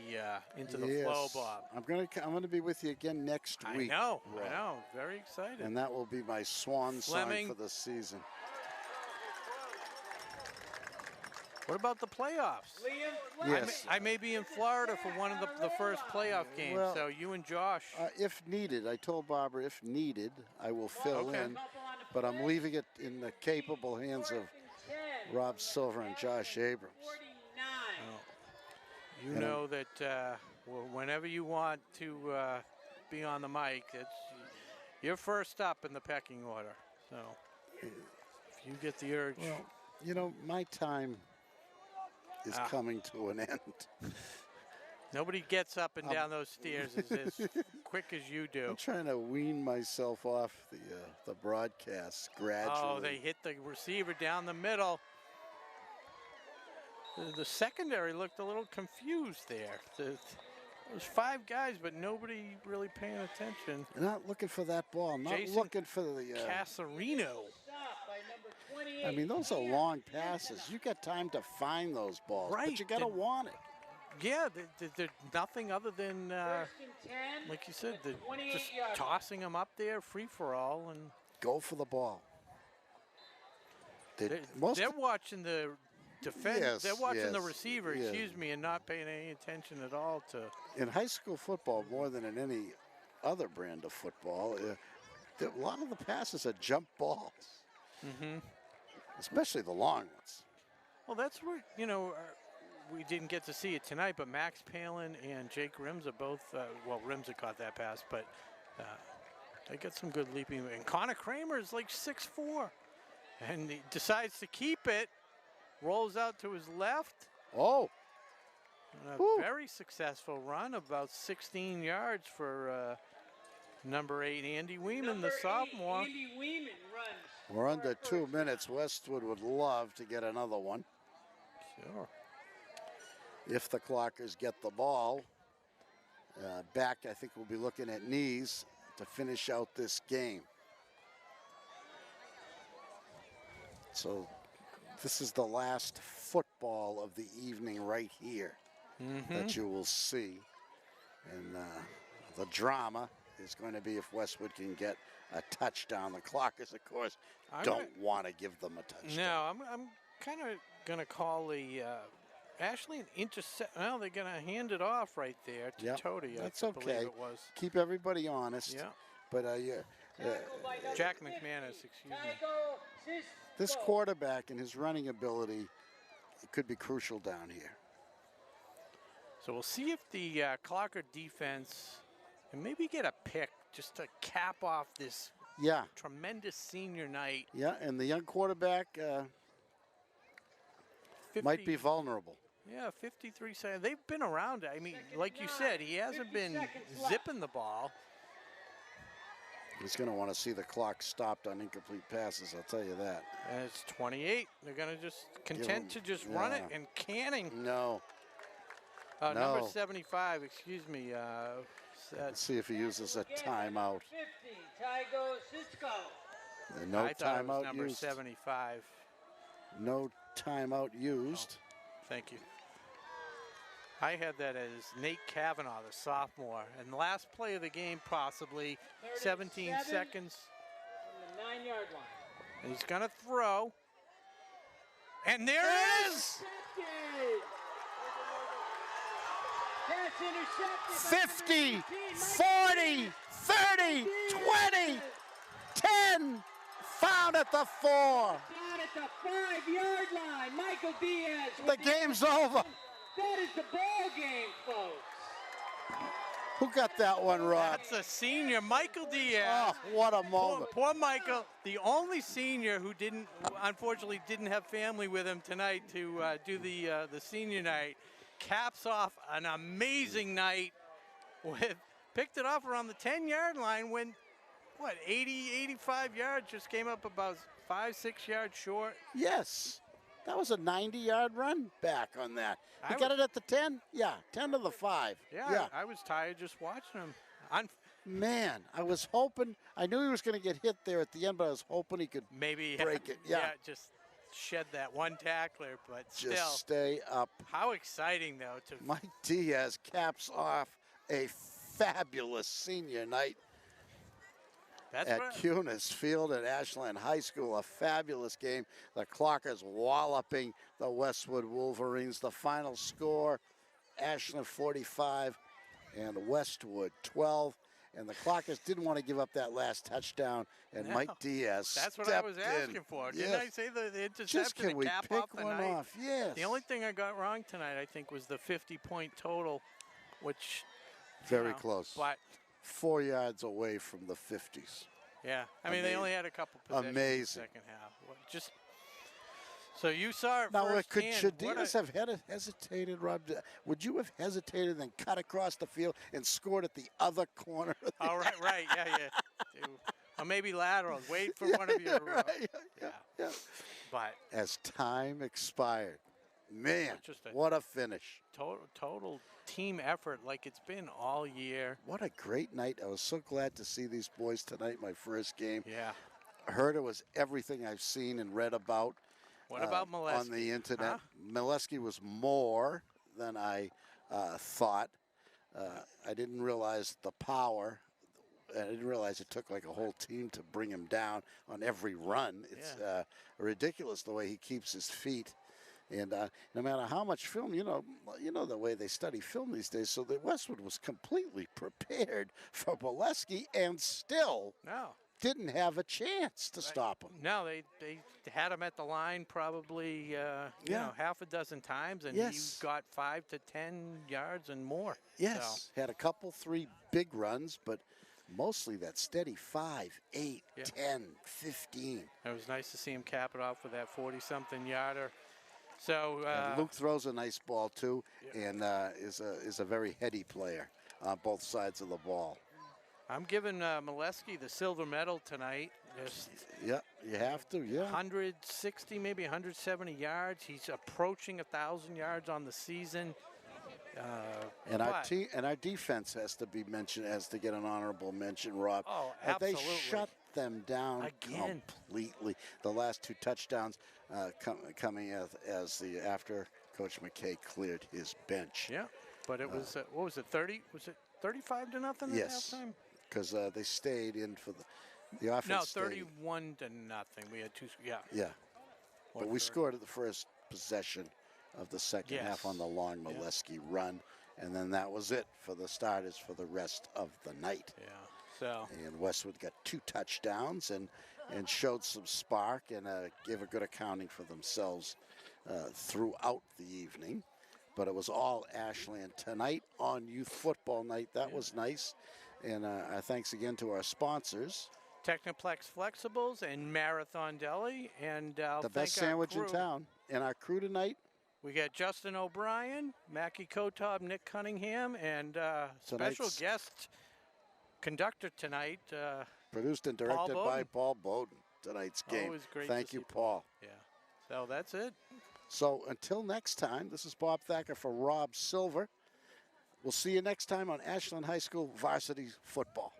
flow, Bob. I'm gonna be with you again next week. I know, Rob. very excited. And that will be my swan Fleming. song for the season. What about the playoffs? Liam Yes. I may be in Florida for one of the first playoff games, Well, so you and Josh. If needed, I told Barbara, if needed, I will fill Okay. in. But I'm leaving it in the capable hands of Rob Silver and Josh Abrams. 49. You know that whenever you want to be on the mic, you're first up in the pecking order. So if you get the urge. Well, you know, my time is coming to an end. Nobody gets up and down those stairs as quick as you do. I'm trying to wean myself off the broadcast gradually. Oh, they hit the receiver down the middle. The secondary looked a little confused there. There was 5 guys, but nobody really paying attention. They're not looking for that ball. Not Jason looking for the. Casarino. Stop by number 28. I mean, those are long passes. You got time to find those balls, Right. but you got to want it. Yeah, they're nothing other than, First and 10. like you said, they're 28 just yards. tossing them up there, free for all, and Go for the ball. they're watching the defense. Yes, they're watching the yes, receiver, yeah. excuse me, and not paying any attention at all to. In high school football, more than in any other brand of football, a lot of the passes are jump balls, especially the long ones. Well, that's where we didn't get to see it tonight, but Max Palin and Jake Rims are both. Rims had caught that pass, but they got some good leaping. And Connor Kramer is like 6'4", and he decides to keep it. Rolls out to his left. Oh. And a very successful run, about 16 yards for number 8, Andy Weeman, the sophomore. Andy Weeman runs. We're under 2 minutes. Westwood would love to get another one. Sure. If the Clockers get the ball. back, I think we'll be looking at knees to finish out this game. So this is the last football of the evening right here that you will see. And the drama is going to be if Westwood can get a touchdown. The Clockers, of course, don't want to give them a touchdown. No, I'm kind of going to call the actually an intercept. Well, they're going to hand it off right there to Tody. That's I believe okay. it was. Keep everybody honest. Yeah. But Jack McManus, excuse me. This quarterback and his running ability, it could be crucial down here. So we'll see if the Clocker defense can maybe get a pick just to cap off this tremendous senior night. Yeah, and the young quarterback might be vulnerable. Yeah, 53 seconds. They've been around. I mean, like you said, he hasn't been zipping the ball. He's going to want to see the clock stopped on incomplete passes, I'll tell you that. And it's 28. They're going to just content to just run it. And Canning. No. Number 75, excuse me. Let's see if he uses a timeout. 50, Tygo Cisco. No I thought it was timeout number used. 75. No timeout used. Oh, thank you. I had that as Nate Kavanaugh, the sophomore. And the last play of the game, possibly 17 seconds. From the 9-yard line. And he's going to throw. And there it is! Intercepted. Pass intercepted. 50, 40, 30, 20, 10. Found at the 4. Down at the 5-yard line. Michael Diaz. The game's over. That is the ball game, folks. Who got that one, Rod? That's a senior, Michael Diaz. Oh, what a moment. Poor Michael, the only senior who unfortunately didn't have family with him tonight to do the senior night, caps off an amazing night picked it off around the 10-yard line when, 85 yards, just came up about 5-6 yards short. Yes. That was a 90-yard run back on that. He got it at the 10? Yeah, 10 to the 5. Yeah. I was tired just watching him. Man, I was hoping, I knew he was going to get hit there at the end, but I was hoping he could maybe break it. Yeah, just shed that one tackler, but just still. Stay up. How exciting, though. Mike Diaz caps off a fabulous senior night at Cunis Field at Ashland High School. A fabulous game. The Clockers walloping the Westwood Wolverines. The final score, Ashland 45 and Westwood 12. And the Clockers didn't want to give up that last touchdown, and Mike Diaz That's what I was asking in. for. Yes. Didn't I say the interception Just can we cap pick off the one night? off? Yes. The only thing I got wrong tonight, I think, was the 50-point total, which very close. But 4 yards away from the 50s. Yeah, I mean, they only had a couple possessions in the second half. Just so you saw it now, firsthand. Could Shadinas have hesitated, Rob? Would you have hesitated and cut across the field and scored at the other corner? Oh, right, yeah. Or maybe lateral. Wait for one of your. Yeah. But as time expired, man, just what a finish! Total team effort, like it's been all year. What a great night! I was so glad to see these boys tonight. My first game. Yeah. Herder was everything I've seen and read about. What about Molesky? On the internet. Molesky was more than I thought. I didn't realize the power. I didn't realize it took like a whole team to bring him down on every run. It's ridiculous the way he keeps his feet. And no matter how much film, you know the way they study film these days. So that Westwood was completely prepared for Molesky and still didn't have a chance to stop him. No, they had him at the line probably half a dozen times, and he got 5 to 10 yards and more. Yes, had a couple, 3 big runs, but mostly that steady 5, 8, 10, 15. It was nice to see him cap it off with that 40-something yarder. So and Luke throws a nice ball too, and is a very heady player on both sides of the ball. I'm giving Molesky the silver medal tonight. Yeah, you have to. Yeah, 160, maybe 170 yards. He's approaching 1,000 yards on the season. And our but- team and our defense has to be mentioned, has to get an honorable mention, Rob. Oh, They absolutely. shut them down Again. completely. The last 2 touchdowns coming as the after Coach McKay cleared his bench. Yeah, but it was what was it? 30? Was it 35-0 at Yes, halftime? because they stayed in for the offense. No, stayed. 31-0. We had 2. Yeah. Yeah, but we 1/3. scored at the first possession of the second Yes. half on the long Molesky run, and then that was it for the starters for the rest of the night. Yeah. So. And Westwood got 2 touchdowns and showed some spark and gave a good accounting for themselves throughout the evening. But it was all Ashland tonight on Youth Football Night. That was nice. And our thanks again to our sponsors. Technoplex Flexibles and Marathon Deli. And The best sandwich in town. And our crew tonight. We got Justin O'Brien, Mackie Kotob, Nick Cunningham, and special guest conductor tonight. Produced and directed by Paul Bowden, tonight's game. Always great Thank to you, see Paul. Yeah. So that's it. So until next time, this is Bob Thacker for Rob Silver. We'll see you next time on Ashland High School Varsity Football.